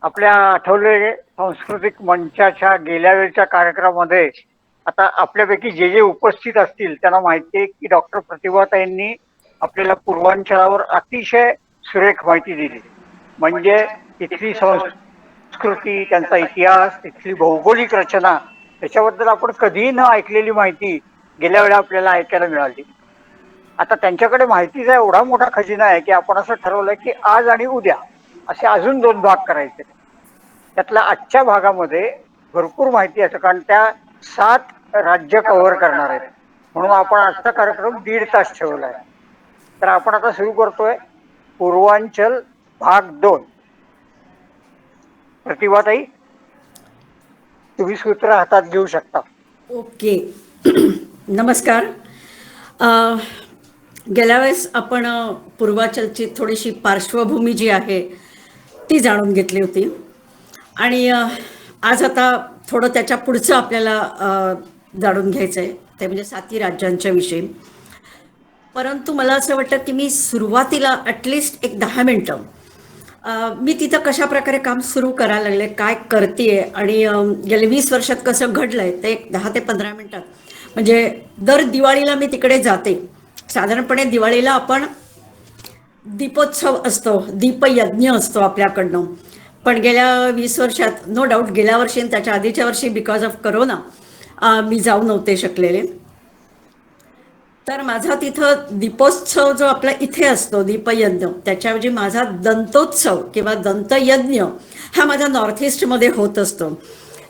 आपल्या आठवले सांस्कृतिक मंचाच्या गेल्या वेळच्या कार्यक्रमामध्ये आता आपल्यापैकी जे जे उपस्थित असतील त्यांना माहिती आहे की डॉक्टर प्रतिभाताईंनी आपल्याला पूर्वांचलावर अतिशय सुरेख माहिती दिली. म्हणजे तिथली संस्कृती, त्यांचा इतिहास, तिथली भौगोलिक रचना त्याच्याबद्दल आपण कधीही न ऐकलेली माहिती गेल्या वेळा आपल्याला ऐकायला मिळाली. आता त्यांच्याकडे माहितीचा एवढा मोठा खजिना आहे की आपण असं ठरवलंय की आज आणि उद्या असे अजून दोन भाग करायचे. त्यातल्या आजच्या भागामध्ये भरपूर माहिती आहे कारण त्या 7 राज्य कव्हर करणार आहेत. म्हणून आपण आजचा कार्यक्रम 1.5 तास ठेवलाय. तर आपण आता सुरू करतोय पूर्वांचल भाग 2. प्रतिभाताई, तुम्ही सूत्र हातात घेऊ शकता. ओके. नमस्कार. अ, गेल्या वेळेस आपण पूर्वाचलची थोडीशी पार्श्वभूमी जी आहे ती जाणून घेतली होती आणि आज आता थोडं त्याच्या पुढचं आपल्याला जाणून घ्यायचं आहे, ते म्हणजे 7 राज्यांच्या विषयी. परंतु मला असं वाटतं की मी सुरुवातीला ॲटलिस्ट एक 10 मिनटं मी तिथं कशा प्रकारे काम सुरू करायला लागले, काय करते आणि गेले 20 वर्षात कसं घडलंय ते एक 10 ते 15 मिनिटात. म्हणजे दर दिवाळीला मी तिकडे जाते. साधारणपणे दिवाळीला आपण दीपोत्सव असतो, दीपयज्ञ असतो आपल्याकडनं. पण गेल्या 20 वर्षात नो डाऊट गेल्या वर्षी आणि त्याच्या आधीच्या वर्षी बिकॉज ऑफ करोना मी जाऊ नव्हते शकलेले. तर माझा तिथं दीपोत्सव जो आपला इथे असतो दीपयज्ञ, त्याच्याऐवजी माझा दंतोत्सव किंवा दंतयज्ञ हा माझा नॉर्थ ईस्टमध्ये होत असतो.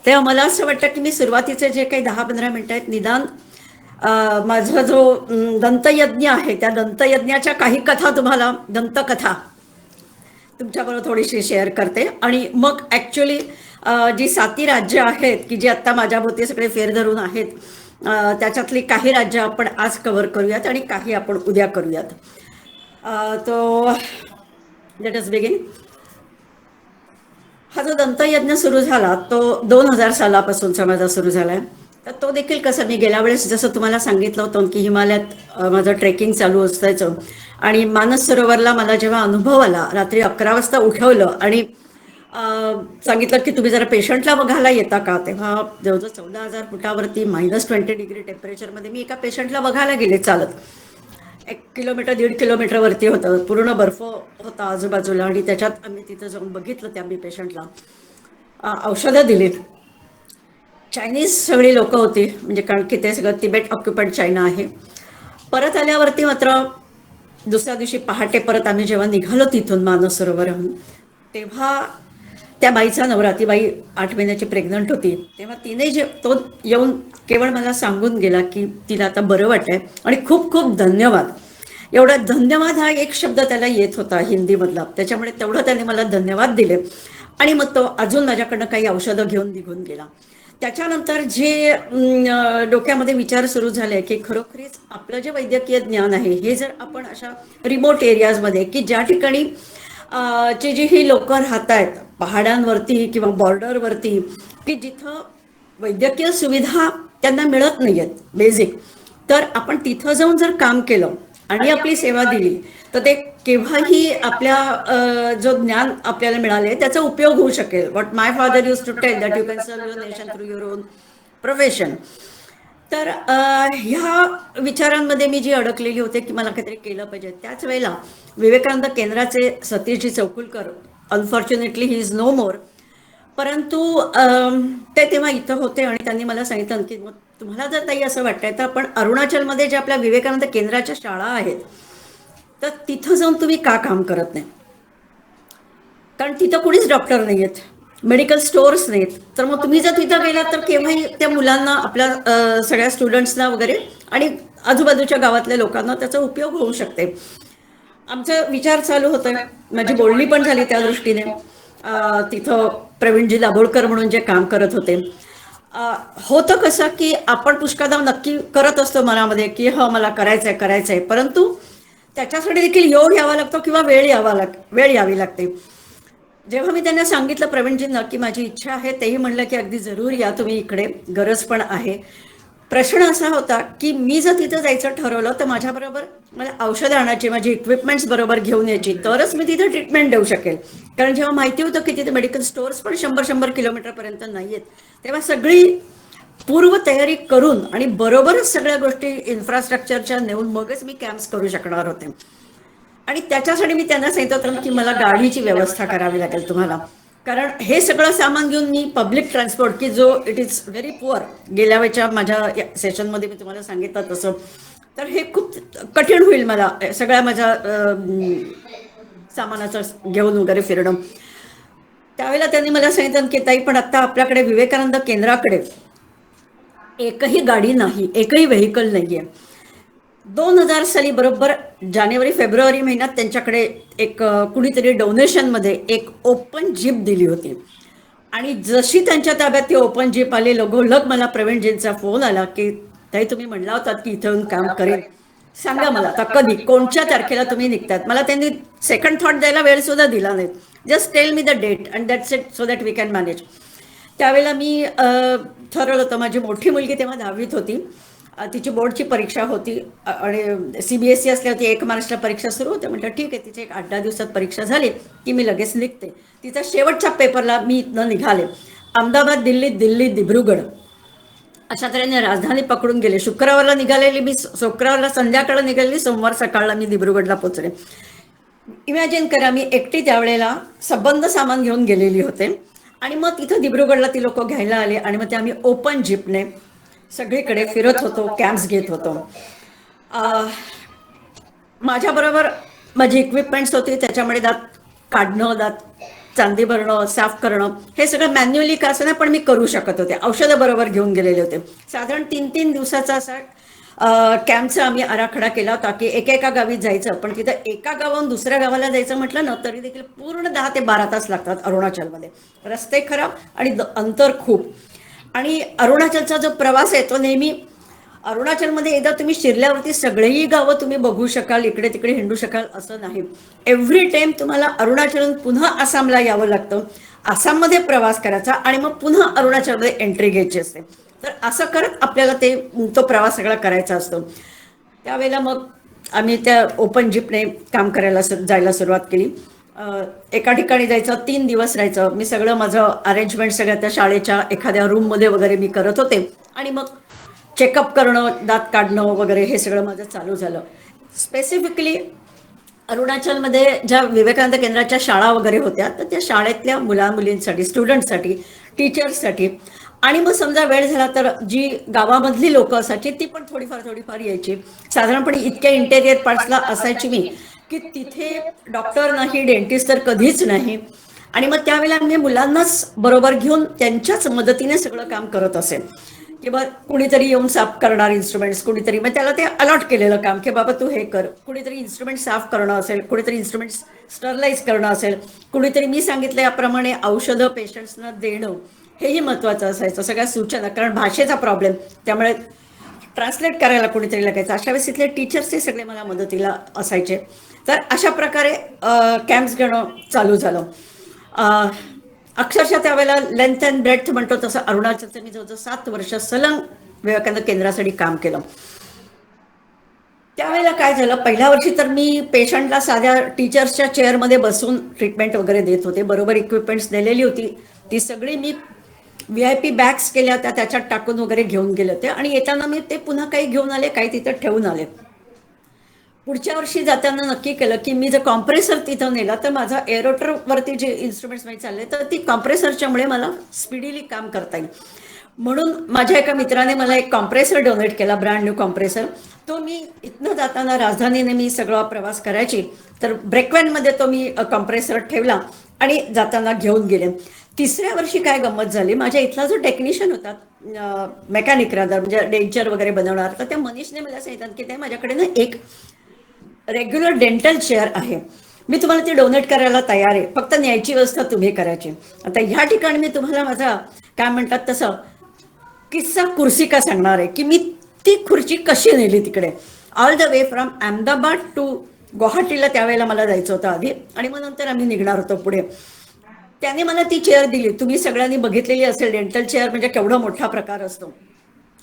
तेव्हा मला असं वाटतं की मी सुरुवातीचे जे काही 10-15 मिनटं आहेत निदान माझा जो दंतयज्ञ आहे त्या दंतयज्ञाच्या काही कथा तुम्हाला, दंतकथा तुमच्याबरोबर थोडीशी शेअर करते आणि मग ॲक्च्युली जी 7 राज्य आहेत की जी आत्ता माझ्याभोवती सगळे फेर धरून आहेत, त्याच्यातली काही राज्य आपण आज कव्हर करूयात आणि काही आपण उद्या करूयात. तो लेट अस बिगिन. हा जो दंतयज्ञ सुरू झाला तो 2000 सालापासूनचा माझा सुरू झाला आहे. तर तो देखील कसं, मी गेल्या वेळेस जसं तुम्हाला सांगितलं होतं की हिमालयात माझं ट्रेकिंग चालू असायचं आणि मानस सरोवरला मला जेव्हा अनुभव आला, रात्री 11 वाजता उठवलं आणि सांगितलं की तुम्ही जरा पेशंटला बघायला येता का, तेव्हा जवळजवळ 14,000 फुटावरती -20 डिग्री टेम्परेचरमध्ये मी एका पेशंटला बघायला गेले चालत. 1 किलोमीटर 1.5 किलोमीटरवरती होतं, पूर्ण बर्फ होता आजूबाजूला आणि त्याच्यात आम्ही तिथं जाऊन बघितलं त्या मी पेशंटला. औषधं दिलीत. चायनीज सगळी लोकं होती, म्हणजे कारण की ते सगळं तिबेट ऑक्युपंट चायना आहे. परत आल्यावरती मात्र दुसऱ्या दिवशी पहाटे परत आम्ही जेव्हा निघालो तिथून मानस सरोवराहून, तेव्हा त्या बाईचा नवरा, ती बाई 8 महिन्याची प्रेग्नंट होती, तेव्हा तिने जे तो येऊन केवळ मला सांगून गेला की तिला आता बरं वाटतंय आणि खूप खूप धन्यवाद. एवढा धन्यवाद हा एक शब्द त्याला येत होता हिंदीमधला, त्याच्यामुळे तेवढं त्याने मला धन्यवाद दिले आणि मग तो अजून माझ्याकडनं काही औषधं घेऊन निघून गेला. त्याच्यानंतर जे डोक्यामध्ये विचार सुरू झाले की खरोखरीच आपलं जे वैद्यकीय ज्ञान आहे हे जर आपण अशा रिमोट एरियाजमध्ये की ज्या ठिकाणी ची जी ही लोकं राहत आहेत पहाडांवरती किंवा बॉर्डरवरती, की जिथं वैद्यकीय सुविधा त्यांना मिळत नाही आहेत बेसिक, तर आपण तिथं जाऊन जर काम केलं आणि आपली सेवा दिली तर ते केव्हाही आपल्या जो ज्ञान आपल्याला मिळाले त्याचा उपयोग होऊ शकेल. What my father use to tell that you can serve your nation through your own profession. तर ह्या विचारांमध्ये मी जी अडकलेली होते की मला काहीतरी केलं पाहिजे, त्याच वेळेला विवेकानंद केंद्राचे सतीशजी Chaukulkar, unfortunately he is no मोर, परंतु ते तेव्हा इथं होते आणि त्यांनी मला सांगितलं की मग तुम्हाला जर ताई असं वाटतंय तर आपण अरुणाचलमध्ये ज्या आपल्या विवेकानंद केंद्राच्या शाळा आहेत तर तिथं जाऊन तुम्ही का काम करत नाही, कारण तिथं कुणीच डॉक्टर नाही आहेत, मेडिकल स्टोअर्स नाहीत. तर मग तुम्ही जर तिथं गेलात तर केव्हाही त्या मुलांना, आपल्या सगळ्या स्टुडंट्सना वगैरे आणि आजूबाजूच्या गावातल्या लोकांना त्याचा उपयोग होऊ शकते. आमचं विचार चालू होतं, माझी बोलणी पण झाली त्या दृष्टीने. तिथं प्रवीणजी दाभोळकर म्हणून जे काम करत होते, होतं कसं की आपण पुष्कळदा नक्की करत असतो मनामध्ये की हो मला करायचंय करायचंय, परंतु त्याच्यासाठी देखील योग यावा लागतो किंवा वेळ यावी लागते. जेव्हा मी त्यांना सांगितलं प्रवीणजींना की माझी इच्छा आहे, तेही म्हणलं की अगदी जरूर या तुम्ही इकडे, गरज पण आहे. प्रश्न असा होता की मी जर तिथं जायचं ठरवलं तर माझ्याबरोबर मला औषधं आणायची, माझी इक्विपमेंट्स बरोबर घेऊन यायची, तरच मी तिथं ट्रीटमेंट देऊ शकेल. कारण जेव्हा माहिती होतं की तिथे मेडिकल स्टोअर्स पण 100-100 किलोमीटरपर्यंत नाही आहेत, तेव्हा सगळी पूर्व तयारी करून आणि बरोबरच सगळ्या गोष्टी इन्फ्रास्ट्रक्चरच्या नेऊन मगच मी कॅम्प्स करू शकणार होते. आणि त्याच्यासाठी मी त्यांना सांगितलं होतं की मला गाडीची व्यवस्था करावी लागेल तुम्हाला. कारण हे सगळं सामान घेऊन मी पब्लिक ट्रान्सपोर्ट, की जो इट इज व्हेरी पुअर, गेल्या वेळच्या माझ्या सेशनमध्ये मी तुम्हाला सांगितलं तसं, तर हे खूप कठीण होईल मला सगळ्या माझ्या सामानाचं घेऊन वगैरे फिरणं. त्यावेळेला त्यांनी मला सांगितलं की ताई, पण आता आपल्याकडे विवेकानंद केंद्राकडे एकही गाडी नाही, एकही व्हेकल नाहीये. 2000 साली बरोबर जानेवारी-फेब्रुवारी महिन्यात त्यांच्याकडे एक कुणीतरी डोनेशनमध्ये एक ओपन जीप दिली होती. आणि जशी त्यांच्या ताब्यात ती ओपन जीप आली, लगोलग मला प्रवीणजींचा फोन आला की ताई, तुम्ही म्हणला होतात की इथे येऊन काम करेन, सांगा मला आता कधी, कोणत्या तारखेला तुम्ही निघतात. मला त्यांनी सेकंड थॉट द्यायला वेळ सुद्धा दिला नाही. Just tell me the date and that's it, so that we can manage. त्यावेळेला मी ठरवलं होतं, माझी मोठी मुलगी तेव्हा 10वीत होती, तिची बोर्डची परीक्षा होती आणि CBSE असल्यावर ती 1 मार्चला परीक्षा सुरू होते. म्हटलं ठीक आहे, तिची एक 8-10 दिवसात परीक्षा झाली की मी लगेच निघते. तिचा शेवटच्या पेपरला मी इथनं निघाले. अहमदाबाद, दिल्ली, दिल्ली, दिब्रुगड अशा तऱ्हेने राजधानी पकडून गेले. शुक्रवारला निघालेली मी, शुक्रवारला संध्याकाळ निघालेली, सोमवार सकाळला मी दिब्रुगडला पोचले. इमॅजिन करा, मी एकटी त्यावेळेला संबंध सामान घेऊन गेलेली होते. आणि मग तिथं दिब्रुगडला ती लोक घ्यायला आले आणि मग ते आम्ही ओपन जीपने सगळीकडे फिरत होतो, कॅम्प्स घेत होतो. माझ्याबरोबर माझी इक्विपमेंट्स होती, त्याच्यामध्ये दात काढणं, दात चांदी भरणं, साफ करणं, हे सगळं मॅन्युअली का असं नाही, पण मी करू शकत होते. औषधं बरोबर घेऊन गेलेले होते. साधारण 3-3 दिवसाचा असा कॅम्पचा आम्ही आराखडा केला होता की एकेका गावी जायचं. पण तिथं एका गावाहून दुसऱ्या गावाला जायचं म्हटलं ना, तरी देखील पूर्ण 10 ते 12 तास लागतात अरुणाचलमध्ये. रस्ते खराब आणि अंतर खूप. आणि अरुणाचलचा जो प्रवास आहे तो नेहमी, अरुणाचलमध्ये एकदा तुम्ही शिरल्यावरती सगळेही गावं तुम्ही बघू शकाल, इकडे तिकडे हिंडू शकाल असं नाही. एव्हरी टाइम तुम्हाला अरुणाचलहून पुन्हा आसामला यावं लागतं, आसाममध्ये प्रवास करायचा आणि मग पुन्हा अरुणाचलमध्ये एंट्री घ्यायची असते. तर असं करत आपल्याला तो प्रवास सगळा करायचा असतो. त्यावेळेला मग आम्ही त्या ओपन जीपने काम करायला जायला सुरुवात केली. एका ठिकाणी जायचं, 3 दिवस राहायचं. मी सगळं माझं अरेंजमेंट सगळ्या त्या शाळेच्या एखाद्या रूममध्ये वगैरे मी करत होते. आणि मग चेकअप करणं, दात काढणं वगैरे हे सगळं माझं चालू झालं. स्पेसिफिकली अरुणाचलमध्ये ज्या विवेकानंद केंद्राच्या शाळा वगैरे होत्या, तर त्या शाळेतल्या मुलांमुलींसाठी, स्टुडंटसाठी, टीचर्ससाठी, आणि मग समजा वेळ झाला तर जी गावामधली लोक असायची ती पण थोडीफार यायची. साधारणपणे इतक्या इंटेरियर पार्ट्सला असायची मी की तिथे डॉक्टर नाही, डेंटिस्ट तर कधीच नाही. आणि मग त्यावेळेला मी मुलांनाच बरोबर घेऊन त्यांच्याच मदतीने सगळं काम करत असेल. किंवा कुणीतरी येऊन साफ करणार इन्स्ट्रुमेंट्स, कुणीतरी मग त्याला ते अलॉट केलेलं काम की बाबा तू हे कर. कुणीतरी इन्स्ट्रुमेंट साफ करणं असेल, कुणीतरी इन्स्ट्रुमेंट स्टरलाइज करणं असेल, कुणीतरी मी सांगितलं याप्रमाणे औषधं पेशंट्सना देणं, हेही महत्त्वाचं असायचं. सगळ्या सूचना, कारण भाषेचा प्रॉब्लेम, त्यामुळे ट्रान्सलेट करायला कोणीतरी लागायचं. अशा वेळेस इथले टीचर्सचे सगळे मला मदतीला असायचे. तर अशा प्रकारे कॅम्प्स घेणं चालू झालं. अक्षरशः त्यावेळेला लेंथ अँड ब्रेडथ म्हणतो तसं अरुणाचलचं मी जवळजवळ 7 वर्ष सलग विवेकानंद केंद्रासाठी काम केलं. त्यावेळेला काय झालं, पहिल्या वर्षी तर मी पेशंटला साध्या टीचर्सच्या चेअरमध्ये बसून ट्रीटमेंट वगैरे देत होते. बरोबर इक्विपमेंट्स दिलेली होती, ती सगळी मी VIP बॅग्स केल्या होत्या, त्याच्यात टाकून वगैरे घेऊन गेले होते. आणि येताना मी ते पुन्हा काही घेऊन आले, काही तिथं ठेवून आले. पुढच्या वर्षी जाताना नक्की केलं की मी जर कॉम्प्रेसर तिथं नेला तर माझा एरोटरवरती जे इन्स्ट्रुमेंट्स मी चालले तर ती कॉम्प्रेसरच्यामुळे मला स्पीडीली काम करता येईल. म्हणून माझ्या एका मित्राने मला एक कॉम्प्रेसर डोनेट केला, ब्रँड न्यू कॉम्प्रेसर. तो मी इथनं जाताना राजधानीने मी सगळा प्रवास करायची, तर ब्रेकवॅनमध्ये तो मी कॉम्प्रेसर ठेवला आणि जाताना घेऊन गेले. 3ऱ्या वर्षी काय गंमत झाली, माझ्या इथला जो टेक्निशियन होता, मेकॅनिक रादर, म्हणजे डेंचर वगैरे बनवणार, तर त्या मनीषने मला सांगितलं की ते माझ्याकडे ना एक रेग्युलर डेंटल चेअर आहे, मी तुम्हाला ती डोनेट करायला तयार आहे, फक्त न्यायची व्यवस्था तुम्ही करायची. आता ह्या ठिकाणी मी तुम्हाला माझा काय म्हणतात तसं किस्सा कुर्सिका सांगणार आहे की मी ती खुर्ची कशी नेली तिकडे, all the way from Ahmedabad to गुवाहाटीला. त्यावेळेला मला जायचं होतं आधी, आणि मग नंतर आम्ही निघणार होतो पुढे. त्याने मला ती चेअर दिली. तुम्ही सगळ्यांनी बघितलेली असेल डेंटल चेअर म्हणजे केवढा मोठा प्रकार असतो.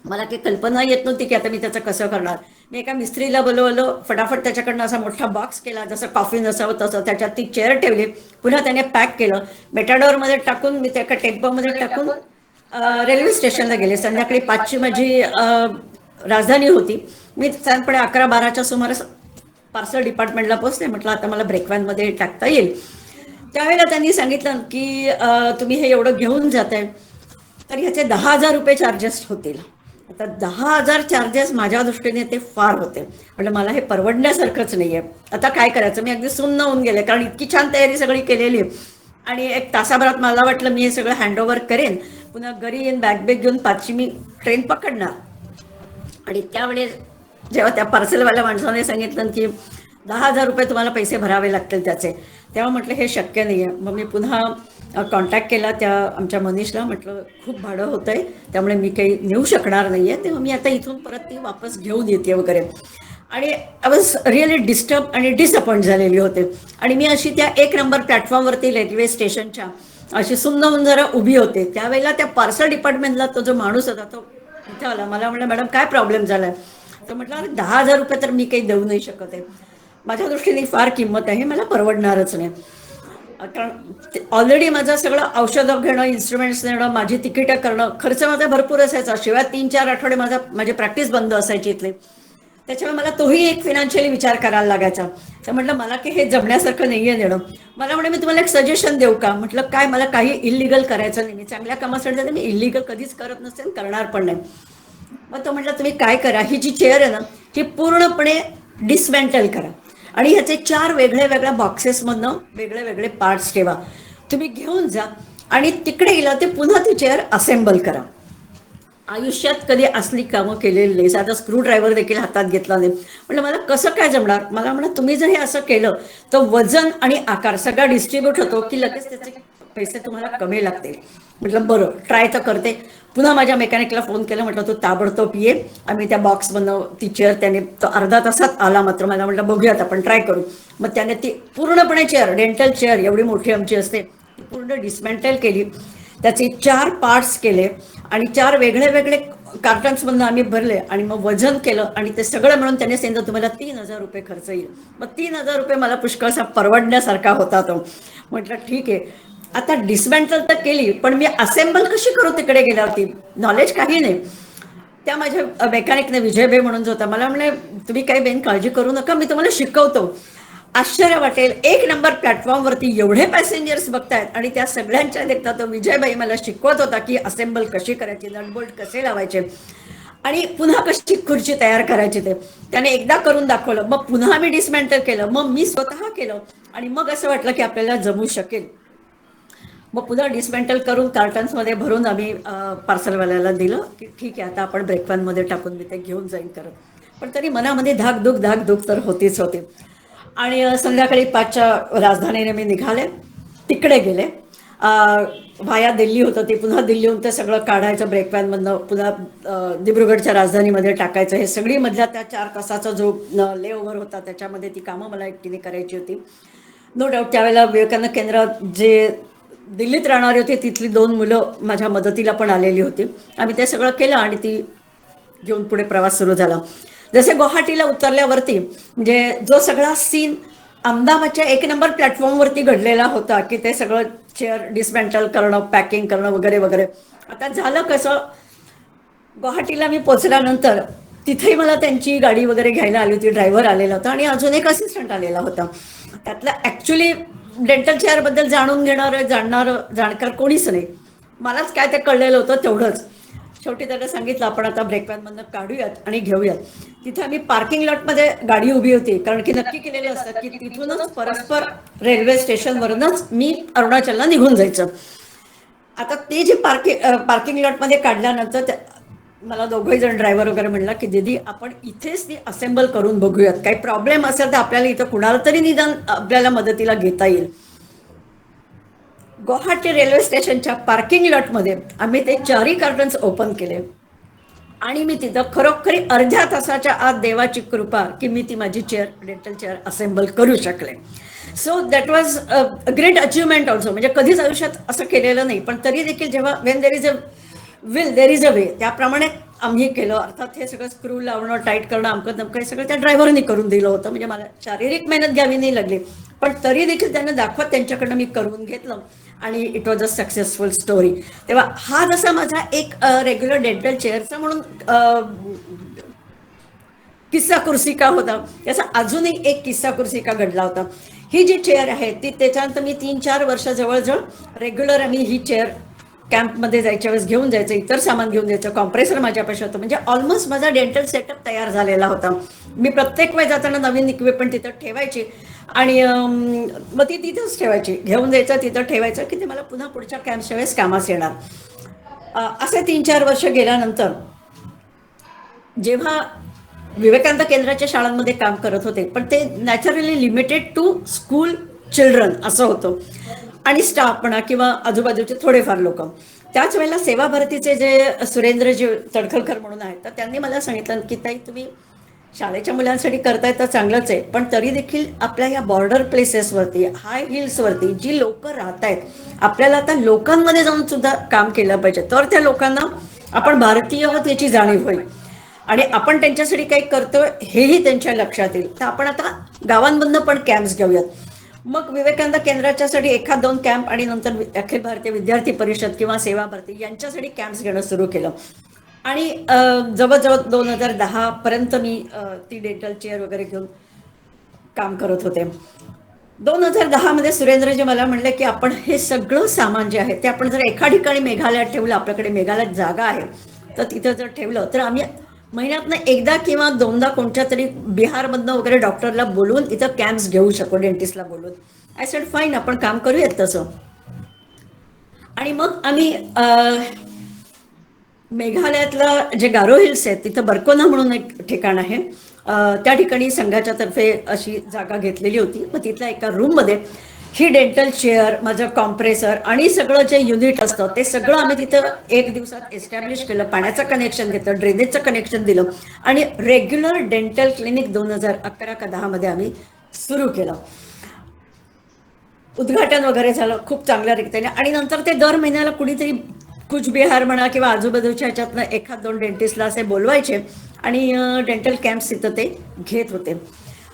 मला काही कल्पना येत नव्हती की आता मी त्याचं कसं करणार. मी एका मिस्त्रीला बोलवलं, फटाफट त्याच्याकडनं असा मोठा बॉक्स केला, जसं कॉफिन असावं तसं, त्याच्यात ती चेअर ठेवली, पुन्हा त्याने पॅक केलं, मेटाडोरमध्ये टाकून मी त्या एका टेम्पोमध्ये टाकून रेल्वे स्टेशनला गेले. संध्याकाळी 5ची माझी राजधानी होती. मी साधारणपणे 11-12च्या सुमारास पार्सल डिपार्टमेंटला पोहोचले. म्हटलं आता मला ब्रेकवॅनमध्ये टाकता येईल. त्यावेळेला त्यांनी सांगितलं की तुम्ही हे एवढं घेऊन जाताय तर ह्याचे 10,000 रुपये चार्जेस होतील. आता 10,000 चार्जेस माझ्या दृष्टीने ते फार होते. म्हटलं मला हे परवडण्यासारखंच नाहीये. आता काय करायचं, मी अगदी सुन्न होऊन गेले, कारण इतकी छान तयारी सगळी केलेली आहे. आणि एक तासाभरात मला वाटलं मी हे सगळं हँडओव्हर करेन, पुन्हा घरी येऊन बॅग घेऊन 5ची मी ट्रेन पकडणार. आणि त्यावेळेस जेव्हा त्या पार्सलवाल्या माणसाने सांगितलं की 10,000 रुपये तुम्हाला पैसे भरावे लागतील त्याचे, तेव्हा म्हटलं हे शक्य नाही आहे. मग मी पुन्हा कॉन्टॅक्ट केला त्या आमच्या मनीषला. म्हटलं खूप भाडं होतं आहे, त्यामुळे मी काही नेऊ शकणार नाही आहे, तेव्हा मी आता इथून परत ती वापस घेऊन येते वगैरे. आणि आय वॉज रिअली डिस्टर्ब आणि डिसअपॉइंट झालेली होते. आणि मी अशी त्या 1 नंबर प्लॅटफॉर्मवरती रेल्वे स्टेशनच्या अशी सुन्न होऊन जरा उभी होते. त्यावेळेला त्या पार्सल डिपार्टमेंटला तो जो माणूस होता तो इथे आला. मला म्हणलं मॅडम काय प्रॉब्लेम झाला आहे. तर म्हटलं अरे 10,000 रुपये तर मी काही देऊ नाही शकत आहे, माझ्या दृष्टीने फार किंमत आहे, मला परवडणारच नाही. कारण ऑलरेडी माझं सगळं औषधं घेणं, इन्स्ट्रुमेंट्स नेणं, माझी तिकीटं करणं, खर्च माझा भरपूर असायचा. शिवाय 3-4 आठवडे माझी प्रॅक्टिस बंद असायची इथले. त्याच्यामुळे मला तोही एक फिनान्शियली विचार करायला लागायचा. तर म्हटलं मला की हे जमण्यासारखं नाही आहे देणं. मला म्हणे मी तुम्हाला एक सजेशन देऊ का. म्हटलं काय. मला काही इलिगल करायचं नाही, मी चांगल्या कामासाठी जाते, मी इलिगल कधीच करत नसते, करणार पण नाही. मग तो म्हटलं तुम्ही काय करा, ही जी चेअर आहे ना ही पूर्णपणे डिसमेंटल करा आणि ह्याचे 4 वेगळ्या वेगळ्या बॉक्सेसमधनं वेगळे वेगळे पार्ट्स ठेवा, तुम्ही घेऊन जा आणि तिकडे गेला ते पुन्हा ती चेअर असेंबल करा. आयुष्यात कधी असली कामं केलेली नाही, साधा स्क्रू ड्रायव्हर देखील हातात घेतला नाही. म्हटलं मला कसं काय जमणार. मला म्हणा तुम्ही जर हे असं केलं तर वजन आणि आकार सगळा डिस्ट्रीब्यूट होतो की लगेच त्याचे पैसे तुम्हाला कमी लागतील. म्हटलं बरं ट्राय तर करते. पुन्हा माझ्या मेकॅनिकला फोन केला, म्हटलं तू ताबडतोब ये. आम्ही त्या बॉक्समधनं ती चेअर त्याने तो अर्धा तासात आला. मात्र मला म्हटलं बघूयात आपण ट्राय करू. मग त्याने ती पूर्णपणे चेअर, डेंटल चेअर एवढी मोठी आमची असते, ती पूर्ण डिसमेंटल केली, त्याचे 4 पार्ट्स केले आणि 4 वेगळे वेगळे कार्टन्समधनं आम्ही भरले आणि मग वजन केलं आणि ते सगळं मिळून त्याने सांगितलं तुम्हाला 3,000 रुपये खर्च येईल. मग 3,000 रुपये मला पुष्कळसा परवडण्यासारखा होता तो. म्हटलं ठीक आहे. आता डिसमेंटल तर केली, पण मी असेंबल कशी करू तिकडे गेल्यावरती, नॉलेज काही नाही. त्या माझ्या मेकॅनिकने विजयभाई म्हणून जो होता, मला म्हणले तुम्ही काही बेन काळजी करू नका, मी तुम्हाला शिकवतो. आश्चर्य वाटेल, 1 नंबर प्लॅटफॉर्मवरती एवढे पॅसेंजर्स बघतायत आणि त्या सगळ्यांच्या देखता तो विजयभाई मला शिकवत होता की असेंबल कशी करायची, नटबोल्ट कसे लावायचे आणि पुन्हा कशी खुर्ची तयार करायची. ते त्याने एकदा करून दाखवलं, मग पुन्हा मी डिसमेंटल केलं, मग मी स्वतः केलं आणि मग असं वाटलं की आपल्याला जमू शकेल. मग पुन्हा डिसमेंटल करून कार्टन्समध्ये भरून आम्ही पार्सलवाल्याला दिलं की ठीक आहे आता आपण ब्रेकवॅनमध्ये टाकून मी ते घेऊन जाईन करत. पण तरी मनामध्ये धाकधूक तर होतीच होती. आणि संध्याकाळी 5च्या राजधानीने मी निघाले, तिकडे गेले. व्हाया दिल्ली होतं ते, पुन्हा दिल्लीहून ते सगळं काढायचं ब्रेकवॅनमधनं, पुन्हा दिब्रुगडच्या राजधानीमध्ये टाकायचं. हे सगळी मधल्या त्या 4 तासाचा जो लेओव्हर होता त्याच्यामध्ये ती कामं मला एकटीने करायची होती. नो डाऊट त्यावेळेला विवेकानंद केंद्रात जे दिल्लीत राहणारी होती तिथली 2 मुलं माझ्या मदतीला पण आलेली होती. आम्ही ते सगळं केलं आणि ती घेऊन पुढे प्रवास सुरू झाला. जसे गुवाहाटीला उतरल्यावरती म्हणजे जो सगळा सीन अहमदाबादच्या 1 नंबर प्लॅटफॉर्मवरती घडलेला होता की ते सगळं चेअर डिसमेंटल करणं, पॅकिंग करणं वगैरे वगैरे. आता झालं कसं, गुवाहाटीला मी पोचल्यानंतर तिथेही मला त्यांची गाडी वगैरे घ्यायला आली होती, ड्रायव्हर आलेला होता आणि अजून एक असिस्टंट आलेला होता. त्यातलं ॲक्च्युली डेंटल चेअरबद्दल जाणून जाणणारं जाणकार कोणीच नाही. मलाच काय ते कळलेलं होतं तेवढंच. शेवटी त्याला सांगितलं आपण आता ब्रेकवॅनमधनं काढूयात आणि घेऊयात. तिथे आम्ही पार्किंग लॉटमध्ये गाडी उभी होती, कारण की नक्की केलेले असतात की तिथूनच परस्पर रेल्वे स्टेशनवरूनच मी अरुणाचलला निघून जायचं. आता ते जे पार्किंग लॉटमध्ये काढल्यानंतर मला दोघंही जण ड्रायव्हर वगैरे म्हणला की दीदी आपण इथेच ती असेंबल करून बघूयात, काही प्रॉब्लेम असेल तर आपल्याला इथं कुणाला तरी निदान आपल्याला मदतीला घेता येईल. गुवाहाटी रेल्वे स्टेशनच्या पार्किंग लॉटमध्ये आम्ही ते 4ही कार्टन्स ओपन केले आणि मी तिथं खरोखरी अर्ध्या तासाच्या आत देवाची कृपा की मी ती माझी चेअर, डेंटल चेअर असेंबल करू शकले. So that was great achievement also. म्हणजे कधीच आयुष्यात असं केलेलं नाही, पण तरी देखील जेव्हा when there is a will there is a way, त्याप्रमाणे आम्ही केलं. अर्थात हे सगळं स्क्रू लावणं, टाईट करणं, अमकं तमकं हे सगळं त्या ड्रायव्हरनी करून दिलं होतं. म्हणजे मला शारीरिक मेहनत घ्यावी नाही लागली, पण तरी देखील त्यांना दाखवत त्यांच्याकडनं मी करून घेतलं आणि it was a successful story. तेव्हा हा जसा माझा एक रेग्युलर डेंटल चेअरचा म्हणून किस्सा कुर्सिका होता, त्याचा अजूनही एक किस्सा कुर्सिका घडला होता. ही जी चेअर आहे ती त्याच्यानंतर मी 3-4 वर्ष जवळजवळ रेग्युलर आम्ही ही चेअर कॅम्पमध्ये जायच्या वेळेस घेऊन जायचं, इतर सामान घेऊन जायचं. कॉम्प्रेसर माझ्यापाशी होतं, म्हणजे ऑलमोस्ट माझा डेंटल सेटअप तयार झालेला होता. मी प्रत्येक वेळी जाताना नवीन इक्विपमेंट तिथं ठेवायची आणि मग ती तिथंच ठेवायची, घेऊन जायचं, तिथं ठेवायचं की ते मला पुन्हा पुढच्या कॅम्पच्या वेळेस कामास येणार. असे 3-4 वर्ष गेल्यानंतर जेव्हा विवेकानंद केंद्राच्या शाळांमध्ये काम करत होते, पण ते naturally limited to school children असं होतं आणि स्टाफ म्हणा किंवा आजूबाजूचे थोडेफार लोक. त्याच वेळेला सेवा भारतीचे जे सुरेंद्रजी तडखलकर म्हणून आहेत, तर त्यांनी मला सांगितलं की ताई तुम्ही शाळेच्या मुलांसाठी करताय तर चांगलंच आहे, पण तरी देखील आपल्या या बॉर्डर प्लेसेसवरती, हाय हिल्सवरती जी लोक राहत आहेत, आपल्याला आता लोकांमध्ये जाऊन सुद्धा काम केलं पाहिजे, तर त्या लोकांना आपण भारतीय आहोत याची जाणीव होईल आणि आपण त्यांच्यासाठी काही करतोय हेही त्यांच्या लक्षात येईल. तर आपण आता गावांमधनं पण कॅम्प्स घेऊयात. मग विवेकानंद केंद्राच्यासाठी 1-2 कॅम्प आणि नंतर अखिल भारतीय विद्यार्थी परिषद किंवा सेवा भारती यांच्यासाठी कॅम्प्स घेणं सुरू केलं आणि जवळजवळ 2010 पर्यंत मी ती डेंटल चेअर वगैरे घेऊन काम करत होते. 2010 मध्ये सुरेंद्रजी मला म्हणले की आपण हे सगळं सामान जे आहे ते आपण जर एका ठिकाणी मेघालयात ठेवलं, आपल्याकडे मेघालयात जागा आहे, तर तिथं जर ठेवलं तर आम्ही महिन्यातनं एकदा किंवा दोनदा कोणत्या तरी बिहारमधनं वगैरे डॉक्टरला बोलवून इथं कॅम्प्स घेऊ शकतो, डेंटिस्टला बोलवून. आय सेड फाईन, आपण काम करूयात तसं. आणि मग आम्ही मेघालयातलं जे गारो हिल्स आहेत तिथं बरकोना म्हणून एक ठिकाण आहे, त्या ठिकाणी संघाच्या तर्फे अशी जागा घेतलेली होती. मग तिथल्या एका रूममध्ये ही डेंटल चेअर, माझं कॉम्प्रेसर आणि सगळं जे युनिट असतं ते सगळं आम्ही तिथं 1 दिवसात एस्टॅब्लिश केलं. पाण्याचं कनेक्शन घेतलं, ड्रेनेजचं कनेक्शन दिलं आणि रेग्युलर डेंटल क्लिनिक 2011 का 10 मध्ये आम्ही सुरू केलं. उद्घाटन वगैरे झालं खूप चांगल्या रीतीने आणि नंतर ते दर महिन्याला कुणीतरी कुचबिहार म्हणा किंवा आजूबाजूच्या ह्याच्यातनं 1-2 डेंटिस्टला असे बोलवायचे आणि डेंटल कॅम्प्स तिथं ते घेत होते.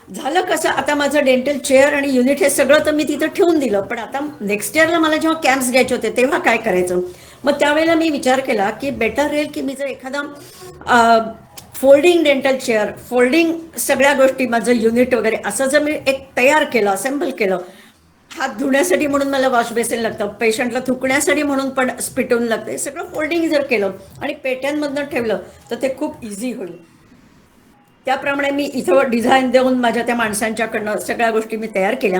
झालं कसं, आता माझं डेंटल चेअर आणि युनिट हे सगळं तर मी तिथं ठेवून दिलं, पण आता नेक्स्ट इयरला मला जेव्हा कॅम्प्स घ्यायचे होते तेव्हा काय करायचं. मग त्यावेळेला मी विचार केला की बेटर राहील की मी जर एखादा फोल्डिंग डेंटल चेअर, फोल्डिंग सगळ्या गोष्टी, माझं युनिट वगैरे असं जर मी एक तयार केलं, असेंबल केलं, हात धुण्यासाठी म्हणून मला वॉश बेसिन लागतं, पेशंटला थुकण्यासाठी म्हणून पण स्पिटून लागतं, हे सगळं फोल्डिंग जर केलं आणि पेट्यांमधनं ठेवलं तर ते खूप इझी होईल. त्याप्रमाणे मी इथं डिझाईन देऊन माझ्या त्या माणसांच्याकडनं सगळ्या गोष्टी मी तयार केल्या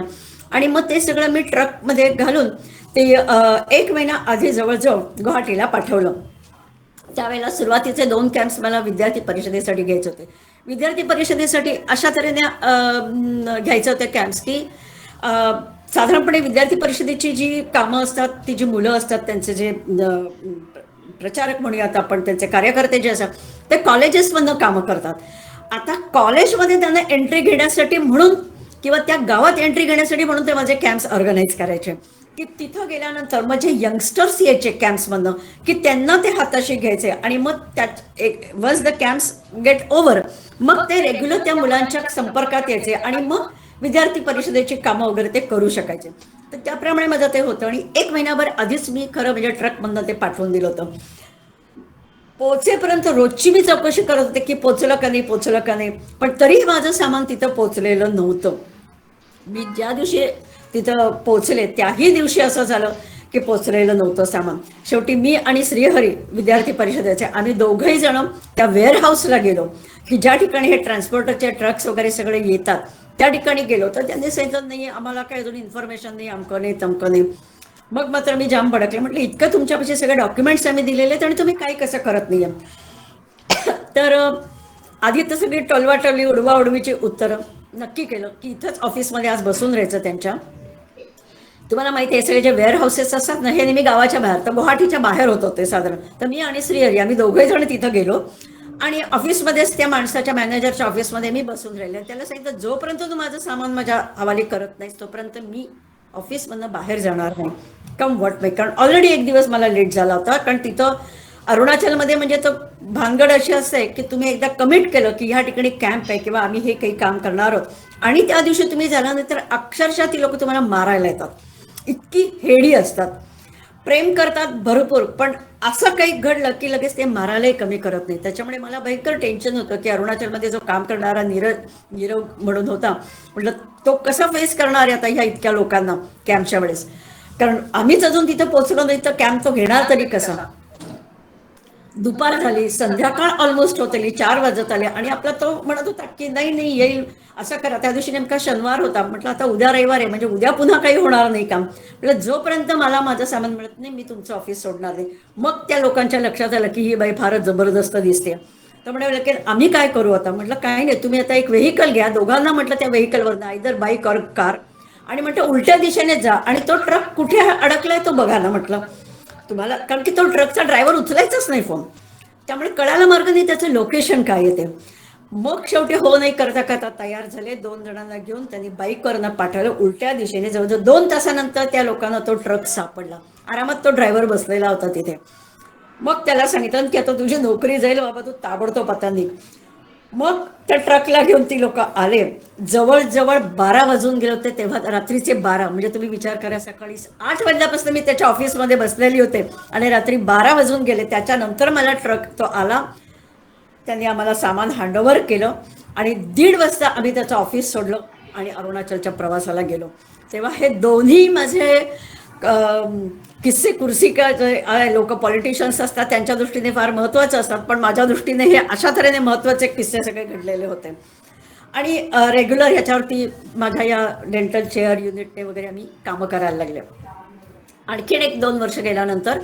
आणि मग ते सगळं मी ट्रकमध्ये घालून ते 1 महिना आधी जवळजवळ गुवाहाटीला पाठवलं. त्यावेळेला सुरुवातीचे 2 कॅम्प्स मला विद्यार्थी परिषदेसाठी घ्यायचे होते. विद्यार्थी परिषदेसाठी अशा तऱ्हेने घ्यायचं होते कॅम्प्स की साधारणपणे विद्यार्थी परिषदेची जी कामं असतात, ती जी मुलं असतात, त्यांचे जे प्रचारक म्हणूयात आपण, त्यांचे कार्यकर्ते जे असतात ते कॉलेजेसमधनं कामं करतात. आता कॉलेजमध्ये त्यांना एंट्री घेण्यासाठी म्हणून किंवा त्या गावात एंट्री घेण्यासाठी म्हणून ते माझे कॅम्प्स ऑर्गनाईज करायचे की तिथं गेल्यानंतर मग जे यंगस्टर्स यायचे कॅम्प्समधनं की त्यांना ते हाताशी घ्यायचे आणि मग त्यात once the camps get over मग ते रेग्युलर त्या मुलांच्या संपर्कात यायचे आणि मग विद्यार्थी परिषदेची कामं वगैरे ते करू शकायचे. तर त्याप्रमाणे माझं ते होतं आणि 1 महिनाभर आधीच मी खरं म्हणजे ट्रकमधनं ते पाठवून दिलं होतं. पोहोचेपर्यंत रोजची मी चौकशी करत होते की पोचलं का नाही, पोचलं का नाही, पण तरीही माझं सामान तिथं पोचलेलं नव्हतं. मी ज्या दिवशी तिथं पोचले त्याही दिवशी असं झालं की पोचलेलं नव्हतं सामान. शेवटी मी आणि श्रीहरी विद्यार्थी परिषदेचे आम्ही दोघंही जण त्या वेअरहाऊसला गेलो की ज्या ठिकाणी हे ट्रान्सपोर्टरचे ट्रक्स वगैरे सगळे येतात त्या ठिकाणी गेलो. तर त्यांनी सांगितलं नाही आम्हाला काही अजून इन्फॉर्मेशन नाही, अमकं नाही तमकं नाही. मग मात्र मी जाम भडकले, म्हटलं इतकं तुमच्यापाशी सगळे डॉक्युमेंट्स आम्ही दिलेले आहेत आणि तुम्ही काही कसं करत नाही. तर आधी तर सगळी टोलवाटोलवी उडवाउडवीची उत्तरं. नक्की केलं की इथंच ऑफिसमध्ये आज बसून राहायचं त्यांच्या. तुम्हाला माहिती आहे सगळे जे वेअर हाऊसेस असतात ना हे नेहमी गावाच्या बाहेर, तर गुवाहाटीच्या बाहेर होत होते साधारण. तर मी आणि श्रीहरी आम्ही दोघे जण तिथं गेलो आणि ऑफिसमध्येच त्या माणसाच्या मॅनेजरच्या ऑफिसमध्ये मी बसून राहिले. त्याला सांगितलं जोपर्यंत तू माझं सामान माझ्या हवाली करत नाहीस तोपर्यंत मी ऑफिसमधनं बाहेर जाणार नाही, कम व्हॉट मे. कारण ऑलरेडी 1 दिवस मला लेट झाला होता, कारण तिथं अरुणाचलमध्ये म्हणजे तो भानगड अशी असते की तुम्ही एकदा कमिट केलं की ह्या ठिकाणी कॅम्प आहे किंवा आम्ही हे काही काम करणार आहोत आणि त्या दिवशी तुम्ही झाल्यानंतर अक्षरशः ती लोक तुम्हाला मारायला येतात, इतकी हेडी असतात. प्रेम करतात भरपूर, पण असं काही घडलं की लगेच ते मारायलाही कमी करत नाही. त्याच्यामुळे मला भयंकर टेन्शन होतं की अरुणाचलमध्ये जो काम करणारा नीरव म्हणून होता, म्हटलं तो कसा फेस करणार आहे आता ह्या इतक्या लोकांना कॅम्पच्या वेळेस. कारण आम्हीच अजून तिथं पोहोचलो नाही तर कॅम्प तो घेणार तरी कसा. दुपार झाली, संध्याकाळ ऑलमोस्ट होत आली, 4 वाजत आले आणि आपला तो म्हणत होता की नाही नाही येईल, असं करा. त्या दिवशी नेमका शनिवार होता. म्हटलं आता उद्या रविवार आहे, म्हणजे उद्या पुन्हा काही होणार नाही काम. म्हटलं जोपर्यंत मला माझं सामान मिळत नाही मी तुमचं ऑफिस सोडणार नाही. मग त्या लोकांच्या लक्षात आलं की ही बाई फारच जबरदस्त दिसते. तर म्हणाले की आम्ही काय करू आता. म्हटलं काही नाही, तुम्ही आता एक व्हेकल घ्या, दोघांना म्हटलं त्या व्हेकलवर आयदर बाईक और कार, आणि म्हटलं उलट्या दिशेने जा आणि तो ट्रक कुठे अडकलाय तो बघा ना म्हटलं तुम्हाला, कारण की तो ट्रकचा ड्रायव्हर उचलायचाच नाही फोन, त्यामुळे कळायला मार्ग नाही त्याचं लोकेशन काय येते. मग शेवटी हो नाही करता करता तयार झाले. 2 जणांना घेऊन त्यांनी बाईकवरनं पाठवलं उलट्या दिशेने. जवळजवळ 2 तासानंतर त्या लोकांना तो ट्रक सापडला. आरामात तो ड्रायव्हर बसलेला होता तिथे. मग त्याला सांगितलं की आता तुझी नोकरी जाईल बाबा, तू ताबडतोब आता निघ. मग त्या ट्रकला घेऊन ती लोक आले. जवळजवळ 12 वाजून गेले होते तेव्हा, रात्रीचे 12. म्हणजे तुम्ही विचार करा, सकाळी 8 वाजल्यापासून मी त्याच्या ऑफिसमध्ये बसलेली होते आणि रात्री 12 वाजून गेले. त्याच्यानंतर मला ट्रक तो आला. त्यांनी आम्हाला सामान हँडओव्हर केलं आणि 1:30 वाजता आम्ही त्याचं ऑफिस सोडलं आणि अरुणाचलच्या प्रवासाला गेलो. तेव्हा हे दोन्ही माझे किस्से कुर्सी का लोक पॉलिटिशियन्स असतात त्यांच्या दृष्टीने फार महत्त्वाचे असतात, पण माझ्या दृष्टीने हे अशा तऱ्हेने महत्त्वाचे किस्से सगळे घडलेले होते. आणि रेग्युलर ह्याच्यावरती माझ्या या डेंटल चेअर युनिटने वगैरे आम्ही कामं करायला लागले. आणखीन 1-2 वर्ष गेल्यानंतर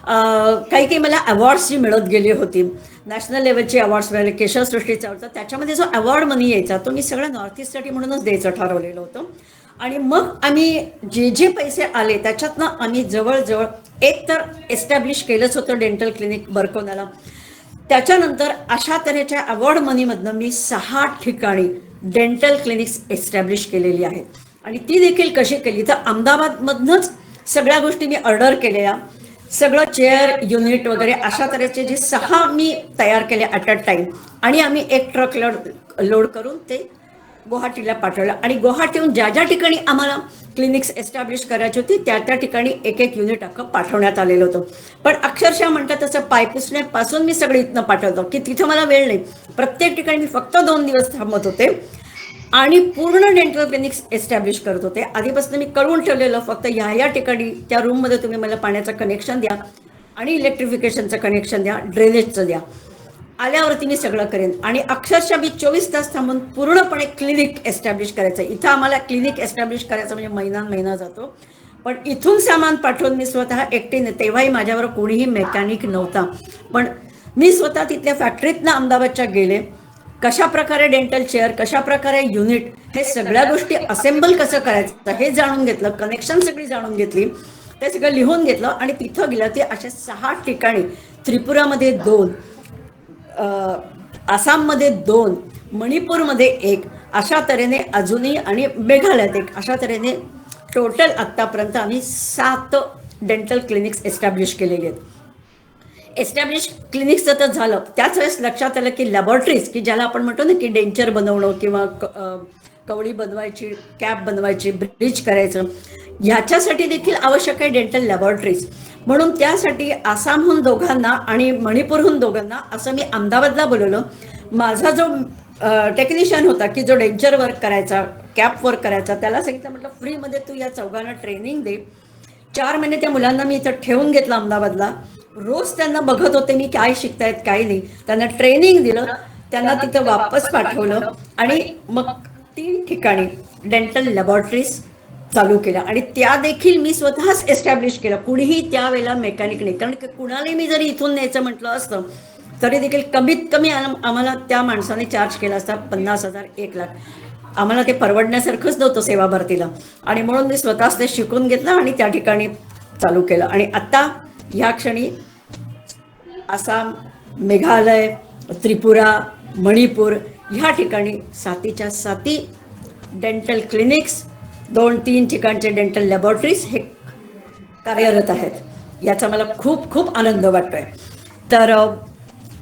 काही काही मला अवॉर्ड्सची मिळत गेली होती. नॅशनल लेवलची अवॉर्ड्स मिळाले. केशवसृष्टीचा होता, त्याच्यामध्ये जो अवॉर्ड मनी यायचा तो मी सगळं नॉर्थ ईस्टसाठी म्हणूनच द्यायचं ठरवलेलं होतं. आणि मग आम्ही जे जे पैसे आले त्याच्यातनं आम्ही जवळजवळ एक तर एस्टॅब्लिश केलंच होतं डेंटल क्लिनिक बरकोनाला. त्याच्यानंतर अशा तऱ्हेच्या अवॉर्ड मनीमधनं मी 6 ठिकाणी डेंटल क्लिनिक्स एस्टॅब्लिश केलेली आहेत. आणि ती देखील कशी केली तर अहमदाबादमधनंच सगळ्या गोष्टी मी ऑर्डर केलेल्या, सगळं चेअर युनिट वगैरे अशा तऱ्हेचे जे 6 मी तयार केले ॲट अ टाईम. आणि आम्ही एक ट्रक लोड करून ते गुवाहाटीला पाठवलं. आणि गुवाहाटीहून ज्या ज्या ठिकाणी आम्हाला क्लिनिक्स एस्टॅब्लिश करायची होती त्या त्या ठिकाणी एक एक युनिट अख्खं पाठवण्यात आलेलं होतं. पण अक्षरशः म्हणतात तसं पायपुसण्यापासून मी सगळं इथनं पाठवतो की तिथं मला वेळ नाही. प्रत्येक ठिकाणी मी फक्त 2 दिवस थांबत होते आणि पूर्ण डेंटल क्लिनिक्स एस्टॅब्लिश करत होते. आधीपासून मी कळवून ठेवलेलं फक्त या ठिकाणी त्या रूममध्ये तुम्ही मला पाण्याचं कनेक्शन द्या आणि इलेक्ट्रिफिकेशनचं कनेक्शन द्या, ड्रेनेजचं द्या, आल्यावरती मी सगळं करेन. आणि अक्षरशः मी 24 तास थांबून पूर्णपणे क्लिनिक एस्टॅब्लिश करायचं. इथं आम्हाला क्लिनिक एस्टॅब्लिश करायचं म्हणजे महिना जातो, पण इथून सामान पाठवून मी स्वतः एकटीने, तेव्हाही माझ्यावर कोणीही मेकॅनिक नव्हता, पण मी स्वतः तिथल्या फॅक्टरीतनं अहमदाबादच्या गेले. कशा प्रकारे डेंटल चेअर, कशा प्रकारे युनिट, हे सगळ्या गोष्टी असेंबल कसं करायचं हे जाणून घेतलं, कनेक्शन सगळी जाणून घेतली, ते सगळं लिहून घेतलं आणि तिथं गेलं. ते अशा 6 ठिकाणी, त्रिपुरामध्ये 2, आसाममध्ये 2, मणिपूरमध्ये 1, अशा तऱ्हेने अजूनही, आणि मेघालयात 1, अशा तऱ्हेने टोटल आत्तापर्यंत आम्ही 7 डेंटल क्लिनिक्स एस्टॅब्लिश केलेली आहेत. एस्टॅब्लिश क्लिनिक्सचं तर झालं, त्याच वेळेस लक्षात आलं की लॅबॉरेटरीज, की ज्याला आपण म्हणतो ना की डेंचर बनवणं किंवा कवळी बनवायची, कॅप बनवायची, ब्रिज करायचं, ह्याच्यासाठी देखील आवश्यक आहे डेंटल लॅबॉरेटरीज. म्हणून त्यासाठी आसामहून 2घांना आणि मणिपूरहून 2घांना असं मी अहमदाबादला बोलवलं. माझा जो टेक्निशियन होता की जो डेंचर वर्क करायचा, कॅप वर्क करायचा, त्याला सांगितलं, म्हटलं फ्रीमध्ये तू या 4घांना ट्रेनिंग दे. 4 महिने त्या मुलांना मी इथं ठेवून घेतलं अहमदाबादला. रोज त्यांना बघत होते मी काय शिकतायत काय नाही, त्यांना ट्रेनिंग दिलं, त्यांना तिथं वापस पाठवलं आणि मग 3 ठिकाणी डेंटल लॅबॉरेटरीज चालू केल्या. आणि त्या देखील मी स्वतःच एस्टॅब्लिश केलं, कुणीही त्यावेळेला मेकॅनिक नाही. कारण कुणालाही मी जरी इथून न्यायचं म्हटलं असतं तरी देखील कमीत कमी आम्हाला त्या माणसाने चार्ज केला असता 50,000, 1,00,000. आम्हाला ते परवडण्यासारखंच नव्हतं सेवा भरतीला. आणि म्हणून मी स्वतःच ते शिकून घेतलं आणि त्या ठिकाणी चालू केलं. आणि आत्ता ह्या क्षणी आसाम, मेघालय, त्रिपुरा, मणिपूर ह्या ठिकाणी 7च्या 7 डेंटल क्लिनिक्स, 2-3 ठिकाणचे डेंटल लॅबॉरेटरीज हे कार्यरत आहेत. याचा मला खूप खूप आनंद वाटतोय. तर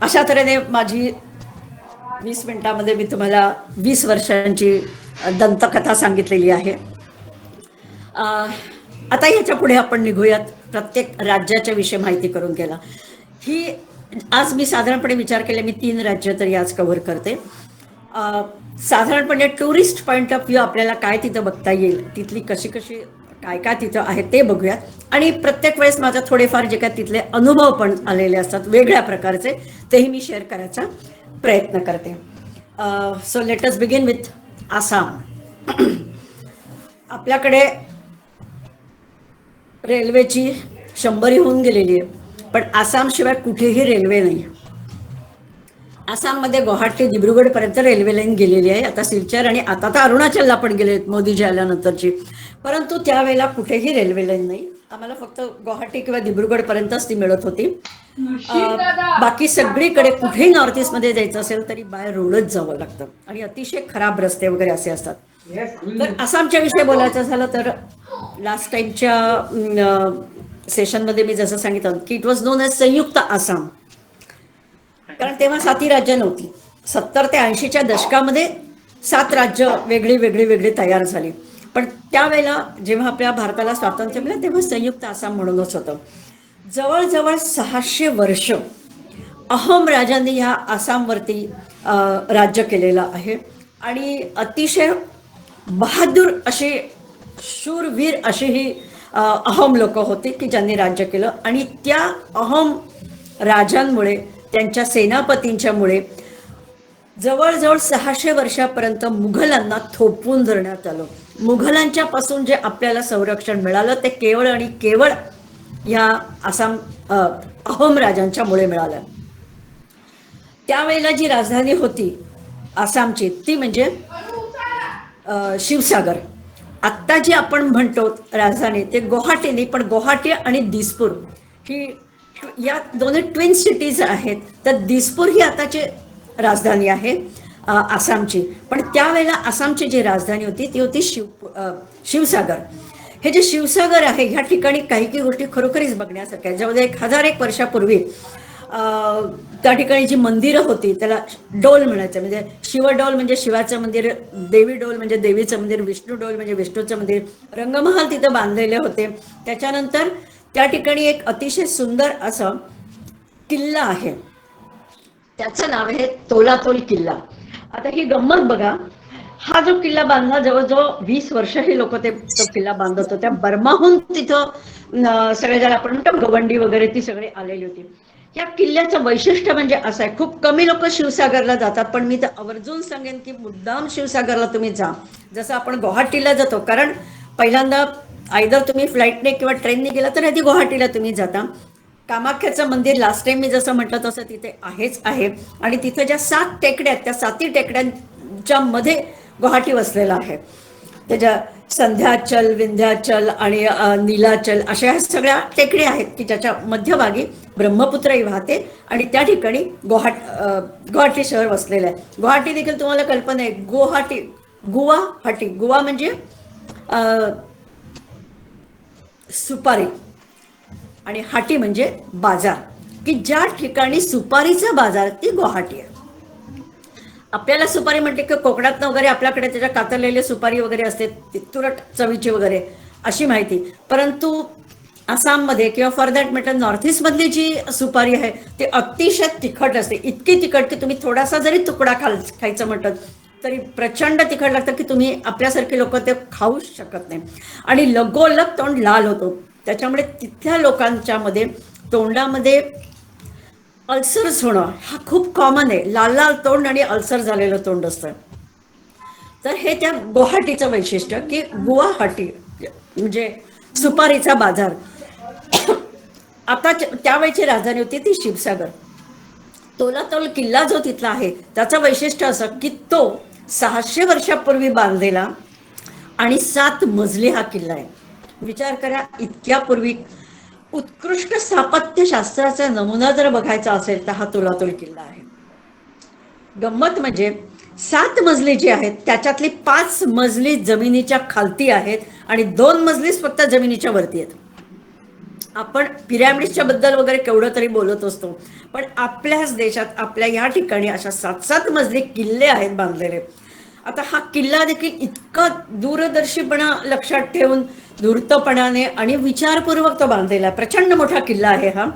अशा तऱ्हेने माझी 20 मिनिटामध्ये मी तुम्हाला 20 वर्षांची दंतकथा सांगितलेली आहे. अ, आता ह्याच्या पुढे आपण निघूयात. प्रत्येक राज्याच्या विषयी माहिती करून घ्यायला. ही आज मी साधारणपणे विचार केले, मी 3 राज्य तरी आज कव्हर करते. अ, साधारणपणे टुरिस्ट पॉईंट ऑफ व्ह्यू आपल्याला काय तिथं बघता येईल, तिथली कशी कशी काय काय तिथं आहे ते बघूयात. आणि प्रत्येक वेळेस माझा थोडेफार जे काय तिथले अनुभव पण आलेले असतात वेगळ्या प्रकारचे, तेही मी शेअर करायचा प्रयत्न करते. So let us begin with Assam. आपल्याकडे रेल्वेची 100 होऊन गेलेली आहे, पण आसामशिवाय कुठेही रेल्वे नाही. आसाममध्ये गुवाहाटी दिब्रुगडपर्यंत रेल्वे लाईन गेलेली आहे. आता सिलचर आणि आता तर अरुणाचलला पण गेले मोदीजी आल्यानंतरची, परंतु त्यावेळेला कुठेही रेल्वे लाईन नाही. आम्हाला फक्त गुवाहाटी किंवा दिब्रुगडपर्यंतच ती मिळत होती. बाकी सगळीकडे कुठेही नॉर्थ ईस्टमध्ये जायचं असेल तरी बाय रोडच जावं लागतं आणि अतिशय खराब रस्ते वगैरे असे असतात. तर आसामच्या विषयी बोलायचं झालं तर लास्ट टाइमच्या सेशनमध्ये मी जसं सांगितलं की इट वॉज नोन एज संयुक्त आसाम, कारण तेव्हा 7 राज्य नव्हती. 70 ते 80च्या दशकामध्ये 7 राज्य वेगळी वेगळी वेगळी तयार झाली. पण त्यावेळेला जेव्हा आपल्या भारताला स्वातंत्र्य मिळालं तेव्हा संयुक्त आसाम म्हणूनच होतं. जवळजवळ 600 वर्ष अहम राजांनी ह्या आसामवरती राज्य केलेलं आहे आणि अतिशय बहादूर अशी शूरवीर अशी ही अहम लोक होती की ज्यांनी राज्य केलं. आणि त्या अहम राजांमुळे, त्यांच्या सेनापतींच्यामुळे जवळजवळ 600 वर्षापर्यंत मुघलांना थोपवून धरण्यात आलं. मुघलांच्या पासून जे आपल्याला संरक्षण मिळालं ते केवळ आणि केवळ या आसाम अहम राजांच्यामुळे मिळालं. त्यावेळेला जी राजधानी होती आसामची ती म्हणजे शिवसागर. आत्ता जी आपण म्हणतो राजधानी ते गुवाहाटी नाही, पण गुवाहाटी आणि दिसपूर ही या दोन्ही ट्विन सिटीज आहेत. तर दिसपूर ही आताची राजधानी आहे आसामची, पण त्यावेळेला आसामची जी राजधानी होती ती होती शिवसागर. हे जे शिवसागर आहे ह्या ठिकाणी काही काही गोष्टी खरोखरीच बघण्यासारख्या. ज्यामध्ये 1001 वर्षापूर्वी त्या ठिकाणी जी मंदिरं होती त्याला डोल म्हणायचं. म्हणजे शिवडोल म्हणजे शिवाचं मंदिर, देवी डोल म्हणजे देवीचं मंदिर, विष्णू डोल म्हणजे विष्णूचं मंदिर, रंगमहाल तिथं बांधलेले होते. त्याच्यानंतर त्या ठिकाणी एक अतिशय सुंदर असं किल्ला आहे, त्याचं नाव आहे तोलातोल किल्ला. आता ही गंमत बघा, हा जो किल्ला बांधला जवळजवळ 20 वर्ष हे लोक तो किल्ला बांधत होत्या. बर्माहून तिथं सगळे जण आपण म्हणतो गवंडी वगैरे ती सगळे आलेली होती. या किल्ल्याचं वैशिष्ट्य म्हणजे असं आहे, खूप कमी लोक शिवसागरला जातात, पण मी तर आवर्जून सांगेन की मुद्दाम शिवसागरला तुम्ही जा. जसं आपण गुवाहाटीला जातो, कारण पहिल्यांदा आयदर तुम्ही फ्लाईटने किंवा ट्रेनने गेला तर आधी गुवाहाटीला तुम्ही जाता. कामाख्याचं मंदिर लास्ट टाइम मी जसं म्हटलं तसं तिथे आहेच आहे. आणि तिथे ज्या 7 टेकड्या आहेत त्या 7 टेकड्यांच्या मध्ये गुवाहाटी वसलेला आहे. त्याच्या संध्याचल, विंध्याचल आणि नीलाचल अशा ह्या सगळ्या टेकड्या आहेत की ज्याच्या मध्यभागी ब्रह्मपुत्राही वाहते आणि त्या ठिकाणी गुवाहाटी शहर वसलेलं आहे. गुवाहाटी देखील तुम्हाला कल्पना आहे, गुवाहाटी, गुवा म्हणजे सुपारी आणि हाटी म्हणजे बाजार, की ज्या ठिकाणी सुपारीचा बाजार ती गुवाहाटी आहे. आपल्याला सुपारी म्हटली की कोकणात वगैरे आपल्याकडे त्याच्या कातरलेले सुपारी वगैरे असते, तुरट चवीची वगैरे अशी माहिती. परंतु आसाममध्ये किंवा फॉर दॅट मॅटर नॉर्थ ईस्टमधली जी सुपारी आहे ती अतिशय तिखट असते. इतकी तिखट की तुम्ही थोडासा जरी तुकडा खायचं म्हटलं तरी प्रचंड तिखट लागतं की तुम्ही आपल्यासारखे लोक ते खाऊच शकत नाही आणि लगोलग तोंड लाल होतो. त्याच्यामुळे तिथल्या लोकांच्या मध्ये तोंडामध्ये अल्सर्स होणं हा खूप कॉमन आहे. लाल लाल तोंड आणि अल्सर झालेलं तोंड असतं. तर हे त्या गुवाहाटीचं वैशिष्ट्य की गुवाहाटी म्हणजे सुपारीचा बाजार. आता त्यावेळेची राजधानी होती ती शिवसागर. तोलातोल किल्ला जो तिथला आहे त्याचं वैशिष्ट्य असं की तो 600 वर्षापूर्वी बांधलेला आणि 7 मजली हा किल्ला आहे. विचार करा, इतक्यापूर्वी उत्कृष्ट स्थापत्यशास्त्राचा नमुना जर बघायचा असेल तर हा तोलातोल किल्ला आहे. गंमत म्हणजे 7 मजली जी आहेत त्याच्यातली 5 मजली जमिनीच्या खालती आहेत आणि 2 मजलीच फक्त जमिनीच्या वरती आहेत. आपण पिरॅमिड्सच्या बद्दल वगैरे केवढं तरी बोलत असतो, पण आपल्याच देशात आपल्या या ठिकाणी अशा 7-7 मजली किल्ले आहेत बांधलेले. आता हा किल्ला देखील इतका दूरदर्शीपणा लक्षात ठेवून धूर्तपणाने आणि विचारपूर्वक तो बांधलेला आहे. प्रचंड मोठा किल्ला आहे हा.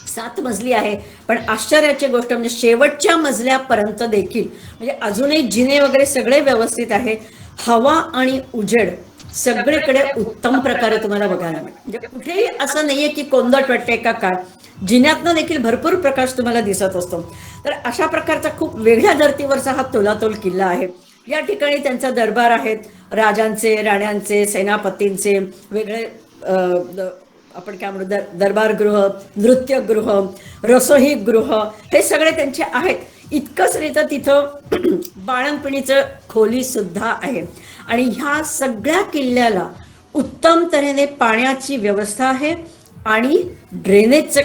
7 मजली आहे, पण आश्चर्याची गोष्ट म्हणजे शेवटच्या मजल्यापर्यंत देखील म्हणजे अजूनही जिने वगैरे सगळे व्यवस्थित आहे. हवा आणि उजेड सगळीकडे उत्तम प्रकारे तुम्हाला बघायला मिळेल. म्हणजे कुठेही असं नाहीये की कोंदट वाटते का काय. जिन्यातनं देखील भरपूर प्रकाश तुम्हाला दिसत असतो. तर अशा प्रकारचा खूप वेगळ्या धर्तीवरचा हा तोलातोल किल्ला आहे. या ठिकाणी त्यांचा दरबार आहेत, राजांचे, राण्यांचे, सेनापतींचे वेगळे आपण काय म्हणू, दरबारगृह, नृत्यगृह, रसोईगृह हे सगळे त्यांचे आहेत. इतकंच नाही तर तिथं बाळंतपणीचं खोली सुद्धा आहे. आणि ह्या सगळ्या किल्ल्याला उत्तम तऱ्हेने पाण्याची व्यवस्था आहे आणि ड्रेनेजची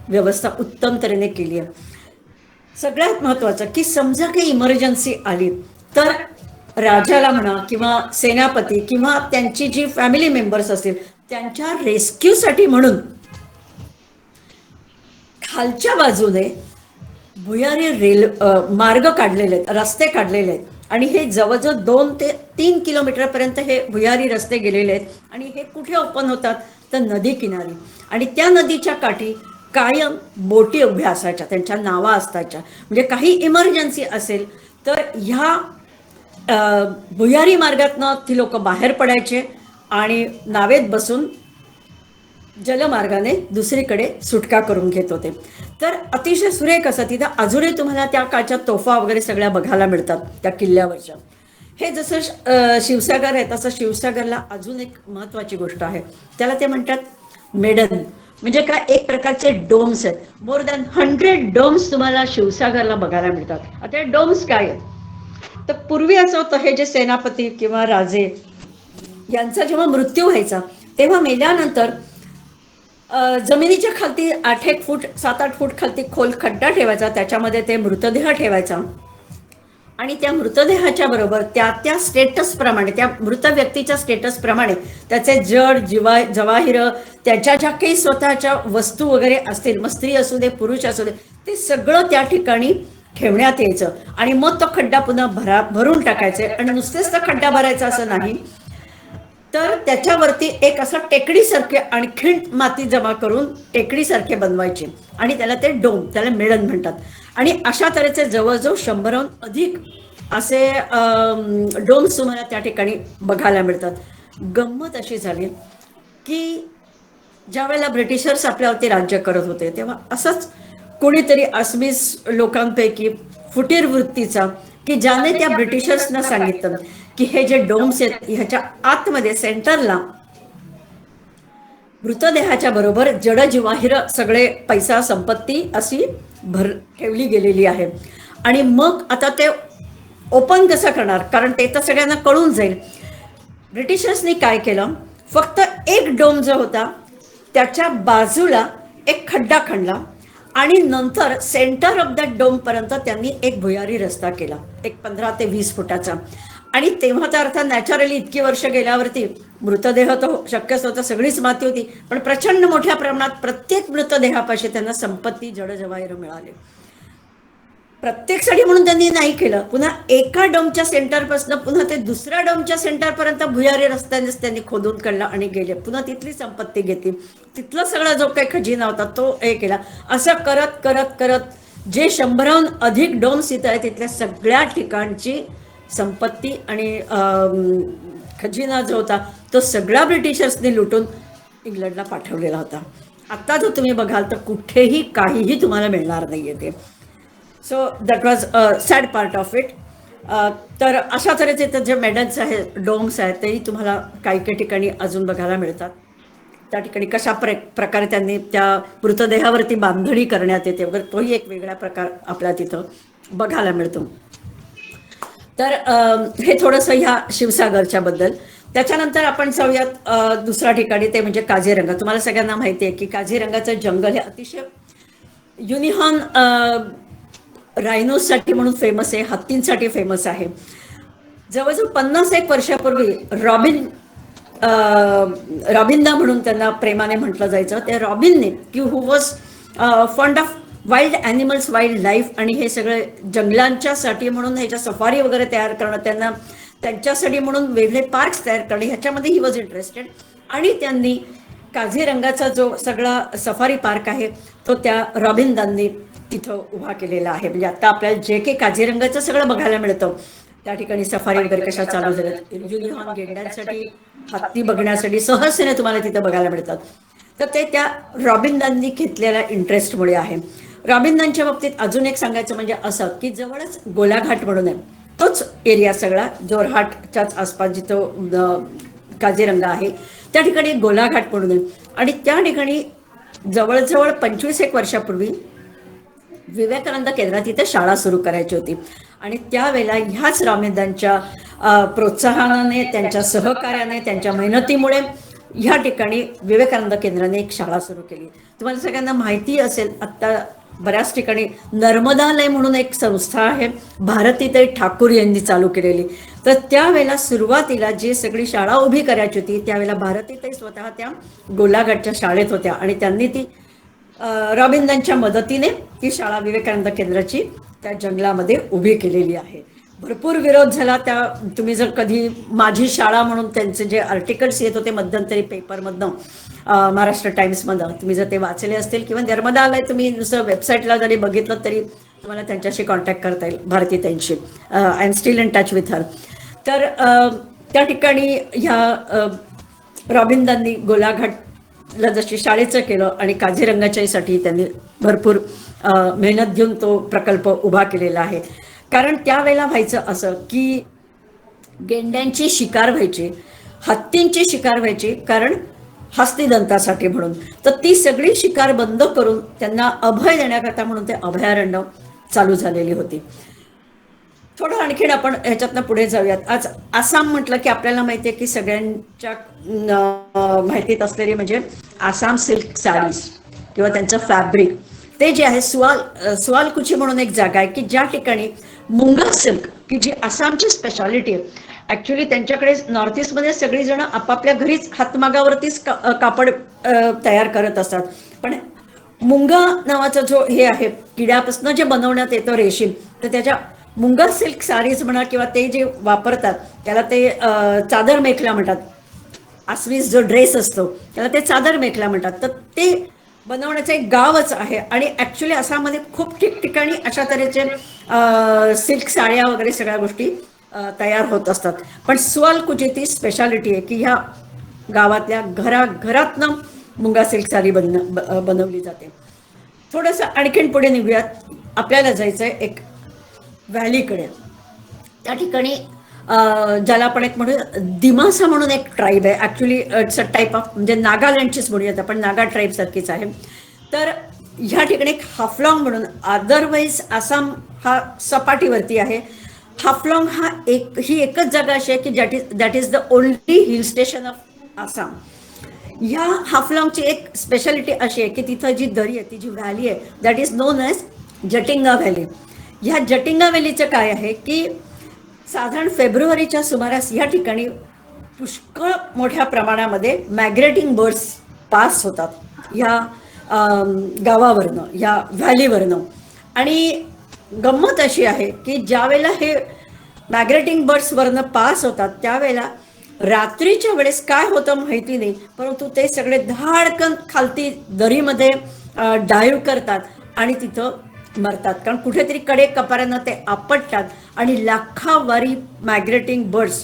व्यवस्था उत्तम तऱ्हेने केली आहे. सगळ्यात महत्वाचं की समजा काही इमर्जन्सी आली तर राजाला म्हणा किंवा सेनापती किंवा त्यांची जी फॅमिली मेंबर्स असतील त्यांच्या रेस्क्यूसाठी म्हणून खालच्या बाजूने भुयारी मार्ग काढलेले आहेत, रस्ते काढलेले आहेत. आणि हे जवळजवळ 2 ते 3 किलोमीटरपर्यंत हे भुयारी रस्ते गेलेले आहेत. आणि हे कुठे ओपन होतात तर नदी किनारी. आणि त्या नदीच्या काठी कायम बोटी उभ्या असायच्या, त्यांच्या नावा असताच्या. म्हणजे काही इमर्जन्सी असेल तर ह्या भुयारी मार्गातनं ती लोक बाहेर पडायचे आणि नावेत बसून जलमार्गाने दुसरीकडे सुटका करून घेत होते. तर अतिशय सुरेख असं तिथं अजूनही तुम्हाला त्या काळच्या तोफा वगैरे सगळ्या बघायला मिळतात त्या किल्ल्यावरच्या. हे जसं शिवसागर आहे तसं शिवसागरला अजून एक महत्वाची गोष्ट आहे, त्याला ते म्हणतात मेडन. म्हणजे काय, एक प्रकारचे डोम्स आहेत. मोर दॅन 100 डोम्स तुम्हाला शिवसागरला बघायला मिळतात. आता डोम्स काय आहेत तर पूर्वी असं होतं, हे जे सेनापती किंवा राजे यांचा जेव्हा मृत्यू व्हायचा तेव्हा मेल्यानंतर जमिनीच्या खालती 8-1 फूट 7-8 फूट खालती खोल खड्डा ठेवायचा, त्याच्यामध्ये ते मृतदेह ठेवायचा. आणि त्या मृतदेहाच्या बरोबर त्या स्टेटस प्रमाणे, त्या मृत व्यक्तीच्या स्टेटस प्रमाणे त्याचे जड जवाहिर, त्याच्या ज्या काही स्वतःच्या वस्तू वगैरे असतील, मग स्त्री असू दे पुरुष असू दे, ते सगळं त्या ठिकाणी ठेवण्यात यायचं. आणि मग तो खड्डा पुन्हा भरून टाकायचे. आणि नुसतेच तो खड्डा भरायचा असं नाही, तर त्याच्यावरती एक असं टेकडीसारखे आणखीन माती जमा करून टेकडीसारखे बनवायचे आणि त्याला ते डोम, त्याला मेडन म्हणतात. आणि अशा तऱ्हेचे जवळजवळ 100हून अधिक असे डोम्स तुम्हाला त्या ठिकाणी बघायला मिळतात. गंमत अशी झाली की ज्या वेळेला ब्रिटिशर्स आपल्यावरती राज्य करत होते तेव्हा असंच कोणीतरी अस्मिस लोकांपैकी फुटीर वृत्तीचा की ज्याने त्या ब्रिटिशर्सना सांगितलं की हे जे डोम्स आहेत ह्याच्या आतमध्ये सेंटरला मृतदेहाच्या बरोबर जडजीवाहिर सगळे पैसा संपत्ती अशी ठेवली गेलेली आहे. आणि मग आता ते ओपन कसं करणार, कारण ते तर सगळ्यांना कळून जाईल. ब्रिटिशर्सनी काय केलं, फक्त एक डोम जो होता त्याच्या बाजूला एक खड्डा खणला आणि नंतर सेंटर ऑफ दॅट डोम पर्यंत त्यांनी एक भुयारी रस्ता केला, एक 15 ते 20 फुटाचा. आणि तेव्हा तर अर्थात नॅचरली इतकी वर्ष गेल्यावरती मृतदेह तर शक्यच होतं, सगळीच माती होती, पण प्रचंड मोठ्या प्रमाणात प्रत्येक मृतदेहापाशी त्यांना संपत्ती जडजवाहीर मिळाले. प्रत्येकसाठी म्हणून त्यांनी नाही केलं. पुन्हा एका डोमच्या सेंटरपासून पुन्हा ते दुसऱ्या डोमच्या सेंटरपर्यंत भुयारी रस्त्यानेच त्यांनी खोदून काढला आणि गेले. पुन्हा तिथली संपत्ती घेतली, तिथला सगळा जो काही खजिना होता तो हे केला. असं करत करत करत जे 100हून अधिक डोम्स इथं आहेत तिथल्या सगळ्या ठिकाणची संपत्ती आणि खजिना जो होता तो सगळा ब्रिटिशर्सनी लुटून इंग्लंडला पाठवलेला होता. आता जो तुम्ही बघाल तर कुठेही काहीही तुम्हाला मिळणार नाहीये ते. So that was sad part of it. तर अशा तऱ्हेचे जे मेडल्स आहेत, डोम्स आहेत, तेही तुम्हाला काही काही ठिकाणी अजून बघायला मिळतात. त्या ठिकाणी कशा प्रकारे त्यांनी त्या मृतदेहावरती बांधणी करण्यात येते वगैरे तोही एक वेगळा प्रकार आपल्याला तिथं बघायला मिळतो. तर हे थोडंसं ह्या शिवसागरच्या बद्दल. त्याच्यानंतर आपण जाऊयात दुसऱ्या ठिकाणी, ते म्हणजे काझीरंगा. तुम्हाला सगळ्यांना माहिती आहे की काझीरंगाचं जंगल हे अतिशय युनिहॉर्न रायनोसाठी म्हणून फेमस आहे, हत्तींसाठी फेमस आहे. जवळजवळ 50-1 वर्षापूर्वी रॉबिन रॉबिनदा म्हणून त्यांना प्रेमाने म्हटलं जायचं. त्या रॉबिनने की who was fond of wild animals, wildlife, आणि हे सगळे जंगलांच्यासाठी म्हणून ह्याच्या सफारी वगैरे तयार करणं, त्यांना त्यांच्यासाठी म्हणून वेगळे पार्क्स तयार करणे, ह्याच्यामध्ये ही वॉज इंटरेस्टेड. आणि त्यांनी काझीरंगाचा जो सगळा सफारी पार्क आहे तो त्या रॉबिनदांनी तिथं उभा केलेला आहे. म्हणजे आता आपल्याला जे काही काझीरंगाचं सगळं बघायला मिळतं, त्या ठिकाणी सफारी वगैरे कशा चालू झाल्यात, युनिहॉर्न गेंड्यांसाठी, हत्ती बघण्यासाठी सहजतेने तुम्हाला तिथं बघायला मिळतात. तर ते त्या रॉबिनदांनी घेतलेल्या इंटरेस्टमुळे आहे. रॉबिनदांच्या बाबतीत अजून एक सांगायचं म्हणजे असं की जवळच गोलाघाट म्हणून आहे, तोच एरिया सगळा जोरहाटच्याच आसपास जिथं काझीरंगा आहे त्या ठिकाणी गोलाघाट म्हणून आहे. आणि त्या ठिकाणी जवळजवळ 25 वर्षापूर्वी विवेकानंद केंद्रात इथे शाळा सुरू करायची होती. आणि त्यावेळेला ह्याच रॉबिनदांच्या प्रोत्साहनाने, त्यांच्या सहकार्याने, त्यांच्या मेहनतीमुळे ह्या ठिकाणी विवेकानंद केंद्राने एक शाळा सुरू केली. तुम्हाला सगळ्यांना माहिती असेल, आत्ता बऱ्याच ठिकाणी नर्मदालय म्हणून एक संस्था आहे, भारतीताई ठाकूर यांनी चालू केलेली. तर त्यावेळेला सुरुवातीला जी सगळी शाळा उभी करायची होती त्यावेळेला भारतीताई स्वतः त्या गोलाघाटच्या शाळेत होत्या आणि त्यांनी ती रॉबिनदांच्या मदतीने ती शाळा विवेकानंद केंद्राची त्या जंगलामध्ये उभी केलेली आहे. भरपूर विरोध झाला त्या. तुम्ही जर कधी माझी शाळा म्हणून त्यांचे जे आर्टिकल्स येत होते मध्यंतरी पेपरमधनं, महाराष्ट्र टाइम्समधनं, तुम्ही जर ते वाचले असतील किंवा नर्मदालय तुम्ही नुसतं वेबसाईटला जरी बघितलं तरी तुम्हाला त्यांच्याशी कॉन्टॅक्ट करता येईल, भारतीताईंशी. I am still in touch with her. तर त्या ठिकाणी ह्या रॉबिनदांनी गोलाघाटला जशी शाळेचं केलं आणि काझीरंगाच्यासाठी त्यांनी भरपूर मेहनत घेऊन तो प्रकल्प उभा केलेला आहे. कारण त्यावेळेला व्हायचं असं की गेंड्यांची शिकार व्हायची, हत्तींची शिकार व्हायची, कारण हस्तिदंतासाठी म्हणून. तर ती सगळी शिकार बंद करून त्यांना अभय देण्याकरता म्हणून ते अभयारण्य चालू झालेली होती. थोडं आणखीन आपण ह्याच्यातनं पुढे जाऊयात. आज आसाम म्हटलं की आपल्याला माहिती आहे की सगळ्यांच्या माहितीत असलेली म्हणजे आसाम सिल्क साडीज किंवा त्यांचं फॅब्रिक, ते जे आहे सुवालकुची म्हणून एक जागा आहे की ज्या ठिकाणी मुंगा सिल्क, की जी आसामची स्पेशालिटी आहे. ऍक्च्युली त्यांच्याकडे नॉर्थ ईस्टमध्ये सगळीजण आपापल्या घरीच हातमागावरतीच कापड तयार करत असतात, पण मुंगा नावाचा जो हे आहे, किड्यापासून जे बनवण्यात येतं रेशीम, तर त्याच्या मुंगा सिल्क साडीज म्हणा किंवा ते जे वापरतात त्याला ते चादर मेखला म्हणतात. आसवीस जो ड्रेस असतो त्याला ते चादर मेखला म्हणतात. तर ते बनवण्याचं एक गावच आहे. आणि ॲक्च्युली आसाममध्ये खूप ठिकठिकाणी अशा तऱ्हेचे सिल्क साड्या वगैरे सगळ्या गोष्टी तयार होत असतात. पण सुवालकुची ती स्पेशालिटी आहे की ह्या गावातल्या घरातनं मुंगा सिल्क साडी बनवली जाते. थोडंसं आणखीन पुढे निघूयात. आपल्याला जायचं आहे एक व्हॅलीकडे. त्या ठिकाणी ज्याला आपण एक म्हणू दिमासा म्हणून एक ट्राईब आहे. Actually it's a type of, म्हणजे नागालँडचीच म्हणूयात आपण, नागा ट्राईब सारखीच आहे. तर ह्या ठिकाणी एक हाफलॉंग म्हणून, अदरवाईज आसाम हा सपाटीवरती आहे. हाफलॉंग ही एकच जागा अशी आहे की that is the only hill station of Assam. ह्या हाफलॉंगची एक स्पेशालिटी अशी आहे की तिथं जी दरी आहे, ती जी व्हॅली आहे, that is non as Jatinga valley. ह्या जटिंगा व्हॅलीचं काय आहे की साधारण फेब्रुवारीच्या सुमारास या ठिकाणी पुष्कळ मोठ्या प्रमाणामध्ये मायग्रेटिंग बर्ड्स पास होतात ह्या गावावरनं, ह्या व्हॅलीवरनं. आणि गंमत अशी आहे की ज्यावेळेला हे मायग्रेटिंग बर्ड्सवरनं पास होतात त्यावेळेला रात्रीच्या वेळेस काय होतं माहिती नाही, परंतु ते सगळे धाडकन खालती दरीमध्ये डाईव्ह करतात आणि तिथं मरतात. कारण कुठेतरी कडे कपाऱ्यांना ते आपटतात आणि लाखावारी मायग्रेटिंग बर्ड्स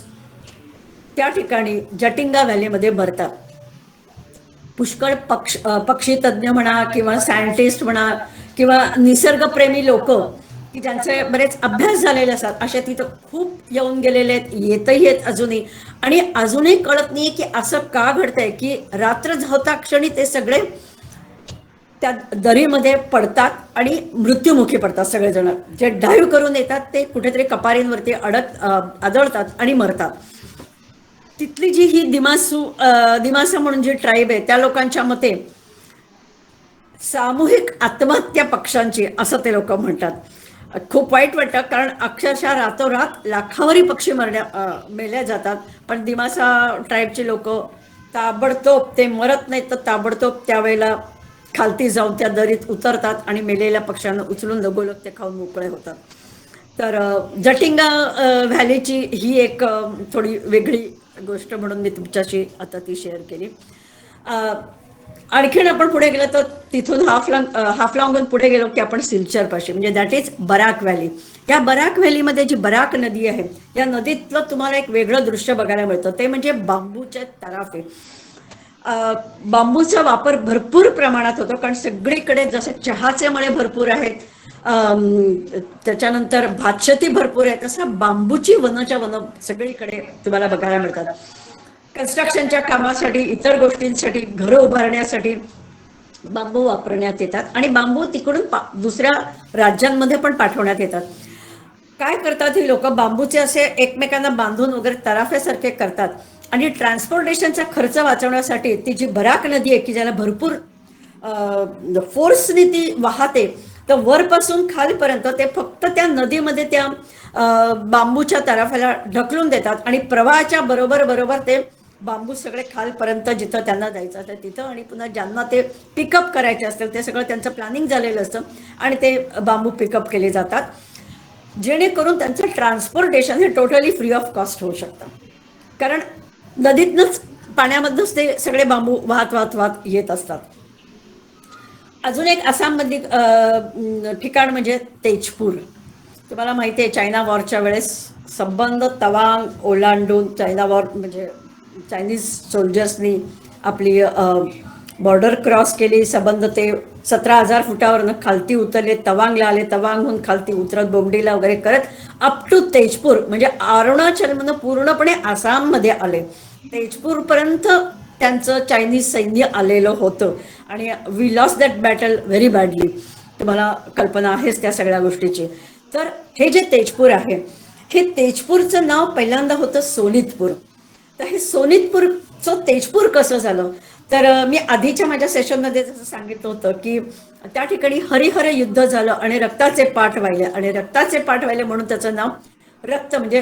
त्या ठिकाणी जटिंगा व्हॅलीमध्ये मरतात. पुष्कळ पक्षी तज्ज्ञ म्हणा किंवा सायंटिस्ट म्हणा किंवा निसर्गप्रेमी लोक की ज्यांचे बरेच अभ्यास झालेले असतात, अशा तिथं खूप येऊन गेलेले आहेत, येतही आहेत अजूनही. आणि अजूनही कळत नाही की असं का घडतंय की रात्र धावता क्षणी ते सगळे त्या दरीमध्ये पडतात आणि मृत्युमुखी पडतात. सगळेजण जे डाईव्ह करून येतात ते कुठेतरी कपारींवरती आदळतात आणि मरतात. तिथली जी ही दिमासा म्हणून जी ट्राईब आहे त्या लोकांच्या मते सामूहिक आत्महत्या पक्ष्यांची, असं ते लोक म्हणतात. खूप वाईट वाटतं, कारण अक्षरशः रातोरात लाखावरी पक्षी मेल्या जातात. पण दिमासा ट्राईबचे लोक ताबडतोब, ते मरत नाहीत तर ताबडतोब त्यावेळेला खालती जाऊन त्या दरीत उतरतात आणि मेलेल्या पक्ष्यांना उचलून लगोलग ते खाऊन मोकळे होतात. तर जटिंगा व्हॅलीची ही एक थोडी वेगळी गोष्ट म्हणून मी तुमच्याशी आता ती शेअर केली. अ, आणखीन आपण पुढे गेलो तर तिथून हाफलॉंगहून पुढे गेलो की आपण सिलचर पाशी, म्हणजे दॅट इज बराक व्हॅली. या बराक व्हॅलीमध्ये जी बराक नदी आहे, या नदीतलं तुम्हाला एक वेगळं दृश्य बघायला मिळतं, ते म्हणजे बांबूचे तराफे. बांबूचा वापर भरपूर प्रमाणात होतो, कारण सगळीकडे जसे चहाचे मळे भरपूर आहेत, त्याच्यानंतर भातशेती भरपूर आहे, तसं बांबूची वनच्या वन सगळीकडे तुम्हाला बघायला मिळतात. कन्स्ट्रक्शनच्या कामासाठी, इतर गोष्टींसाठी, घरं उभारण्यासाठी बांबू वापरण्यात येतात आणि बांबू तिकडून दुसऱ्या राज्यांमध्ये पण पाठवण्यात येतात. काय करतात ही लोक, बांबूचे असे एकमेकांना बांधून वगैरे तराफ्यासारखे करतात आणि ट्रान्सपोर्टेशनचा खर्च वाचवण्यासाठी ती जी बराक नदी आहे की ज्याला भरपूर फोर्सनी ती वाहते, तर वरपासून खालपर्यंत ते फक्त त्या नदीमध्ये त्या बांबूच्या तराफ्याला ढकलून देतात आणि प्रवाहाच्या बरोबर बरोबर ते बांबू सगळे खालपर्यंत जिथं त्यांना जायचं तर तिथं, आणि पुन्हा ज्यांना ते पिकअप करायचे असतील ते सगळं त्यांचं प्लॅनिंग झालेलं असतं आणि ते बांबू पिकअप केले जातात, जेणेकरून त्यांचं ट्रान्सपोर्टेशन हे टोटली फ्री ऑफ कॉस्ट होऊ शकतं. कारण नदीतनंच, पाण्यामधनंच ते सगळे बांबू वाहत वाहत वाहत येत असतात. अजून एक आसाममधली ठिकाण म्हणजे तेजपूर. तुम्हाला माहिती आहे, चायना वॉरच्या वेळेस संबंध तवांग ओलांडून चायना वॉर म्हणजे चायनीज सोल्जर्सनी आपली बॉर्डर क्रॉस केली. संबंध ते 17,000 फुटावरनं खालती उतरले, तवांगला आले, तवांगहून खालती उतरत बोमडीला वगैरे करत अप टू तेजपूर, म्हणजे अरुणाचलमधनं पूर्णपणे आसाममध्ये आले. तेजपूरपर्यंत त्यांचं चायनीज सैन्य आलेलं होतं आणि we lost that battle very badly. तुम्हाला कल्पना आहेच त्या सगळ्या गोष्टीची. तर हे जे तेजपूर आहे, हे तेजपूरचं नाव पहिल्यांदा होतं सोनितपूर. तर हे सोनितपूरचं तेजपूर कसं झालं, तर मी आधीच्या माझ्या सेशनमध्ये जसं सांगितलं होतं की त्या ठिकाणी हरिहर युद्ध झालं आणि रक्ताचे पाठ वाहिले, आणि रक्ताचे पाठ वाहिले म्हणून त्याचं नाव रक्त म्हणजे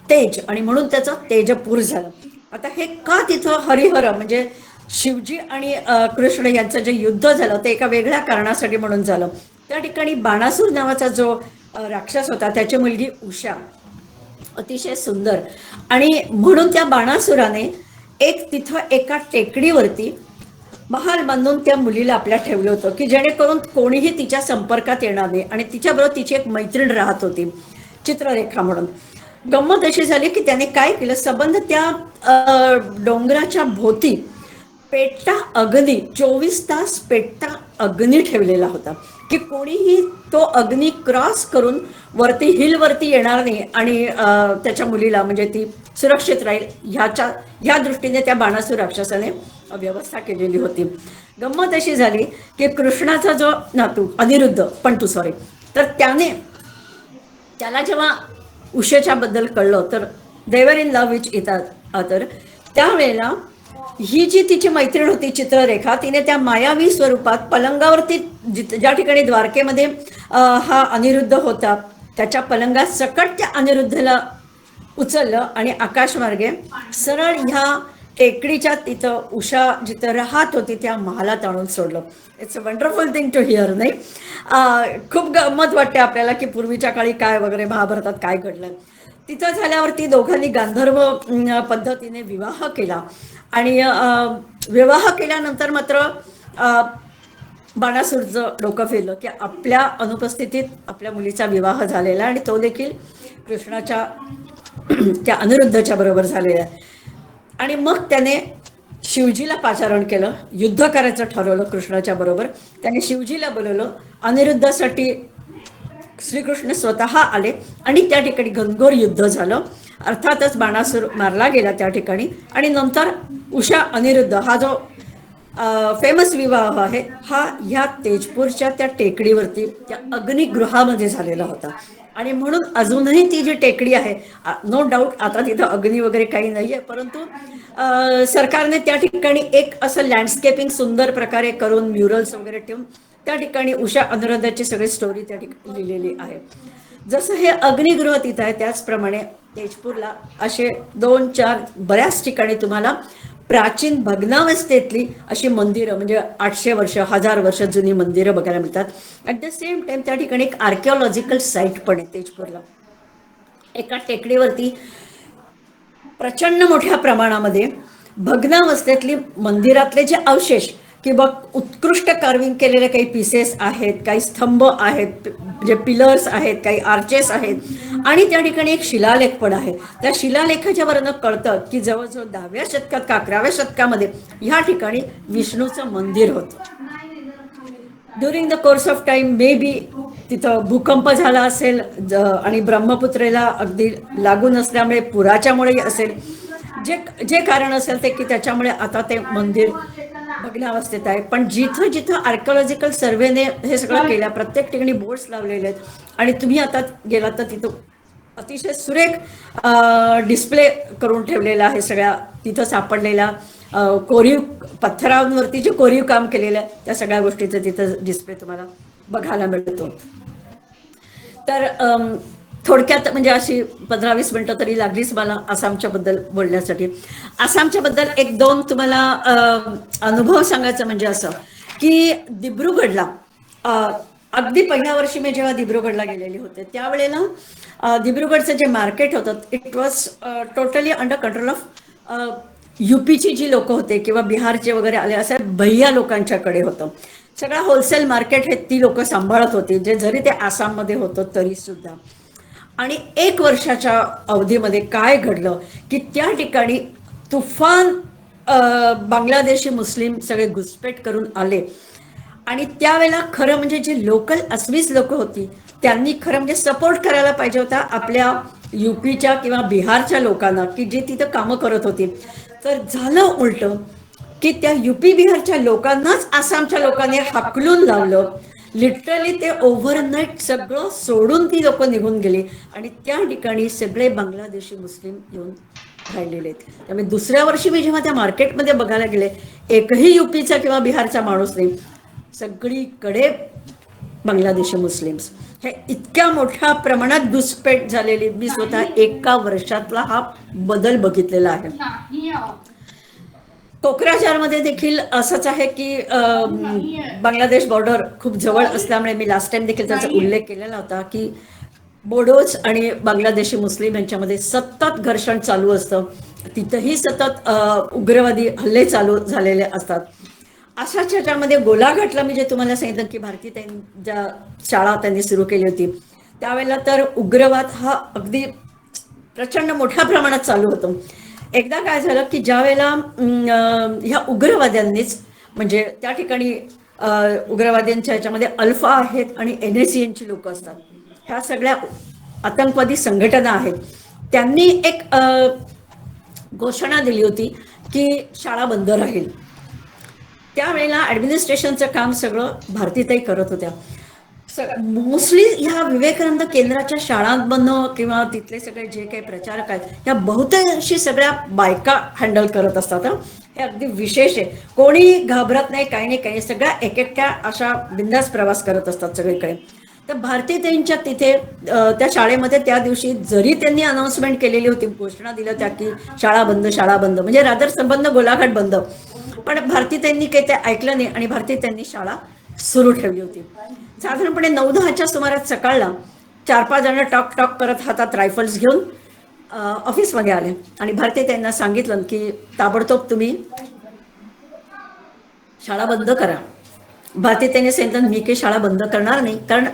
तेज, आणि म्हणून त्याचं तेजपूर झालं. आता हे का तिथं हरिहर म्हणजे शिवजी आणि कृष्ण यांचं जे युद्ध झालं ते एका वेगळ्या कारणासाठी म्हणून झालं. त्या ठिकाणी बाणासूर नावाचा जो राक्षस होता, त्याची मुलगी उषा अतिशय सुंदर, आणि म्हणून त्या बाणासुराने तिथं एका टेकडीवरती महाल बांधून त्या मुलीला आपल्या ठेवलं होतं की जेणेकरून कोणीही तिच्या संपर्कात येणार नाही. आणि तिच्याबरोबर तिची एक मैत्रीण राहत होती, चित्ररेखा म्हणून. गंमत अशी झाली की त्याने काय केलं, संबंध त्या डोंगराच्या भोवती पेटता अग्नी, 24 तास पेटता अग्नी ठेवलेला होता की कोणीही तो अग्नी क्रॉस करून वरती हिलवरती येणार नाही आणि त्याच्या मुलीला म्हणजे ती सुरक्षित राहील ह्या दृष्टीने त्या बाणासूर राक्षसाने व्यवस्था केलेली होती. गंमत अशी झाली की कृष्णाचा जो नातू अनिरुद्ध, सॉरी, तर त्याला जेव्हा उषेच्या बद्दल कळलं तर देवर इन लव्ह विच येतात, तर त्यावेळेला ही जी तिची मैत्रीण होती चित्ररेखा, तिने त्या मायावी स्वरूपात पलंगावरती ज्या ठिकाणी द्वारकेमध्ये हा अनिरुद्ध होता त्याच्या पलंगात सकट त्या अनिरुद्धला उचललं आणि आकाशमार्गे सरळ ह्या टेकडीच्या तिथं उषा जिथं राहत होती त्या महालात आणून सोडलं. It's a wonderful thing to hear, नाही? खूप गंमत वाटते आपल्याला की पूर्वीच्या काळी काय वगैरे महाभारतात काय घडलं. तिथं झाल्यावरती दोघांनी गांधर्व पद्धतीने विवाह केला आणि विवाह केल्यानंतर मात्र बाणासूरचं डोकं फिरलं की आपल्या अनुपस्थितीत आपल्या मुलीचा विवाह झालेला आणि तो देखील कृष्णाच्या त्या अनिरुद्धच्या बरोबर झालेला आहे. आणि मग त्याने शिवजीला पाचारण केलं, युद्ध करायचं ठरवलं कृष्णाच्या बरोबर. त्याने शिवजीला बोलवलं, अनिरुद्धासाठी श्रीकृष्ण स्वतः आले आणि त्या ठिकाणी घनघोर युद्ध झालं. अर्थातच बाणासूर मारला गेला त्या ठिकाणी. आणि नंतर उषा अनिरुद्ध हा जो फेमस विवाह आहे हा ह्या तेजपूरच्या त्या टेकडीवरती त्या अग्निगृहामध्ये झालेला होता. आणि म्हणून अजूनही ती जी टेकडी आहे, नो डाऊट आता तिथं अग्नी वगैरे काही नाही आहे, परंतु सरकारने त्या ठिकाणी एक असं लँडस्केपिंग सुंदर प्रकारे करून म्युरल्स वगैरे ठेवून त्या ठिकाणी उषा अनुराधाची सगळी स्टोरी त्या ठिकाणी लिहिलेली आहे. जसं हे अग्निगृह तिथं आहे त्याचप्रमाणे तेजपूरला असे 2-4 बऱ्याच ठिकाणी तुम्हाला प्राचीन भग्नावस्थेतली अशी मंदिरं म्हणजे 800 वर्ष 1000 वर्ष जुनी मंदिरं बघायला मिळतात. ॲट द सेम टाइम त्या ठिकाणी एक आर्किओलॉजिकल साईट पण आहे तेजपूरला. एका टेकडीवरती प्रचंड मोठ्या प्रमाणामध्ये भग्नावस्थेतली मंदिरातले जे अवशेष किंवा उत्कृष्ट कार्विंग केलेले काही पीसेस आहेत, काही स्तंभ आहेत, जे पिलर्स आहेत, काही आर्चेस आहेत आणि त्या ठिकाणी एक शिलालेख पण आहे. त्या शिलालेखाच्या वरनं कळतं की जवळजवळ 10व्या शतकात का 11व्या शतकामध्ये ह्या ठिकाणी विष्णूचं मंदिर होतं. During the course of time may be तिथं भूकंप झाला असेल आणि ब्रह्मपुत्रेला अगदी लागून असल्यामुळे पुराच्यामुळे असेल, जे जे कारण असेल ते की त्याच्यामुळे आता ते मंदिर भग्नावस्थेत आहे. पण जिथं जिथं आर्किओलॉजिकल सर्वेने हे सगळं केलं, प्रत्येक ठिकाणी बोर्ड्स लावलेले आहेत आणि तुम्ही आता गेलात तर तिथं अतिशय सुरेख डिस्प्ले करून ठेवलेला आहे सगळ्या तिथं सापडलेला कोरीव पत्थरांवरती जे कोरीव काम केलेलं आहे त्या सगळ्या गोष्टीचं तिथं डिस्प्ले तुम्हाला बघायला मिळतो. तर थोडक्यात म्हणजे अशी 15-20 मिनिटं तरी लागलीच मला आसामच्या बद्दल बोलण्यासाठी. आसामच्या बद्दल 1-2 तुम्हाला अनुभव सांगायचं म्हणजे असं की दिब्रुगडला अगदी पहिल्या वर्षी मी जेव्हा दिब्रुगडला गेलेले होते त्यावेळेला दिब्रुगडचं जे मार्केट होतं it was totally under control of यूपीची जी लोक होते किंवा बिहारचे वगैरे आले असे भैया लोकांच्याकडे होतं. सगळं होलसेल मार्केट हे ती लोक सांभाळत होती, जे जरी ते आसाममध्ये होतं तरी सुद्धा. आणि 1 वर्षाच्या अवधीमध्ये काय घडलं की त्या ठिकाणी तुफान बांगलादेशी मुस्लिम सगळे घुसपेट करून आले आणि त्यावेळेला खरं म्हणजे जे लोकल अस्मीच लोक होती त्यांनी खरं म्हणजे सपोर्ट करायला पाहिजे होता आपल्या यूपीच्या किंवा बिहारच्या लोकांना की जे तिथं कामं करत होती. तर झालं उलट की त्या यूपी बिहारच्या लोकांनाच आसामच्या लोकांनी हाकलून लावलं. लिटरली ते ओव्हरनाईट सगळं सोडून ती लोक निघून गेली आणि त्या ठिकाणी सगळे बांगलादेशी मुस्लिम येऊन राहिलेले आहेत. त्यामुळे दुसऱ्या वर्षी मी जेव्हा त्या मार्केटमध्ये बघायला गेले एकही यूपीचा किंवा बिहारचा माणूस नाही, सगळीकडे बांगलादेशी मुस्लिम्स. हे इतक्या मोठ्या प्रमाणात घुसपेट झालेली मी स्वतः 1 वर्षातला हा बदल बघितलेला आहे. कोक्राझारमध्ये देखील असंच आहे की बांगलादेश बॉर्डर खूप जवळ असल्यामुळे मी लास्ट टाइम देखील त्याचा उल्लेख केलेला होता की बोडोज आणि बांगलादेशी मुस्लिम यांच्यामध्ये सतत घर्षण चालू असतं. तिथंही सतत उग्रवादी हल्ले चालू झालेले असतात. अशाच ह्याच्यामध्ये गोलाघाटला मी जे तुम्हाला सांगितलं की भारतीय ज्या शाळा त्यांनी सुरू केली होती त्यावेळेला तर उग्रवाद हा अगदी प्रचंड मोठ्या प्रमाणात चालू होतो. एकदा काय झालं की ज्या वेळेला ह्या उग्रवाद्यांनीच म्हणजे त्या ठिकाणी उग्रवाद्यांच्या ह्याच्यामध्ये अल्फा आहेत आणि NSCNची लोक असतात, ह्या सगळ्या आतंकवादी संघटना आहेत. त्यांनी एक घोषणा दिली होती की शाळा बंद राहील. त्यावेळेला ऍडमिनिस्ट्रेशनचं काम सगळं भारतीताई करत होत्या. मोस्टली ह्या विवेकानंद केंद्राच्या शाळांमधनं किंवा तिथले सगळे जे काही प्रचारक आहेत ह्या बहुतांशी सगळ्या बायका हँडल करत असतात. हे अगदी विशेष आहे. कोणी घाबरत नाही, काही नाही, काही सगळ्या एकट्या अशा बिंदास प्रवास करत असतात सगळीकडे. तर भारतीताईंच्या तिथे त्या शाळेमध्ये त्या दिवशी जरी त्यांनी अनाउन्समेंट केलेली होती, घोषणा दिल्या त्या की शाळा बंद, शाळा बंद, म्हणजे रादर संबंध गोलाघाट बंद, पण भारतीताईंनी काही ते ऐकलं नाही आणि भारतीताईंनी शाळा सुरू ठेवली होती. साधारणपणे 9-10च्या सुमारास सकाळला 4-5 जण टॉक टॉक करत हातात रायफल्स घेऊन ऑफिसमध्ये आले आणि भारतीताईंना सांगितलं की ताबडतोब तुम्ही शाळा बंद करा. भारतीताईंनी सांगितलं मी काही शाळा बंद करणार नाही, कारण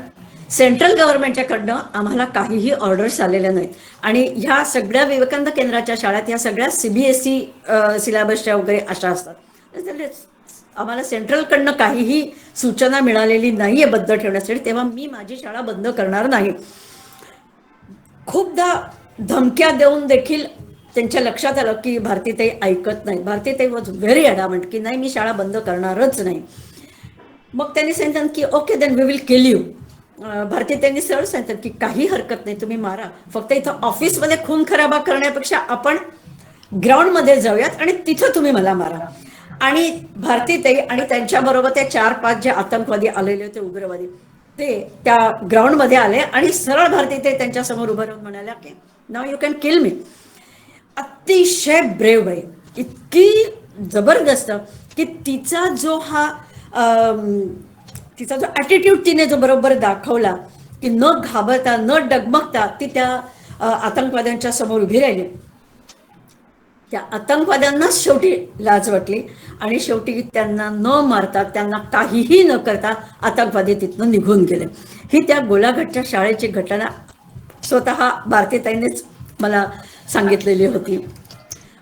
सेंट्रल गव्हर्नमेंटच्याकडनं आम्हाला काहीही ऑर्डर्स आलेल्या नाहीत आणि ह्या सगळ्या विवेकानंद केंद्राच्या शाळेत ह्या सगळ्या CBSE सिलेबसच्या वगैरे अशा असतात. आम्हाला सेंट्रलकडनं काहीही सूचना मिळालेली नाहीये बंद ठेवण्यासाठी, तेव्हा मी माझी शाळा बंद करणार नाही. खूपदा धमक्या देऊन देखील त्यांच्या लक्षात आलं की भारतीताई ऐकत नाही. भारतीताई वॉज व्हेरी अडामंट की नाही मी शाळा बंद करणारच नाही. मग त्यांनी सांगितलं की okay then we will kill you. भारतीताईंनी सरळ सांगितलं की काही हरकत नाही, तुम्ही मारा, फक्त इथं ऑफिसमध्ये खून खराबा करण्यापेक्षा आपण ग्राउंडमध्ये जाऊयात आणि तिथं तुम्ही मला मारा. आणि भारतीताई आणि त्यांच्याबरोबर ते 4-5 जे आतंकवादी आलेले होते, उग्रवादी, ते त्या ग्राउंडमध्ये आले आणि सरळ भारतीताई त्यांच्या समोर उभं राहून म्हणाल्या की नाव यू कॅन किल मी. अतिशय ब्रेव बाई, इतकी जबरदस्त की तिचा जो हा तिचा जो ॲटिट्यूड तिने जो बरोबर दाखवला की न घाबरता न डगमगता ती त्या आतंकवाद्यांच्या समोर उभी राहिली. त्या आतंकवाद्यांनाच शेवटी लाज वाटली आणि शेवटी त्यांना न मारता, त्यांना काहीही न करता आतंकवादी तिथनं निघून गेले. ही त्या गोलाघाटच्या शाळेची घटना स्वतः भारतीताईंनीच मला सांगितलेली होती.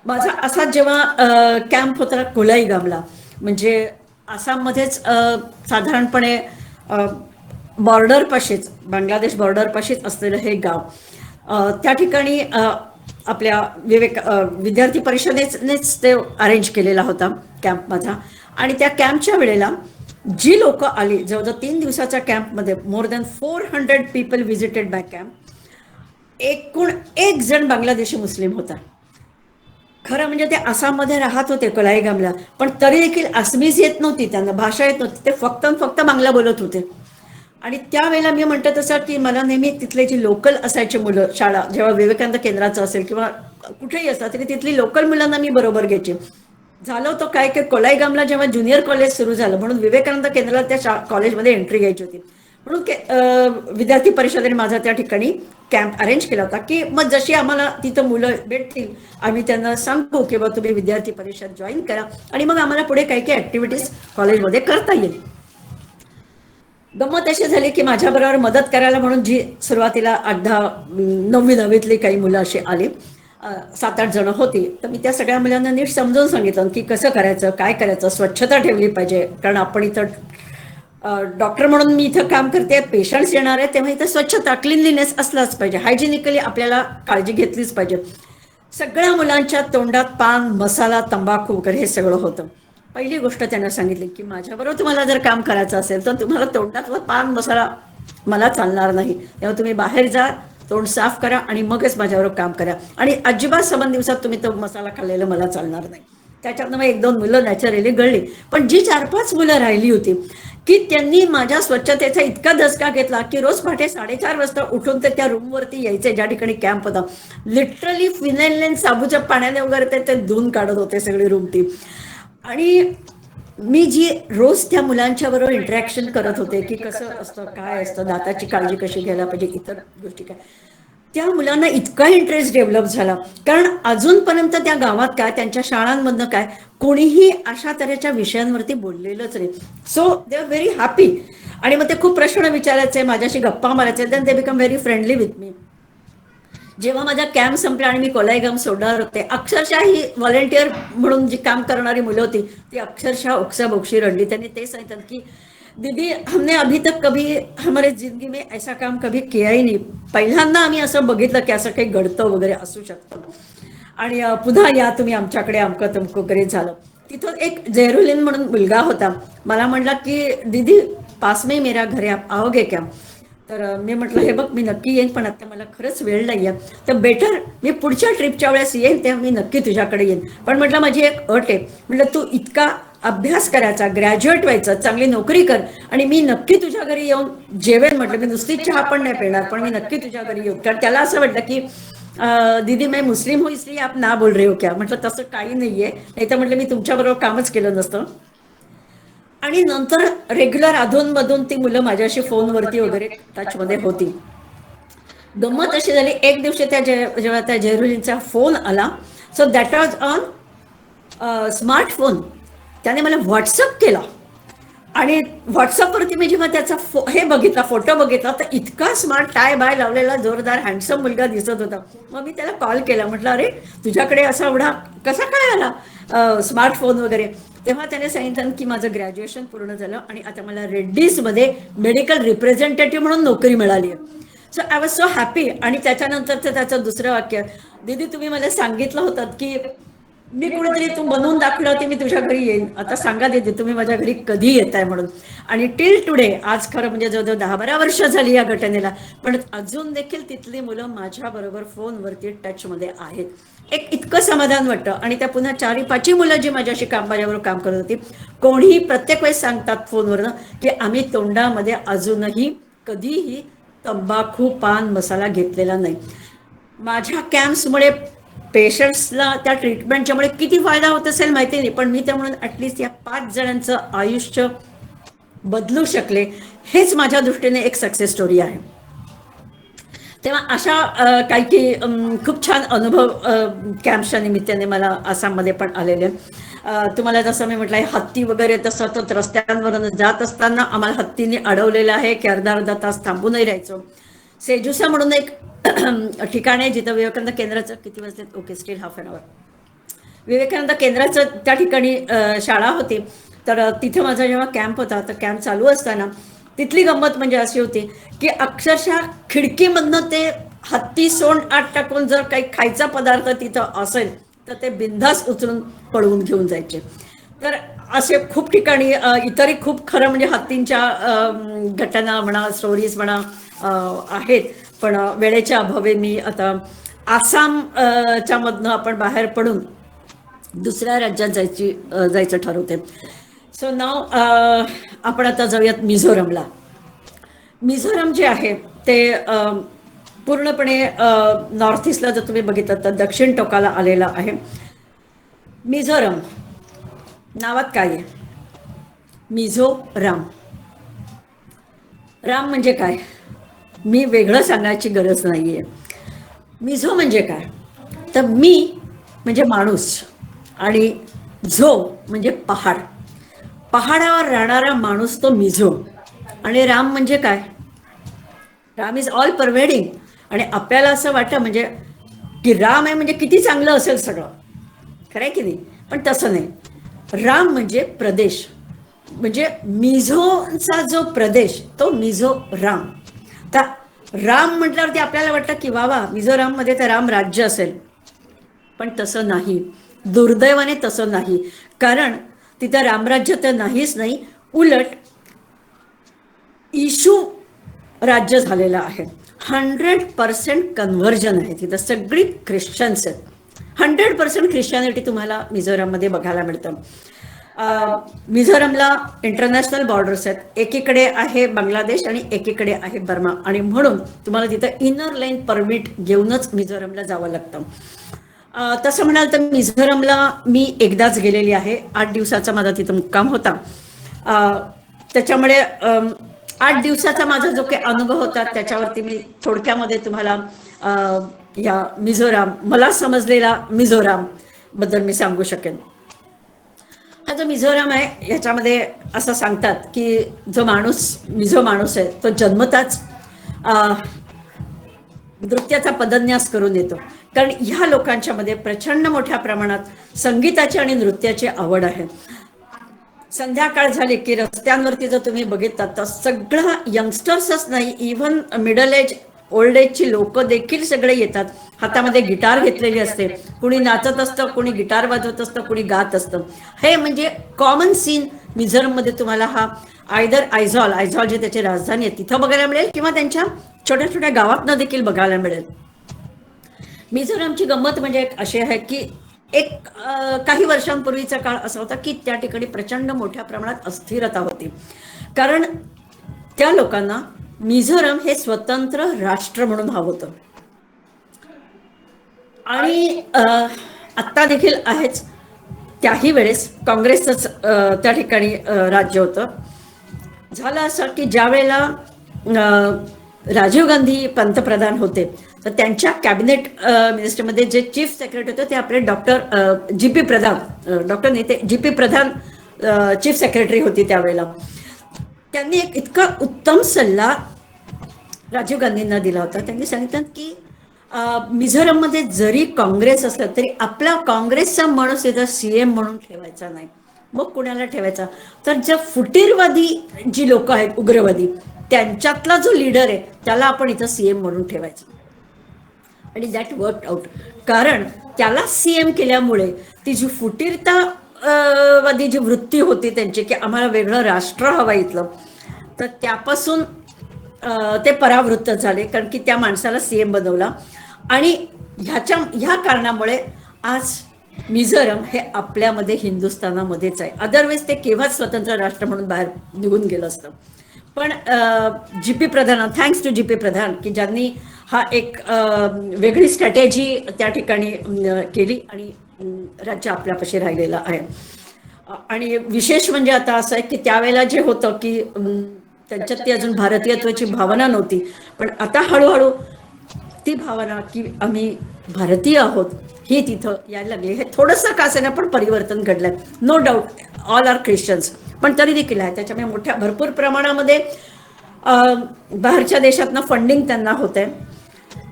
माझा असा जेव्हा कॅम्प होता कोलाईगामला, म्हणजे आसाममध्येच साधारणपणे बॉर्डरपाशीच, बांगलादेश बॉर्डरपाशीच असलेलं हे गाव, त्या ठिकाणी आपल्या विद्यार्थी परिषदेनेच ते अरेंज केलेला होता कॅम्प माझा. आणि त्या कॅम्पच्या वेळेला जी लोक आली, जवळजवळ 3 दिवसाच्या कॅम्पमध्ये more than 400 people visited by camp. एकूण 1 जण बांगलादेशी मुस्लिम होता. खरं म्हणजे ते आसाममध्ये राहत होते कोलाईगामला, पण तरी देखील आसमीज येत नव्हती, त्यांना भाषा येत नव्हती, ते फक्त बांगला बोलत होते. आणि त्यावेळेला मी म्हणतो तसं की मला नेहमी तिथले जी लोकल असायची मुलं, शाळा जेव्हा विवेकानंद केंद्राचं असेल किंवा कुठेही असतात तरी तिथली लोकल मुलांना मी बरोबर घ्यायची. झालं होतं काय की कोलाईगामला जेव्हा ज्युनियर कॉलेज सुरू झालं, म्हणून विवेकानंद केंद्राला त्या कॉलेजमध्ये एंट्री घ्यायची होती, म्हणून विद्यार्थी परिषदेने माझा त्या ठिकाणी कॅम्प अरेंज केला होता की मग जशी आम्हाला तिथं मुलं भेटतील आम्ही त्यांना सांगू की बा तुम्ही विद्यार्थी परिषद जॉईन करा आणि मग आम्हाला पुढे काही काही ऍक्टिव्हिटीज कॉलेजमध्ये करता येईल. गंमत अशी झाली की माझ्याबरोबर मदत करायला म्हणून जी सुरुवातीला 8-10 9वी-10वीतली काही मुलं अशी आली, 7-8 जण होती. तर मी त्या सगळ्या मुलांना नीट समजावून सांगितलं की कसं करायचं, काय करायचं, स्वच्छता ठेवली पाहिजे, कारण आपण इथं डॉक्टर म्हणून मी इथं काम करते, पेशंट्स येणार आहे, तेव्हा इथं स्वच्छता, क्लिनलीनेस असलाच पाहिजे, हायजिनिकली आपल्याला काळजी घेतलीच पाहिजे. सगळ्या मुलांच्या तोंडात पान, मसाला, तंबाखू वगैरे हे सगळं होतं. पहिली गोष्ट त्यांना सांगितली की माझ्याबरोबर तुम्हाला जर काम करायचं असेल तर तुम्हाला तोंडातलं पान, मसाला मला चालणार नाही, तेव्हा तुम्ही बाहेर जा, तोंड साफ करा आणि मगच माझ्याबरोबर काम करा. आणि अजिबात 7 दिवसात तुम्ही तो मसाला खाल्लेला मला चालणार नाही. त्याच्यातनं मग 1-2 मुलं नॅचरली गळली, पण जी 4-5 मुलं राहिली होती की त्यांनी माझ्या स्वच्छतेचा इतका धसका घेतला की रोज पहाटे 4:30 वाजता उठून ते त्या रूमवरती यायचे ज्या ठिकाणी कॅम्प होता. लिटरली फिनाईल साबूच्या पाण्याने वगैरे ते धुवून काढत होते सगळी रूम ती. आणि मी जी रोज त्या मुलांच्या बरोबर इंटरॅक्शन करत होते की कसं असतं, काय असतं, दाताची काळजी कशी घ्यायला पाहिजे, इतर गोष्टी काय, त्या मुलांना इतका इंटरेस्ट डेव्हलप झाला. कारण अजूनपर्यंत त्या गावात काय, त्यांच्या शाळांमधनं काय, कोणीही अशा तऱ्हेच्या विषयांवरती बोललेलंच नाही. So they are very happy. आणि मग ते खूप प्रश्न विचारायचे, माझ्याशी गप्पा मारायचे, then they become very friendly with me. जेव्हा माझा कॅम्प संपला आणि मी कोलाईगाम सोडणार होते, अक्षरशः ही व्हॉलेंटियर म्हणून जी काम करणारी मुलं होती ती अक्षरशः ओक्साबोक्षी रडली. त्यांनी ते सांगितलं की दीदी हमने अभी तक कभी हमारे जिंदगी में ऐसा काम कभी किया ही नाही. पहिल्यांदा आम्ही असं बघितलं की असं काही घडतं वगैरे असू शकतं आणि पुन्हा या तुम्ही आमच्याकडे, अमकं तमकं वगैरे झालं. तिथं एक जेरुलिन म्हणून मुलगा होता, मला म्हणला की दीदी पास में मेरा घर आहे, आप आओगे क्या. तर मी म्हटलं हे बघ मी नक्की येईन, पण आता मला खरंच वेळ नाही आहे, तर बेटर मी पुढच्या ट्रिपच्या वेळेस येईन तेव्हा मी नक्की तुझ्याकडे येईन. पण म्हटलं माझी एक अट आहे, म्हटलं तू इतका अभ्यास करायचा, ग्रॅज्युएट व्हायचं, चांगली नोकरी कर आणि मी नक्की तुझ्या घरी येऊन जेवेन. म्हटलं मी नुसती चहा पण नाही पिणार, पण मी नक्की तुझ्या घरी येऊन. कारण त्याला असं वाटलं की दीदी मैं मुस्लिम हूँ इसलिए आप ना बोल रहे हो क्या. म्हटलं तसं काही नाहीये, नाही तर म्हटलं मी तुमच्याबरोबर कामच केलं नसतं. आणि नंतर रेग्युलर अधूनमधून ती मुलं माझ्याशी फोनवरती वगैरे टचमध्ये होती. गंमत अशी झाली, एक दिवशी जेव्हा त्या जेरुलीनचा फोन आला, so that was on smartphone, त्याने मला व्हॉट्सअप केला. आणि व्हॉट्सअपवरती मी जेव्हा त्याचा हे बघितला, फोटो बघितला, तर इतका स्मार्ट टाय बाय लावलेला जोरदार हँडसम मुलगा दिसत होता. मग मी त्याला कॉल केला, म्हटलं अरे तुझ्याकडे असा एवढा कसा काय आला स्मार्टफोन वगैरे. तेव्हा त्याने सांगितलं की माझं ग्रॅज्युएशन पूर्ण झालं आणि आता मला रेड्डीजमध्ये मेडिकल रिप्रेझेंटेटिव्ह म्हणून नोकरी मिळाली आहे. So I was so happy. आणि त्याच्यानंतर त्याचं दुसरं वाक्य, दीदी तुम्ही मला सांगितलं होतं की मी कुणीतरी तू बनवून दाखवलं होते मी तुझ्या घरी येईन, आता सांगा देते तुम्ही माझ्या घरी कधी येताय म्हणून. आणि टिल टुडे, आज खरं म्हणजे जवळजवळ 10-12 वर्ष झाली या घटनेला, पण अजून देखील तिथली मुलं माझ्या बरोबर फोनवरती टचमध्ये आहेत. एक इतकं समाधान वाटतं. आणि त्या पुन्हा 4-5 मुलं जी माझ्याशी माझ्याबरोबर काम करत होती, कोणीही प्रत्येक वेळेस सांगतात फोनवरनं की आम्ही तोंडामध्ये अजूनही कधीही तंबाखू पान मसाला घेतलेला नाही. माझ्या कॅम्प्समुळे पेशंट्सला त्या ट्रीटमेंटच्यामुळे किती फायदा होत असेल माहिती नाही, पण मी त्यामुळे ॲटलिस्ट या 5 जणांचं आयुष्य बदलू शकले, हेच माझ्या दृष्टीने एक सक्सेस स्टोरी आहे. तेव्हा अशा काही काही खूप छान अनुभव कॅम्पच्या निमित्ताने मला आसाममध्ये पण आलेले. तुम्हाला जसं मी म्हटलं हत्ती वगैरे तर सतत रस्त्यांवरून जात असताना आम्हाला हत्तीने अडवलेलं आहे की अर्धा तास थांबूनही राहायचो. सेजुसा म्हणून एक ठिकाण आहे जिथं विवेकानंद केंद्राचं, किती वाजले, okay still half an hour, Vivekananda केंद्राचं त्या ठिकाणी शाळा होती. तर तिथे माझा जेव्हा कॅम्प होता, तर कॅम्प चालू असताना तिथली गंमत म्हणजे अशी होती की अक्षरशः खिडकीमधनं ते हत्ती सोंड आत टाकून जर काही खायचा पदार्थ तिथं असेल तर ते बिनधास उचलून पळवून घेऊन जायचे. तर असे खूप ठिकाणी इतरही खूप खरं म्हणजे हत्तींच्या घटना म्हणा, स्टोरीज म्हणा आहेत. पण वेळेच्या अभावी मी आता आसाम च्या मधनं आपण बाहेर पडून दुसऱ्या राज्यात जायचं ठरवते. सो नाव आपण आता जाऊयात मिझोरमला. मिझोरम जे आहे ते पूर्णपणे नॉर्थ ईस्टला जर तुम्ही बघितलं तर दक्षिण टोकाला आलेला आहे. मिझोरम नावात काय आहे? मिझोराम. राम म्हणजे काय? मी वेगळं सांगायची गरज नाहीये. मिझो म्हणजे काय? तर मी म्हणजे माणूस आणि झो म्हणजे पहाड. पहाडावर राहणारा माणूस तो मिझो. आणि राम म्हणजे काय? Ram is all pervading. आणि आपल्याला असं वाटतं म्हणजे की राम आहे म्हणजे किती चांगलं असेल सगळं, खरं आहे की नाही? पण तसं नाही. राम म्हणजे प्रदेश, म्हणजे मिझोचा जो प्रदेश तो मिझो राम. तर राम म्हटल्यावरती आपल्याला वाटतं की वा मिझोराममध्ये तर राम राज्य असेल, पण तसं नाही. दुर्दैवाने तसं नाही. कारण तिथं रामराज्य तर नाहीच नाही, उलट इशू राज्य झालेलं आहे. 100% कन्व्हर्जन आहे तिथं. सगळी ख्रिश्चन्स आहेत. 100% ख्रिश्चॅनिटी तुम्हाला मिझोराममध्ये बघायला मिळतं. मिझोरमला इंटरनॅशनल बॉर्डर्स आहेत. एकीकडे आहे बांगलादेश आणि एकीकडे आहे बर्मा. आणि म्हणून तुम्हाला तिथं इनर लाईन परमिट घेऊनच मिझोरमला जावं लागतं. तसं म्हणाल तर मिझोरमला मी एकदाच गेलेली आहे. 8 दिवसाचा माझा तिथं मुक्काम होता. त्याच्यामुळे 8 दिवसाचा माझा जो काही अनुभव होता त्याच्यावरती मी थोडक्यामध्ये तुम्हाला या मिझोराम, मला समजलेला मिझोराम बद्दल मी सांगू शकेन. हा जो मिझोराम आहे याच्यामध्ये असं सांगतात की जो मिझो माणूस आहे तो जन्मताच नृत्याचा पदन्यास करून येतो. कारण ह्या लोकांच्या मध्ये प्रचंड मोठ्या प्रमाणात संगीताची आणि नृत्याची आवड आहे. संध्याकाळ झाली की रस्त्यांवरती जर तुम्ही बघितलात तर सगळं यंगस्टर्सच नाही, इव्हन मिडल एज, ओल्ड एजची लोक देखील सगळे येतात. हातामध्ये गिटार घेतलेली असते, कुणी नाचत असतं, कुणी गिटार वाजवत असतं, कुणी गात असतं. हे म्हणजे कॉमन सीन मिझोरममध्ये तुम्हाला हा आयझॉल जे त्याची राजधानी आहे तिथं बघायला मिळेल, किंवा त्यांच्या छोट्या छोट्या गावातनं देखील बघायला मिळेल. मिझोरमची गंमत म्हणजे एक अशी आहे की काही वर्षांपूर्वीचा काळ असा होता की त्या ठिकाणी प्रचंड मोठ्या प्रमाणात अस्थिरता होती. कारण त्या लोकांना मिझोरम हे स्वतंत्र राष्ट्र म्हणून हवं होतं. आणि आत्ता देखील आहेच. त्याही वेळेस काँग्रेसच त्या ठिकाणी राज्य होतं. झालं असं की ज्या वेळेला राजीव गांधी पंतप्रधान होते तर त्यांच्या कॅबिनेट मिनिस्टरमध्ये जे चीफ सेक्रेटरी होते ते आपले डॉक्टर जी.पी. प्रधान, डॉक्टर नाही ते जी.पी. प्रधान चीफ सेक्रेटरी होती त्यावेळेला. त्यांनी एक इतका उत्तम सल्ला राजीव गांधींना दिला होता. त्यांनी सांगितलं की मिझोरममध्ये जरी काँग्रेस असलं तरी आपला काँग्रेसचा माणूस इथं CM म्हणून ठेवायचा नाही. मग कुणाला ठेवायचा? तर ज्या फुटीरवादी जी लोक आहेत, उग्रवादी, त्यांच्यातला जो लीडर आहे त्याला आपण इथं CM म्हणून ठेवायचं. आणि दॅट वर्क आउट. कारण त्याला सीएम केल्यामुळे ती जी फुटीरता वादी जी वृत्ती होती त्यांची की आम्हाला वेगळं राष्ट्र हवं इथलं, तर त्यापासून ते परावृत्त झाले, कारण की त्या माणसाला सीएम बनवला. आणि ह्या कारणामुळे आज मिझोरम हे आपल्यामध्ये हिंदुस्थानामध्येच आहे. अदरवाईज ते केव्हाच स्वतंत्र राष्ट्र म्हणून बाहेर निघून गेलं असतं. पण GP Pradhan, thanks to GP Pradhan, की ज्यांनी हा एक वेगळी स्ट्रॅटेजी त्या ठिकाणी केली आणि राज्य आपल्यापाशी राहिलेलं आहे. आणि विशेष म्हणजे आता असं आहे की त्यावेळेला जे होतं की त्यांच्यात ती अजून भारतीयत्वाची भावना नव्हती, पण आता हळूहळू ती भावना की आम्ही भारतीय आहोत ही तिथं यायला लागली. हे थोडंसं का असेना पण परिवर्तन घडलंय. No doubt all are Christians, पण तरी देखील आहे. त्याच्यामुळे मोठ्या भरपूर प्रमाणामध्ये बाहेरच्या देशातनं फंडिंग त्यांना होतंय.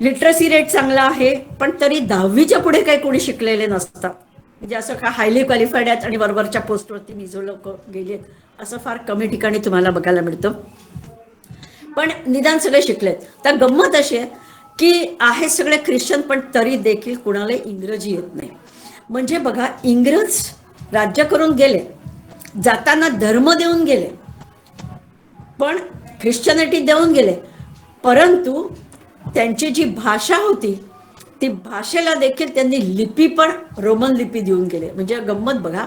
लिटरसी रेट चांगला आहे, पण तरी 10वीच्या पुढे काही कोणी शिकलेले नसतात. म्हणजे असं का हायली क्वालिफाईड आहेत आणि वरवरच्या पोस्टवरती मिझो लोक गेलेत असं फार कमी ठिकाणी तुम्हाला बघायला मिळतं. पण निदान सगळे शिकलेत. तर गंमत अशी आहे की आहे सगळे ख्रिश्चन, पण तरी देखील कुणाला इंग्रजी येत नाही. म्हणजे बघा, इंग्रज राज्य करून गेले, जाताना धर्म देऊन गेले, पण ख्रिश्चनिटी देऊन गेले, परंतु त्यांची जी भाषा होती ती भाषेला देखील त्यांनी लिपी पण रोमन लिपी देऊन गेले. म्हणजे गंमत बघा,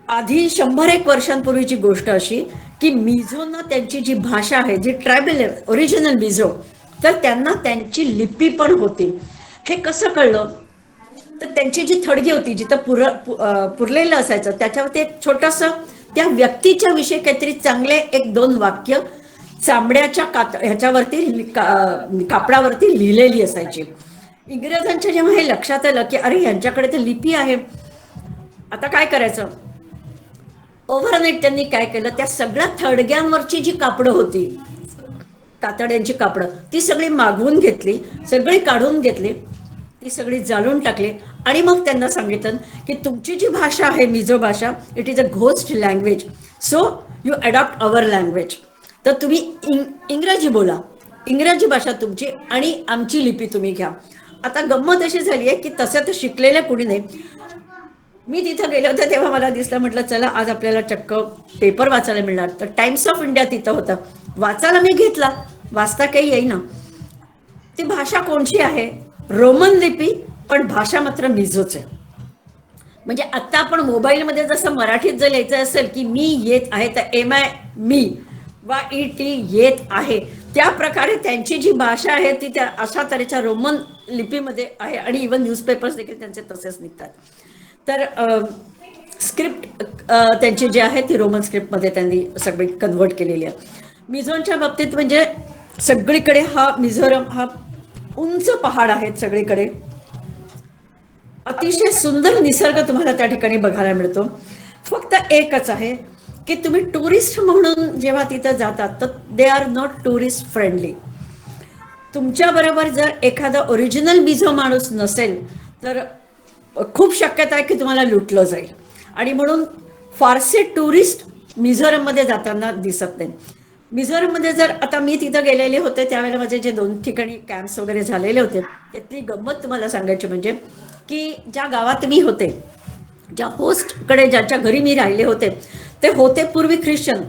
आधी 100-1 वर्षांपूर्वीची गोष्ट अशी की मिझोना त्यांची जी भाषा आहे, जी ट्रायबल ओरिजिनल मिझो, तर त्यांना त्यांची लिपी पण होती. हे कसं कळलं? तर त्यांची जी थडगी होती, जिथं पुरलेलं असायचं, त्याच्यावरती एक छोटंसं त्या व्यक्तीच्या विषयी काहीतरी चांगले 1-2 वाक्य चांबड्याच्या ह्याच्यावरती कापडावरती लिहिलेली असायची. इंग्रजांच्या जेव्हा हे लक्षात आलं की अरे यांच्याकडे तर लिपी आहे, आता काय करायचं, ओव्हरनाईट त्यांनी काय केलं, त्या सगळ्या थडग्यांवरची जी कापडं होती, कातड्यांची कापडं, ती सगळी मागवून घेतली, सगळी काढून घेतली, ती सगळी जाळून टाकली. आणि मग त्यांना सांगितलं की तुमची जी भाषा आहे मिझो भाषा, it is a ghost language, so you adopt our language. तर तुम्ही इंग्रजी बोला, इंग्रजी भाषा तुमची आणि आमची लिपी तुम्ही घ्या. आता गंमत अशी झाली आहे की तसं तर शिकलेलं कुणी नाही. मी तिथं गेले होते तेव्हा मला दिसलं, म्हटलं चला आज आपल्याला चक्क पेपर वाचायला मिळणार. तर टाइम्स ऑफ इंडिया तिथं होतं, वाचायला मी घेतला, वाचता काही येईना. ती भाषा कोणची आहे? रोमन लिपी, पण भाषा मात्र मिझोच आहे. म्हणजे आता आपण मोबाईलमध्ये जसं मराठीत जर लिहायचं असेल की मी येत आहे, तर MI मी वा ET येत आहे, त्या प्रकारे त्यांची जी भाषा आहे ती त्या अशा तऱ्हेच्या रोमन लिपीमध्ये आहे. आणि इव्हन न्यूजपेपर्स देखील त्यांचे तसेच निघतात. तर स्क्रिप्ट त्यांची जी आहे ती रोमन स्क्रिप्टमध्ये त्यांनी सगळी कन्व्हर्ट केलेली आहे. मिझोच्या बाबतीत म्हणजे सगळीकडे हा मिझोरम हा उंच पहाड आहेत सगळीकडे, अतिशय सुंदर निसर्ग तुम्हाला त्या ठिकाणी बघायला मिळतो. फक्त एकच आहे की तुम्ही टुरिस्ट म्हणून जेव्हा तिथं जातात तर they are not tourist friendly. तुमच्या बरोबर जर एखादा ओरिजिनल मिझो माणूस नसेल तर खूप शक्यता आहे की तुम्हाला लुटलं जाईल. आणि म्हणून फारसे टुरिस्ट मिझोरममध्ये जाताना दिसत नाही. मिझोरममध्ये जर आता मी तिथं गेलेले होते त्यावेळेला माझे जे 2 ठिकाणी कॅम्प्स वगैरे झालेले होते, त्यातली गंमत तुम्हाला सांगायची म्हणजे की ज्या गावात मी होते, ज्या होस्टकडे ज्याच्या घरी मी राहिले होते, ते होते पूर्वी ख्रिश्चन,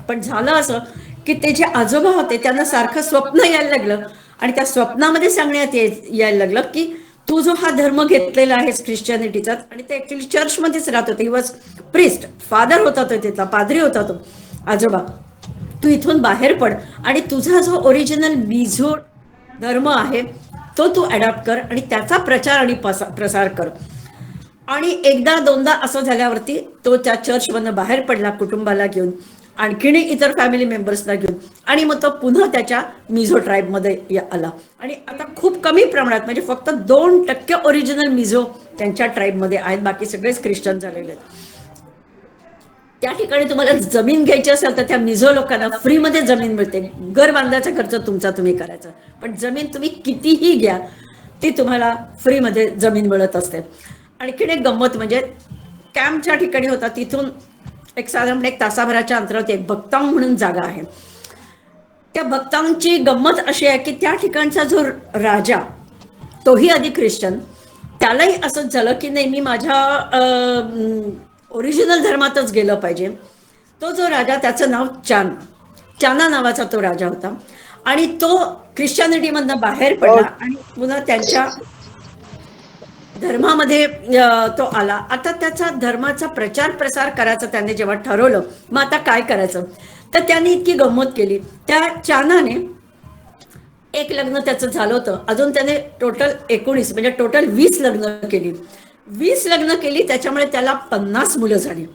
पण झालं असं की ते जे आजोबा होते त्यांना सारखं स्वप्न यायला लागलं आणि त्या स्वप्नामध्ये सांगण्यात यायला लागलं की तू जो हा धर्म घेतलेला आहेस ख्रिश्चनिटीचा, आणि ते ऍक्च्युली चर्चमध्येच राहत होते, ही वॉज प्रिस्ट, फादर होता तो तिथला, पादरी होता तो आजोबा, तू इथून बाहेर पड आणि तुझा जो ओरिजिनल मिझो धर्म आहे तो तू अडॉप्ट कर आणि त्याचा प्रचार आणि प्रसार कर. आणि 1दा-2दा असं झाल्यावरती तो त्या चर्चमधनं बाहेर पडला कुटुंबाला घेऊन, आणखीन इतर फॅमिली मेंबर्सला घेऊन, आणि मग तो पुन्हा त्याच्या मिझो ट्राईबमध्ये आला. आणि आता खूप कमी प्रमाणात, म्हणजे फक्त 2% ओरिजिनल मिझो त्यांच्या ट्राईबमध्ये आहेत, बाकी सगळेच ख्रिश्चन झालेले आहेत. त्या ठिकाणी तुम्हाला जमीन घ्यायची असेल तर त्या मिझो लोकांना फ्रीमध्ये जमीन मिळते. घर बांधायचा खर्च तुमचा तुम्ही करायचा, पण जमीन तुम्ही कितीही घ्या ती तुम्हाला फ्रीमध्ये जमीन मिळत असते. आणखीन एक गंमत म्हणजे कॅम्पच्या ठिकाणी होता तिथून एक साधारण 1 तासाभराच्या अंतरावरती एक बक्तांग म्हणून जागा आहे. त्या भक्तांची गंमत अशी आहे की त्या ठिकाणचा जो राजा, तोही आधी ख्रिश्चन, त्यालाही असंच झालं की नाही, मी माझ्या ओरिजिनल धर्मातच गेलं पाहिजे. तो जो राजा, त्याचं नाव चाना नावाचा तो राजा होता, आणि तो ख्रिश्चॅनिटीमधनं बाहेर हो. पडला आणि पुन्हा त्यांच्या धर्मामध्ये तो आला. आता त्याचा धर्माचा प्रचार प्रसार करायचा त्याने जेव्हा ठरवलं, मग आता काय करायचं, तर त्याने इतकी गंमत केली. त्या चानाने एक लग्न त्याचं झालं होतं, अजून त्याने टोटल 19 म्हणजे टोटल 20 लग्न केली. 20 लग्न केली, त्याच्यामुळे त्याला 50 मुलं झाली.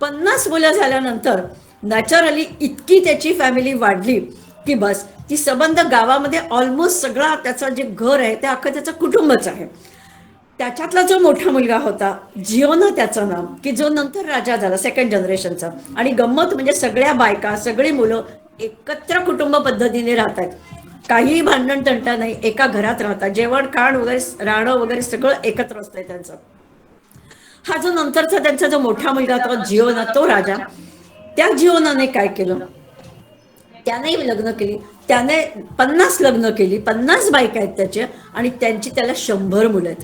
50 मुलं झाल्यानंतर नॅचरली इतकी त्याची फॅमिली वाढली की बस, ती संबंध गावामध्ये ऑलमोस्ट सगळा त्याचं जे घर आहे ते अख्खं त्याचं कुटुंबच आहे. त्याच्यातला जो मोठा मुलगा होता जिओना त्याचं नाव, की जो नंतर राजा झाला सेकंड जनरेशनचा. आणि गंमत म्हणजे सगळ्या बायका, सगळी मुलं एकत्र कुटुंब पद्धतीने राहतात, काहीही भांडण तंटा नाही, एका घरात राहतात, जेवण खाण वगैरे राहणं वगैरे सगळं एकत्र असतंय त्यांचं. हा जो नंतरचा त्यांचा जो मोठा मुलगा होता जिओना, तो राजा, त्या जिओनाने काय केलं, त्याने लग्न केली, त्याने 50 लग्न केली, 50 बायका आहेत त्याच्या, आणि त्यांची त्याला 100 मुलं आहेत.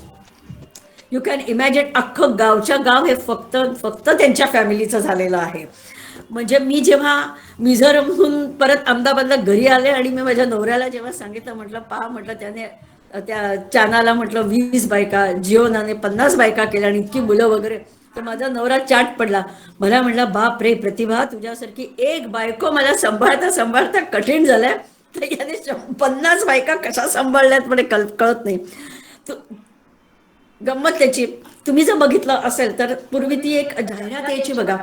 यू कॅन इमॅजिन, अख्खं गावच्या गाव हे फक्त फक्त त्यांच्या फॅमिलीचं झालेलं आहे. म्हणजे मी जेव्हा मिझोरमहून परत अहमदाबादला घरी आले आणि मी माझ्या नवऱ्याला जेव्हा सांगितलं, म्हटलं पहा, म्हटलं त्याने त्या चानाला म्हटलं 20 बायका, जिओनाने 50 बायका केल्या आणि इतकी मुलं वगैरे, तर माझा नवरा चाट पडला. मला म्हटला, बाप रे प्रतिभा, तुझ्यासारखी एक बायको मला सांभाळता सांभाळता कठीण झालंय, तर याने 50 बायका कशा सांभाळल्यात म्हणे कळत नाही. गंमत त्याची तुम्ही जर बघितलं असेल तर, पूर्वी ती एक जाहिरात यायची बघा,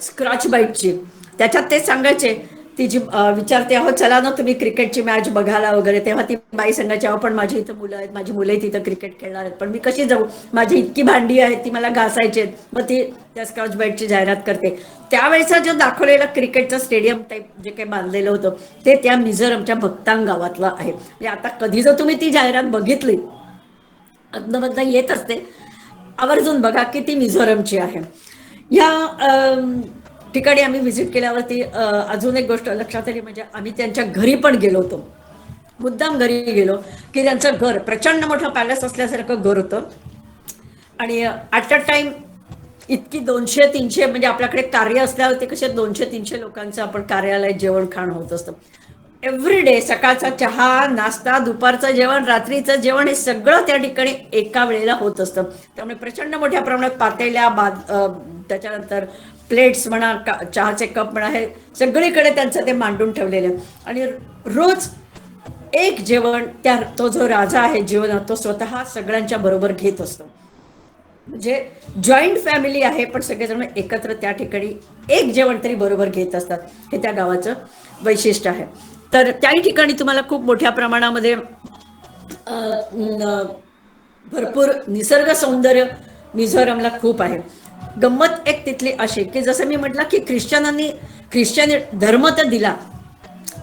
स्क्रॉच बाईटची. त्याच्यात ते सांगायचे, ती जी विचारते, अहो चला ना तुम्ही क्रिकेटची मॅच बघायला वगैरे, तेव्हा ती बाई सांगायची, अहो पण माझी इथं मुलं आहेत, माझी मुलंही तिथं क्रिकेट खेळणार आहेत, पण मी कशी जाऊ, माझी इतकी भांडी आहेत, ती मला घासायची आहेत. मग ती त्या स्क्रॉच बाईटची जाहिरात करते. त्यावेळेचा जो दाखवलेला क्रिकेटचं स्टेडियम टाईप जे काही बांधलेलं होतं, ते त्या मिझोरमच्या भक्तांग गावातलं आहे. म्हणजे आता कधी जर तुम्ही ती जाहिरात बघितली, अदनमधनं येत असते, आवर्जून बघा की ती मिझोरमची आहे. या ठिकाणी आम्ही व्हिजिट केल्यावरती अजून एक गोष्ट लक्षात आली, म्हणजे आम्ही त्यांच्या घरी पण गेलो होतो, मुद्दाम घरी गेलो, की त्यांचं घर प्रचंड मोठं पॅलेस असल्यासारखं घर होतं. आणि ॲट अ टाइम इतकी 200-300, म्हणजे आपल्याकडे कार्य असल्यावर ते कसे 200-300 लोकांचं आपण कार्यालयात जेवण खाणं होत असतं. एव्हरी डे सकाळचा चहा, नाश्ता, दुपारचं जेवण, रात्रीचं जेवण, हे सगळं त्या ठिकाणी एका वेळेला होत असतं. त्यामुळे प्रचंड मोठ्या प्रमाणात पातेल्या, त्याच्यानंतर प्लेट्स म्हणा, चहाचे कप म्हणा, हे सगळीकडे त्यांचं ते मांडून ठेवलेलं. आणि रोज एक जेवण तो जो राजा आहे जीवनात, तो स्वतः सगळ्यांच्या बरोबर घेत असतो. म्हणजे जॉईंट फॅमिली आहे, पण सगळेजण एकत्र त्या ठिकाणी एक जेवण तरी बरोबर घेत असतात. हे त्या गावाचं वैशिष्ट्य आहे. तर त्याही ठिकाणी तुम्हाला खूप मोठ्या प्रमाणामध्ये भरपूर निसर्ग सौंदर्य मिझोरमला खूप आहे. गंमत एक तिथली अशी, की जसं मी म्हटलं की ख्रिश्चन धर्म तर दिला,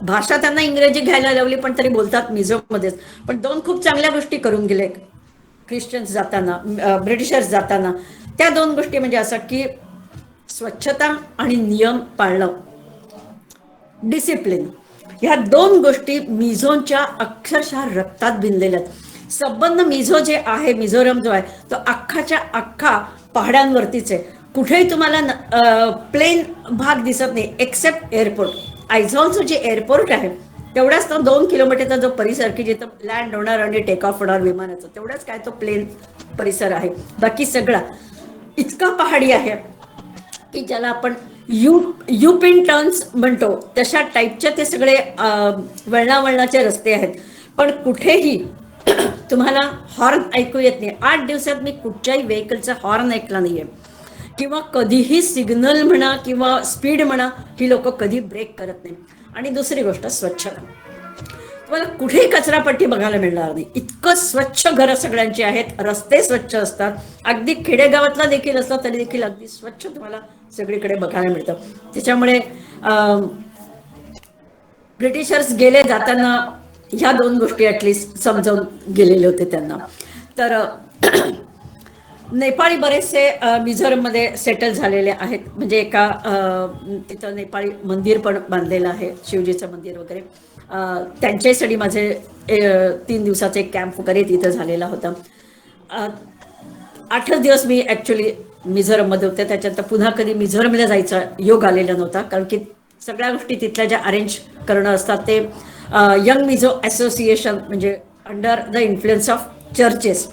भाषा त्यांना इंग्रजी घ्यायला लावली, पण तरी बोलतात मिझोमध्येच. पण 2 खूप चांगल्या गोष्टी करून गेले ख्रिश्चन्स जाताना, ब्रिटिशर्स जाताना. त्या 2 गोष्टी म्हणजे असं की स्वच्छता आणि नियम पाळणं, डिसिप्लिन. ह्या 2 गोष्टी मिझोच्या अक्षरशः रक्तात भिनलेल्या आहेत. संबंध मिझो जे आहे, मिझोरम जो आहे, तो अख्खाच्या अख्खा पहाड्यांवरतीच आहे. कुठेही तुम्हाला प्लेन भाग दिसत नाही, एक्सेप्ट एअरपोर्ट. आयझॉलचं जे एअरपोर्ट आहे, तेवढाच तो 2 किलोमीटरचा जो परिसर, की जिथं लँड होणार आणि टेक ऑफ होणार विमानाचं, तेवढाच काय तो प्लेन परिसर आहे. बाकी सगळा इतका पहाडी आहे की ज्याला आपण युपिन टर्न्स म्हणतो, तशा टाईपचे ते सगळे वळणावळणाचे रस्ते आहेत. पण कुठेही तुम्हाला हॉर्न ऐकू येत नाही. 8 दिवसात मी कुठच्याही व्हेकलचा हॉर्न ऐकला नाहीये, किंवा कधीही सिग्नल म्हणा किंवा स्पीड म्हणा, ही लोक कधी ब्रेक करत नाही. आणि दुसरी गोष्ट, स्वच्छता. तुम्हाला कुठेही कचरापट्टी बघायला मिळणार नाही, इतकं स्वच्छ घरं सगळ्यांची आहेत, रस्ते स्वच्छ असतात, अगदी खेडेगावातला देखील असतात तरी देखील अगदी स्वच्छ तुम्हाला सगळीकडे बघायला मिळतं. त्याच्यामुळे ब्रिटिशर्स गेले जाताना ह्या 2 गोष्टी ॲटलिस्ट समजावून गेलेले होते त्यांना. तर नेपाळी बरेचसे मिझोरममध्ये सेटल झालेले आहेत. म्हणजे एका तिथं नेपाळी मंदिर पण बांधलेलं आहे, शिवजीचं मंदिर वगैरे. त्यांच्यासाठी माझे 3 दिवसाचे कॅम्प वगैरे तिथं झालेला होता. 8च दिवस मी ॲक्च्युली मिझोरममध्ये होते. त्याच्यानंतर पुन्हा कधी मिझोरमला जायचा योग आलेला नव्हता, कारण की सगळ्या गोष्टी तिथल्या ज्या अरेंज करणं असतात ते यंग मिझो असोसिएशन, म्हणजे अंडर द इन्फ्लुएन्स ऑफ चर्चेस,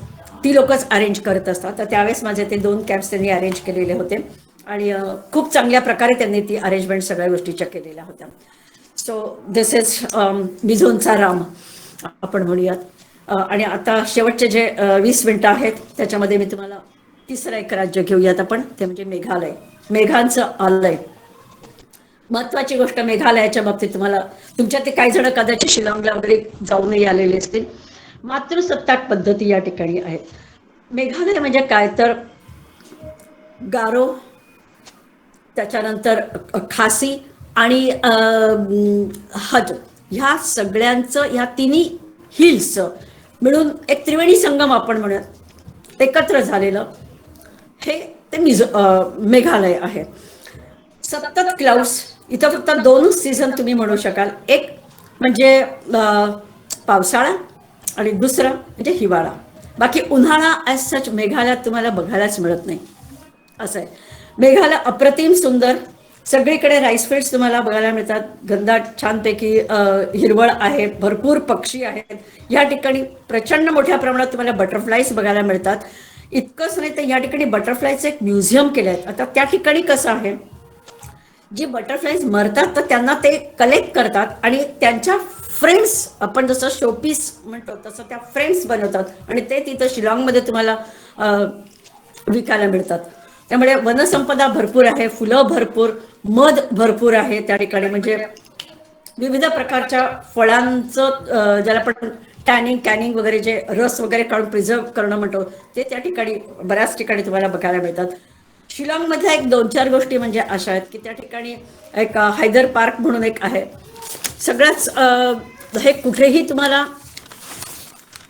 ती लोकच अरेंज करत असतात. तर त्यावेळेस माझे ते 2 कॅम्प्स त्यांनी अरेंज केलेले होते आणि खूप चांगल्या प्रकारे त्यांनी ती अरेंजमेंट सगळ्या गोष्टीच्या केलेल्या होत्या. सो दिस इज मिझोनचा राम आपण म्हणूयात. आणि आता शेवटचे जे 20 मिनिटं आहेत त्याच्यामध्ये मी तुम्हाला तिसरं एक राज्य घेऊयात आपण, ते म्हणजे मेघालय. मेघांचं आलय. महत्वाची गोष्ट मेघालयाच्या बाबतीत, तुम्हाला तुमच्या ते काही जण कदाचित शिलाँगला वगैरे जाऊनही आलेले असतील. मातृसत्ताक पद्धती या ठिकाणी आहेत. मेघालय म्हणजे काय तर गारो, त्याच्यानंतर खासी आणि हज, ह्या सगळ्यांचं, ह्या तिन्ही हिल्सचं मिळून एक त्रिवेणी संगम आपण म्हणूयात एकत्र झालेलं हे ते मेघालय आहे. सतत क्लाउड्स, इथं फक्त 2 सीझन तुम्ही म्हणू शकाल. एक म्हणजे पावसाळा आणि दुसरं म्हणजे हिवाळा. बाकी उन्हाळा ॲज सच मेघालयात तुम्हाला बघायलाच मिळत नाही, असं आहे. मेघालय अप्रतिम सुंदर. सगळीकडे राईस फील्ड्स तुम्हाला बघायला मिळतात. घनदाट छानपैकी हिरवळ आहे, भरपूर पक्षी आहेत या ठिकाणी. प्रचंड मोठ्या प्रमाणात तुम्हाला बटरफ्लाईज बघायला मिळतात. इतकंच नाही तर या ठिकाणी बटरफ्लायचं एक म्युझियम केलं आहे. आता त्या ठिकाणी कसं आहे, जे बटरफ्लाईज मरतात तर त्यांना ते कलेक्ट करतात आणि त्यांच्या फ्रेंड्स, आपण जसं शोपीस म्हणतो तसं त्या फ्रेंड्स बनवतात आणि ते तिथं शिलाँगमध्ये तुम्हाला विकायला मिळतात. त्यामुळे वनसंपदा भरपूर आहे, फुलं भरपूर, मध भरपूर आहे त्या ठिकाणी. म्हणजे विविध प्रकारच्या फळांचं ज्याला आपण कॅनिंग वगैरे, जे रस वगैरे काढून प्रिझर्व करणं म्हणतो, ते त्या ठिकाणी बऱ्याच ठिकाणी तुम्हाला बघायला मिळतात. शिलाँगमधल्या एक 2-4 गोष्टी म्हणजे अशा आहेत की त्या ठिकाणी एक हैदर पार्क म्हणून एक आहे. सगळ्याच हे कुठेही तुम्हाला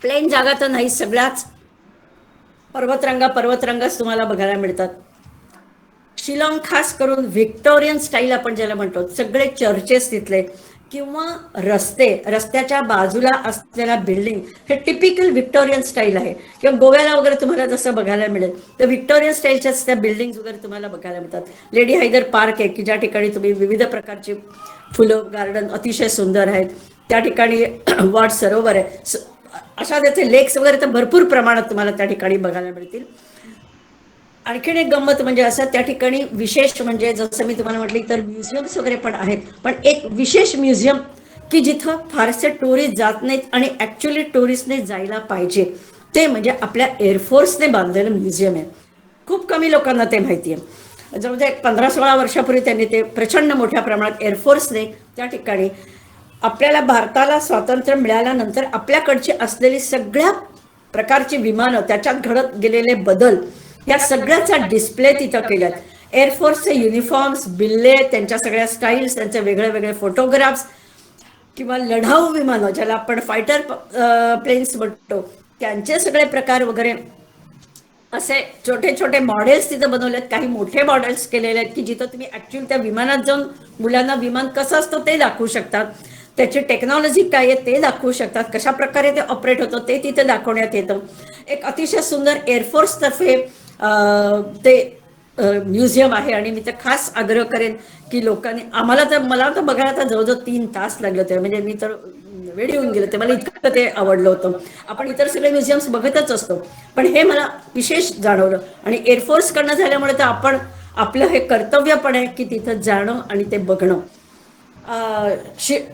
प्लेन जागा तर नाही, सगळ्याच पर्वतरांगाच तुम्हाला बघायला मिळतात. शिलाँग खास करून व्हिक्टोरियन स्टाईल आपण ज्याला म्हणतो, सगळे चर्चेस तिथले किंवा रस्त्याच्या बाजूला असलेल्या बिल्डिंग, हे टिपिकल व्हिक्टोरियन स्टाईल आहे. किंवा गोव्याला वगैरे तुम्हाला जसं बघायला मिळेल तर व्हिक्टोरियन स्टाईलच्याच त्या बिल्डिंग वगैरे तुम्हाला बघायला मिळतात. लेडी हैदर पार्क आहे की ज्या ठिकाणी तुम्ही विविध प्रकारची फुलं, गार्डन अतिशय सुंदर आहेत. त्या ठिकाणी वॉट सरोवर आहे. अशा त्याचे लेक्स वगैरे तर भरपूर प्रमाणात तुम्हाला त्या ठिकाणी बघायला मिळतील. आणखीन एक गंमत म्हणजे असं, त्या ठिकाणी विशेष म्हणजे जसं मी तुम्हाला म्हटलं तर म्युझियम्स वगैरे पण आहेत, पण एक विशेष म्युझियम की जिथं फारसे टुरिस्ट जात नाहीत आणि ॲक्च्युली टुरिस्टने जायला पाहिजे, ते म्हणजे आपल्या एअरफोर्सने बांधलेलं म्युझियम आहे. खूप कमी लोकांना ते माहिती आहे. जवळजवळ 15-16 वर्षापूर्वी त्यांनी ते प्रचंड मोठ्या प्रमाणात एअरफोर्सने त्या ठिकाणी आपल्याला भारताला स्वातंत्र्य मिळाल्यानंतर आपल्याकडची असलेली सगळ्या प्रकारची विमानं, त्याच्यात घडत गेलेले बदल, या सगळ्याचा डिस्प्ले तिथं केल्यात. एअरफोर्सचे युनिफॉर्म्स, बिल्ले, त्यांच्या सगळ्या स्टाईल्स, त्यांचे वेगळे वेगळे फोटोग्राफ्स किंवा लढाऊ विमानं ज्याला आपण फायटर प्लेन्स म्हणतो, त्यांचे सगळे प्रकार वगैरे, असे छोटे छोटे मॉडेल्स तिथं बनवलेत. काही मोठे मॉडेल्स केलेले आहेत की जिथं तुम्ही ॲक्च्युअली त्या विमानात जाऊन मुलांना विमान कसं असतं ते दाखवू शकतात, त्याची टेक्नॉलॉजी काय आहे ते दाखवू शकतात, कशा प्रकारे ते ऑपरेट होतं ते तिथे दाखवण्यात येतं. एक अतिशय सुंदर एअरफोर्सतर्फे ते म्युझियम आहे आणि मी तर खास आग्रह करेन की लोकांनी, मला तर बघायला तर जवळजवळ 3 तास लागले होते. म्हणजे मी तर वेळ येऊन गेले, ते मला इतकं ते आवडलं होतं. आपण इतर सगळे म्युझियम्स बघतच असतो, पण हे मला विशेष जाणवलं. आणि एअरफोर्स कडनं झाल्यामुळे तर आपलं हे कर्तव्य पण आहे की तिथं जाणं आणि ते बघणं.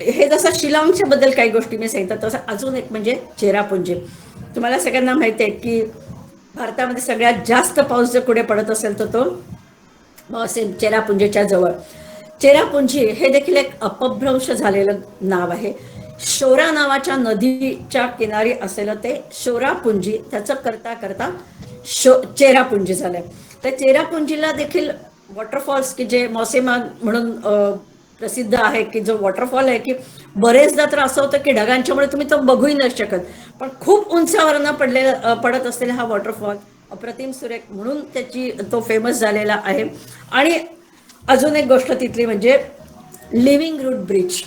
हे जसं शिलाँगच्या बद्दल काही गोष्टी मी सांगितलं, तसं अजून एक म्हणजे चेरापुंजी. तुम्हाला सगळ्यांना माहिती आहे की भारतामध्ये सगळ्यात जास्त पाऊस जर कुठे पडत असेल तर तो असेल चेरापुंजीच्या जवळ. चेरापुंजी हे देखील एक अपभ्रंश झालेलं नाव आहे. शोरा नावाच्या नदीच्या किनारी असलेलं ते शोरापुंजी, त्याचं करता करता चेरापुंजी झालंय. तर चेरापुंजीला देखील वॉटरफॉल्स की जे मौसेमा म्हणून प्रसिद्ध आहे, की जो वॉटरफॉल आहे की बरेचदा तर असं होतं की ढगांच्यामुळे तुम्ही तो बघूही नाही शकत, पण खूप उंचावरनं पडत असलेला हा वॉटरफॉल अप्रतिम सुरेख म्हणून तो फेमस झालेला आहे. आणि अजून एक गोष्ट तिथली म्हणजे लिव्हिंग रूट ब्रिज.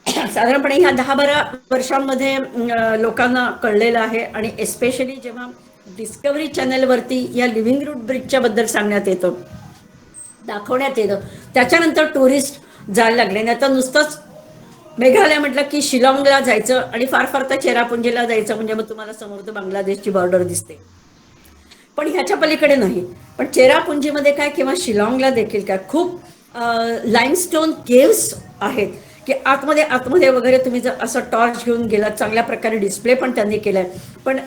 साधारणपणे ह्या 10-12 वर्षांमध्ये लोकांना कळलेलं आहे. आणि एस्पेशली जेव्हा डिस्कव्हरी चॅनलवरती या लिव्हिंग रूट ब्रिजच्या बद्दल सांगण्यात येतं, दाखवण्यात येतं, त्याच्यानंतर टुरिस्ट जायला लागले. नाही तर नुसतंच मेघालय म्हटलं की शिलाँगला जायचं आणि फार फार तर चेरापुंजीला जायचं, म्हणजे मग तुम्हाला समोर तर बांगलादेशची बॉर्डर दिसते. पण ह्याच्या पलीकडे नाही. पण चेरापुंजीमध्ये काय किंवा शिलाँगला देखील काय खूप लाईमस्टोन केव्स आहेत की आतमध्ये आतमध्ये वगैरे तुम्ही जर असं टॉर्च घेऊन गेलात, चांगल्या प्रकारे डिस्प्ले पण त्यांनी केलाय, पण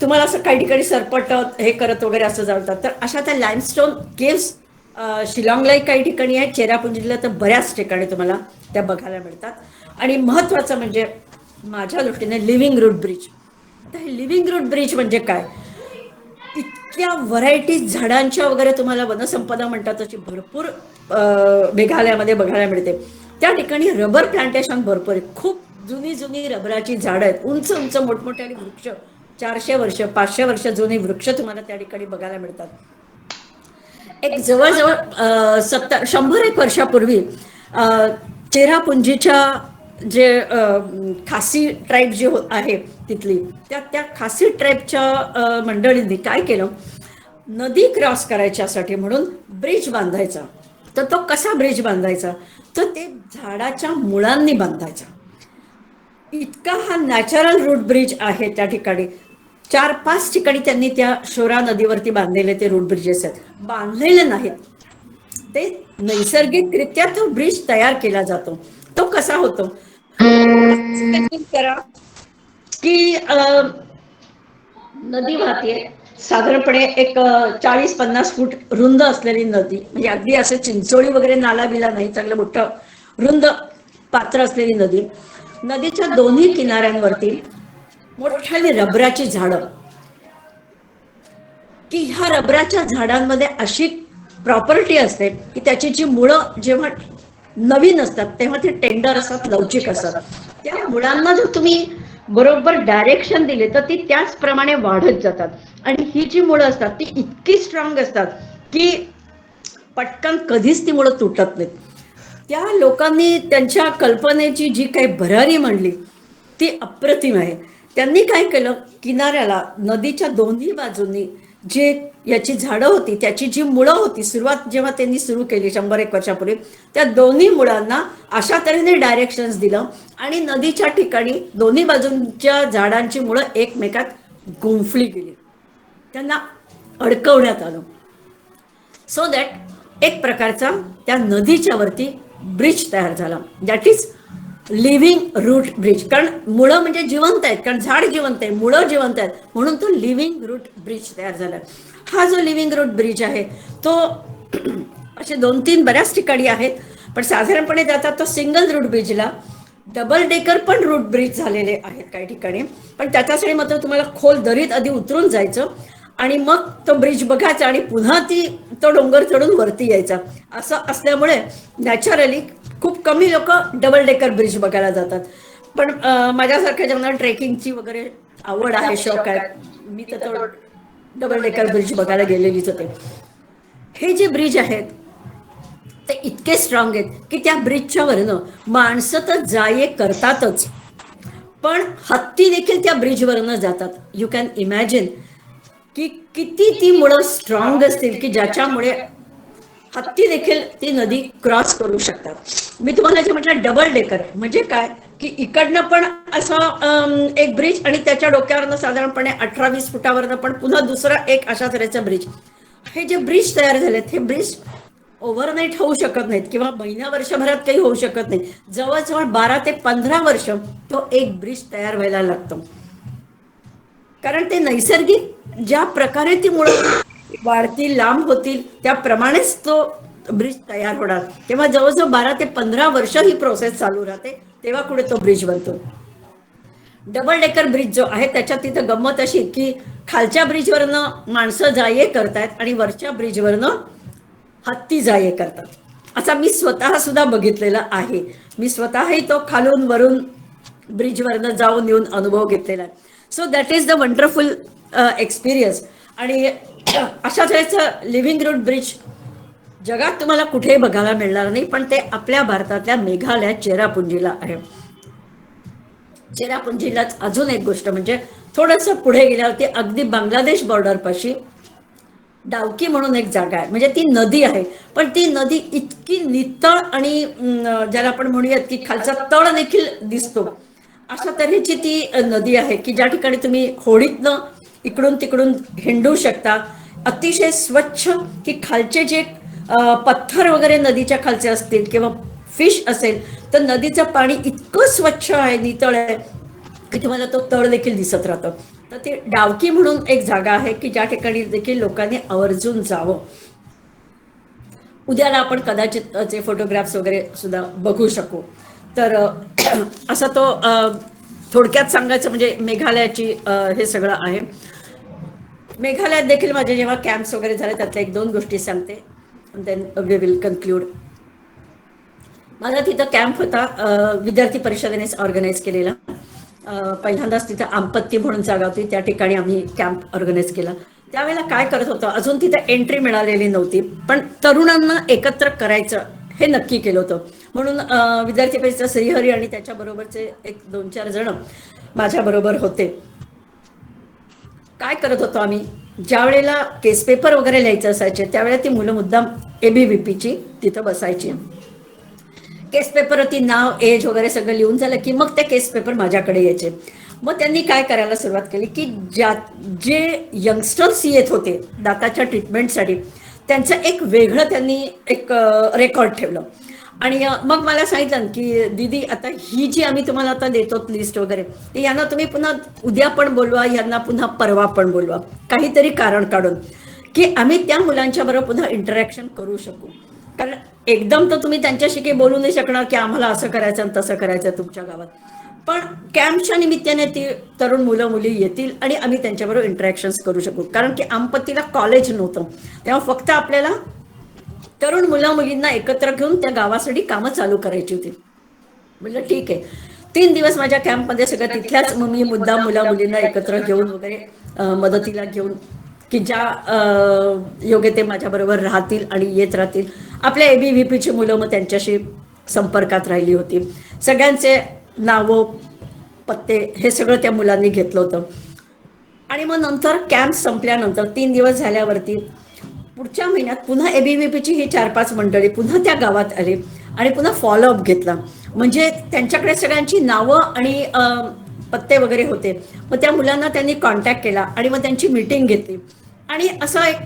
तुम्हाला असं काही ठिकाणी सरपटत हे करत वगैरे असं जातात. तर अशा त्या लाईमस्टोन केव्स शिलाँगलाही काही ठिकाणी आहेत, चेरापुंजीला तर बऱ्याच ठिकाणी तुम्हाला त्या बघायला मिळतात. आणि महत्त्वाचं म्हणजे माझ्या दृष्टीने लिव्हिंग रूट ब्रिज. तर हे लिव्हिंग रूट ब्रिज म्हणजे काय, इतक्या व्हरायटीज झाडांच्या वगैरे तुम्हाला वनसंपदा म्हणतात तशी भरपूर मेघालयामध्ये बघायला मिळते. त्या ठिकाणी रबर प्लांटेशन भरपूर आहे. खूप जुनी जुनी रबराची झाडं आहेत, उंच उंच मोठमोठे वृक्ष, 400 वर्ष 500 वर्ष जुनी वृक्ष तुम्हाला त्या ठिकाणी बघायला मिळतात. एक जवळजवळ 100 वर्षापूर्वी चेरापुंजीच्या जे खासी ट्राईब जी आहे तिथली, त्या खासी ट्राईबच्या मंडळींनी काय केलं, नदी क्रॉस करायच्यासाठी म्हणून ब्रिज बांधायचा. तर तो कसा ब्रिज बांधायचा, तर ते झाडाच्या मुळांनी बांधायचा. इतका हा नॅचरल रूट ब्रिज आहे त्या ठिकाणी. 4-5 ठिकाणी त्यांनी त्या शोरा नदीवरती बांधलेले ते रूट ब्रिजेस आहेत. बांधलेले नाहीत, ते नैसर्गिकरित्या तो ब्रिज तयार केला जातो. तो कसा होतो करा की नदी वाहतीये, साधारणपणे एक 40-50 फूट रुंद असलेली नदी, म्हणजे अगदी असं चिंचोळी वगैरे नाला बिला नाही, चांगलं मोठं रुंद पात्र असलेली नदी. नदीच्या दोन्ही किनाऱ्यांवरती मोठ्याने रबराची झाडं, की ह्या रबराच्या झाडांमध्ये अशी प्रॉपर्टी असते की त्याची जी मुळं जेव्हा नवीन असतात तेव्हा ते टेंडर असतात, लवचिक असतात. त्या मुळांना जर तुम्ही बरोबर डायरेक्शन दिले तर ती त्याचप्रमाणे वाढत जातात. आणि ही जी मुळं असतात ती इतकी स्ट्रॉंग असतात की पटकन कधीच ती मुळं तुटत नाहीत. त्या लोकांनी त्यांच्या कल्पनेची जी काही भरारी म्हणली ती अप्रतिम आहे. त्यांनी काय केलं, किनाऱ्याला नदीच्या दोन्ही बाजूंनी जे याची झाडं होती, त्याची जी मुळं होती, सुरुवात जेव्हा त्यांनी सुरू केली 100-1 वर्षापूर्वी, त्या दोन्ही मुळांना अशा तऱ्हेने डायरेक्शन्स दिलं आणि नदीच्या ठिकाणी दोन्ही बाजूंच्या झाडांची मुळं एकमेकात गुंफली गेली, त्यांना अडकवण्यात आलं. सो दॅट एक प्रकारचा त्या नदीच्या वरती ब्रिज तयार झाला, that is living root bridge. कारण मुळं म्हणजे जिवंत आहेत, कारण झाड जिवंत आहे, मुळं जिवंत आहेत, म्हणून तो लिव्हिंग रूट ब्रिज तयार झाला. हा जो लिव्हिंग रूट ब्रिज आहे तो असे 2-3 बऱ्याच ठिकाणी आहेत, पण साधारणपणे जातात तो सिंगल रूट ब्रिजला. डबल डेकर पण रूट ब्रिज झालेले आहेत काही ठिकाणी, पण त्याच्यासाठी मात्र तुम्हाला खोल दरीत आधी उतरून जायचं आणि मग तो ब्रिज बघायचा आणि पुन्हा तो डोंगर चढून वरती यायचा. असं असल्यामुळे नॅचरली खूप कमी लोक डबल डेकर ब्रिज बघायला जातात. पण माझ्यासारख्या ज्यांना ट्रेकिंगची वगैरे आवड आहे, शौक आहे, मी तर तो डबल डेकर ब्रिज बघायला गेलेलीच होते. हे जे ब्रिज आहेत ते इतके स्ट्रॉंग आहेत की त्या ब्रिजच्या वरनं माणसं तर जाये करतातच, पण हत्ती देखील त्या ब्रिजवरनं जातात. यू कॅन इमॅजिन की किती ती मुळं स्ट्रॉंग असतील की ज्याच्यामुळे हत्ती देखील ती नदी क्रॉस करू शकतात. मी तुम्हाला जे म्हटलं डबल डेकर म्हणजे काय, की इकडनं पण असं एक ब्रिज आणि त्याच्या डोक्यावरनं साधारणपणे 18-20 फुटावरनं पण पुन्हा दुसरा एक अशा तऱ्हेचा ब्रिज. हे जे ब्रिज तयार झालेत हे ब्रिज ओव्हरनाईट होऊ शकत नाहीत किंवा महिना वर्षभरात काही होऊ शकत नाही. जवळजवळ 12 ते 15 वर्ष तो एक ब्रिज तयार व्हायला लागतो, कारण ते नैसर्गिक ज्या प्रकारे ती मुळं वाढतील, लांब होतील, त्याप्रमाणेच तो ब्रिज तयार होणार. तेव्हा जवळजवळ 12 ते 15 वर्ष ही प्रोसेस चालू राहते, तेव्हा कुठे तो ब्रिज बनतो. डबल डेकर ब्रिज जो आहे त्याच्यात तिथं गंमत अशी की खालच्या ब्रिजवरनं माणसं जाये करतायत आणि वरच्या ब्रिजवरनं हत्ती जाये करतात. असा मी स्वतः सुद्धा बघितलेला आहे. मी स्वतःही तो खालून वरून ब्रिजवरनं जाऊन येऊन अनुभव घेतलेला आहे. So that is the wonderful experience. आणि अशाच वेळेस लिव्हिंग रूट ब्रिज जगात तुम्हाला कुठेही बघायला मिळणार नाही, पण ते आपल्या भारतातल्या मेघालयात चेरापुंजीला आहे. चेरापुंजीलाच अजून एक गोष्ट म्हणजे थोडंसं पुढे गेल्यावरती अगदी बांगलादेश बॉर्डर पाशी डावकी म्हणून एक जागा आहे. म्हणजे ती नदी आहे, पण ती नदी इतकी नितळ आणि ज्याला आपण म्हणूयात की खालचा तळ देखील दिसतो अशा तऱ्हेची ती नदी आहे की ज्या ठिकाणी तुम्ही होडीतनं इकडून तिकडून हिंडू शकता. अतिशय स्वच्छ, की खालचे जे पत्थर वगैरे नदीच्या खालचे असतील किंवा फिश असेल तर नदीचं पाणी इतकं स्वच्छ आहे, नितळ आहे की तुम्हाला तो तळ देखील दिसत राहतं. तर ते डावकी म्हणून एक जागा आहे की ज्या ठिकाणी देखील लोकांनी आवर्जून जावं. उद्याला आपण कदाचित त्याचे फोटोग्राफ्स वगैरे सुद्धा बघू शकू. तर असा तो थोडक्यात सांगायचं म्हणजे मेघालयाची हे सगळं आहे. मेघालयात देखील माझे जेव्हा कॅम्प्स वगैरे झाले त्यातल्या एक दोन गोष्टी सांगते, देन वी विल कन्क्लूड. माझा तिथं कॅम्प होता विद्यार्थी परिषदेनेच ऑर्गनाईज केलेला. पहिल्यांदाच तिथं आंपत्ती म्हणून जागा होती, त्या ठिकाणी आम्ही कॅम्प ऑर्गनाईज केला. त्यावेळेला काय करत होतं, अजून तिथे एंट्री मिळालेली नव्हती, पण तरुणांना एकत्र करायचं हे नक्की केलं होतं. म्हणून विद्यार्थी परिषद श्रीहरी आणि त्याच्याबरोबरचे एक 2-4 जण माझ्याबरोबर होते. काय करत होतो आम्ही, ज्या वेळेला केस पेपर वगैरे लिहायचे असायचे त्यावेळेला ती मुलं मुद्दाम ABVPची तिथं बसायची. केस पेपरवरती नाव, एज वगैरे सगळं लिहून झालं की मग ते केस पेपर माझ्याकडे यायचे. मग त्यांनी काय करायला सुरुवात केली की जे यंगस्टर्स येत होते दाताच्या ट्रीटमेंटसाठी त्यांचं एक वेगळं त्यांनी एक रेकॉर्ड ठेवलं. आणि मग मला सांगितलं की दीदी आता ही जी आम्ही तुम्हाला आता देतो लिस्ट वगैरे, ती यांना तुम्ही पुन्हा उद्या पण बोलवा, यांना पुन्हा परवा पण बोलवा, काहीतरी कारण काढून, की आम्ही त्या मुलांच्या बरोबर पुन्हा इंटरॅक्शन करू शकू. कारण एकदम तर तुम्ही त्यांच्याशी काही बोलू नाही शकणार की आम्हाला असं करायचं आणि तसं करायचं तुमच्या गावात. पण कॅम्पच्या निमित्ताने ती तरुण मुलं मुली येतील आणि आम्ही त्यांच्याबरोबर इंटरॅक्शन्स करू शकू. कारण की आंपत्तीला कॉलेज नव्हतं, तेव्हा फक्त आपल्याला तरुण मुला मुलींना एकत्र घेऊन त्या गावासाठी कामं चालू करायची होती. म्हटलं ठीक आहे. 3 दिवस माझ्या कॅम्पमध्ये सगळं तिथल्याच मी मुद्दाम मुला मुलींना एकत्र घेऊन वगैरे मदतीला घेऊन की ज्या योग्य ते माझ्याबरोबर राहतील आणि येत राहतील. आपल्या ABVPची मुलं मग त्यांच्याशी संपर्कात राहिली होती. सगळ्यांचे नावं, पत्ते हे सगळं त्या मुलांनी घेतलं होतं. आणि मग नंतर कॅम्प संपल्यानंतर 3 दिवस झाल्यावरती पुढच्या महिन्यात पुन्हा ABVPची ही 4-5 मंडळी पुन्हा त्या गावात आली आणि पुन्हा फॉलोअप घेतला. म्हणजे त्यांच्याकडे सगळ्यांची नावं आणि पत्ते वगैरे होते. मग त्या मुलांना त्यांनी कॉन्टॅक्ट केला आणि मग त्यांची मीटिंग घेतली. आणि असा एक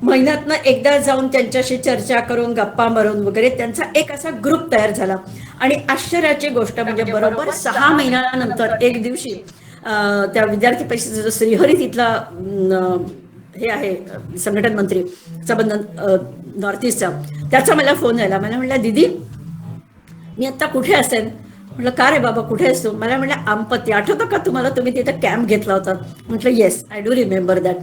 महिन्यातनं एकदा जाऊन त्यांच्याशी चर्चा करून गप्पा मारून वगैरे त्यांचा एक असा ग्रुप तयार झाला. आणि आश्चर्याची गोष्ट म्हणजे बरोबर 6 महिन्यानंतर एक दिवशी त्या विद्यार्थी परिषदेचा श्रीहरी तिथला हे आहे संघटन मंत्री संबंध नॉर्थ ईस्टचा, त्याचा मला फोन आला. मला म्हणला दीदी मी आता कुठे असेल. म्हटलं का रे बाबा कुठे असतो. मला म्हटलं आंपत्ती आठवतं का तुम्हाला, तुम्ही तिथं कॅम्प घेतला होता. म्हटलं yes I do remember that.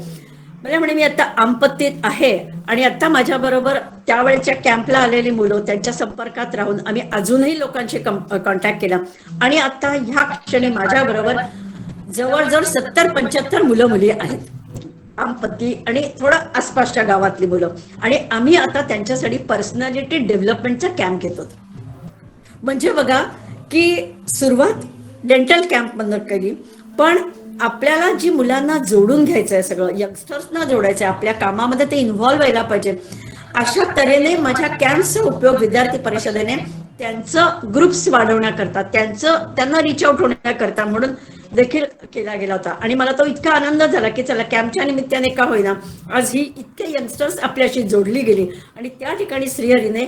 मला म्हणे मी आता आंपत्तीत आहे आणि आता माझ्याबरोबर त्यावेळेच्या कॅम्पला आलेली मुलं त्यांच्या संपर्कात राहून आम्ही अजूनही लोकांशी कॉन्टॅक्ट केला. आणि आता ह्या क्षणी माझ्याबरोबर जवळजवळ 70-75 मुलं मुली आहेत आंपत्ती आणि थोडं आसपासच्या गावातली मुलं. आणि आम्ही आता त्यांच्यासाठी पर्सनॅलिटी डेव्हलपमेंटचा कॅम्प घेतो. म्हणजे बघा की सुरुवात डेंटल कॅम्पमधनं केली, पण आपल्याला जी मुलांना जोडून घ्यायचं आहे, सगळं यंगस्टर्सना जोडायचं आहे, आपल्या कामामध्ये ते इन्व्हॉल्व्ह व्हायला पाहिजे. अशा तऱ्हेने माझ्या कॅम्पचा उपयोग विद्यार्थी परिषदेने त्यांचं ग्रुप्स वाढवण्याकरता, त्यांना रिच आउट होण्याकरता म्हणून देखील केला गेला होता. आणि मला तो इतका आनंद झाला की चला कॅम्पच्या निमित्ताने का होईना आज ही इतके यंगस्टर्स आपल्याशी जोडली गेली. आणि त्या ठिकाणी श्रीहरीने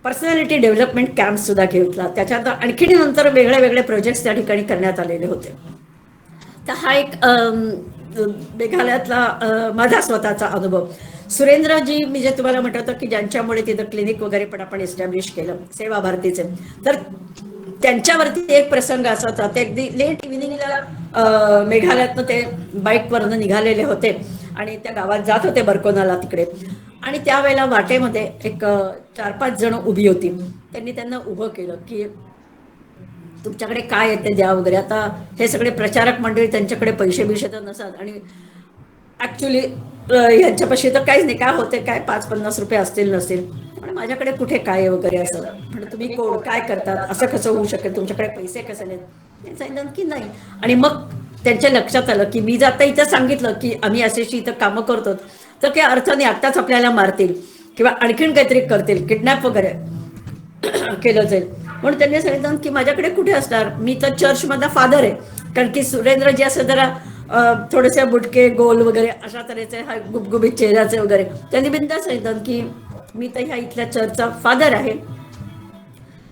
पर्सनॅलिटी डेव्हलपमेंट कॅम्प सुद्धा घेतला. त्याच्यात आणखी नंतर वेगळे वेगळे प्रोजेक्ट्स त्या ठिकाणी करण्यात आलेले होते. तर हा एक मेघालयातला माझा स्वतःचा अनुभव. सुरेंद्रजी मी जे तुम्हाला म्हटलं होतं की ज्यांच्यामुळे तिथं क्लिनिक वगैरे पण आपण एस्टॅब्लिश केलं सेवा भारतीचे, तर त्यांच्यावरती एक प्रसंग असा होता. ते अगदी लेट इव्हिनिंगला मेघालयातनं ते बाईकवरनं निघालेले होते आणि त्या गावात जात होते बरकोनाला तिकडे. आणि त्यावेळेला वाटेमध्ये एक 4-5 जण उभी होती. त्यांनी त्यांना उभं केलं की तुमच्याकडे काय आहे ते द्या वगैरे. आता हे सगळे प्रचारक मंडळी, त्यांच्याकडे पैसे बिशे तर नसतात आणि ऍक्च्युली ह्यांच्यापाशी तर काहीच नाही. काय होते काय, 5-50 रुपये असतील नसतील, आणि माझ्याकडे कुठे काय वगैरे असं. म्हणजे तुम्ही कोण, काय करतात, असं कसं होऊ शकेल, तुमच्याकडे पैसे कसे नाहीत. ते सांगितलं की नाही. आणि मग त्यांच्या लक्षात आलं की मी जर आता इथं सांगितलं की आम्ही अशीशी इथं कामं करतो, तर काही अर्थ नाही, आत्ताच आपल्याला मारतील किंवा आणखीन काहीतरी करतील, किडनॅप वगैरे केलं जाईल. म्हणून त्यांनी सांगितलं की माझ्याकडे कुठे असणार, मी तर चर्चमधला फादर आहे. कारण की सुरेंद्रजी असं जरा थोडेसे बुटके गोल वगैरे अशा तऱ्हेचे गुबगुबीत चेहऱ्याचे वगैरे, त्यांनी बिनधास्त सांगितलं की मी तर ह्या इथल्या चर्चचा फादर आहे,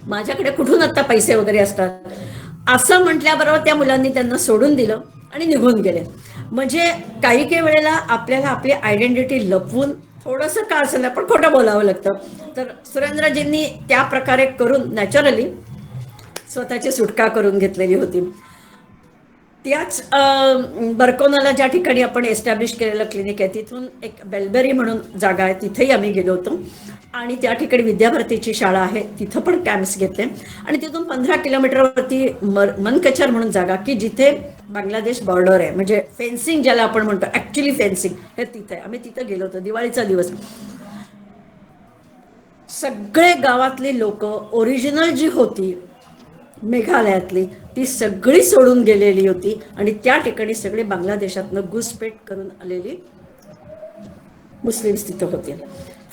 माझ्याकडे कुठून आता पैसे वगैरे असतात. असं म्हटल्याबरोबर त्या मुलांनी त्यांना सोडून दिलं आणि निघून गेले. म्हणजे काही काही वेळेला आपल्याला आपली आयडेंटिटी लपवून थोडंसं का असेल पण खोटं बोलावं लागतं. तर सुरेंद्रजींनी त्या प्रकारे करून नॅचरली स्वतःची सुटका करून घेतलेली होती. त्याच बर्कोनाला ज्या ठिकाणी आपण एस्टॅब्लिश केलेलं क्लिनिक आहे, तिथून एक बेलबेरी म्हणून जागा आहे, तिथेही आम्ही गेलो होतो. आणि त्या ठिकाणी विद्याभारतीची शाळा आहे, तिथं पण कॅम्प्स घेतले. आणि तिथून 15 किलोमीटरवरती मनकचर म्हणून जागा, की जिथे बांगलादेश बॉर्डर आहे, म्हणजे फेन्सिंग ज्याला आपण म्हणतो, ऍक्च्युली फेन्सिंग हे तिथे आहे. आम्ही तिथं गेलो होतो दिवाळीचा दिवस. सगळे गावातली लोक ओरिजिनल जी होती मेघालयातली, ती सगळी सोडून गेलेली होती. आणि त्या ठिकाणी सगळे बांगलादेशातनं घुसपेट करून आलेली मुस्लिम्स तिथं होते.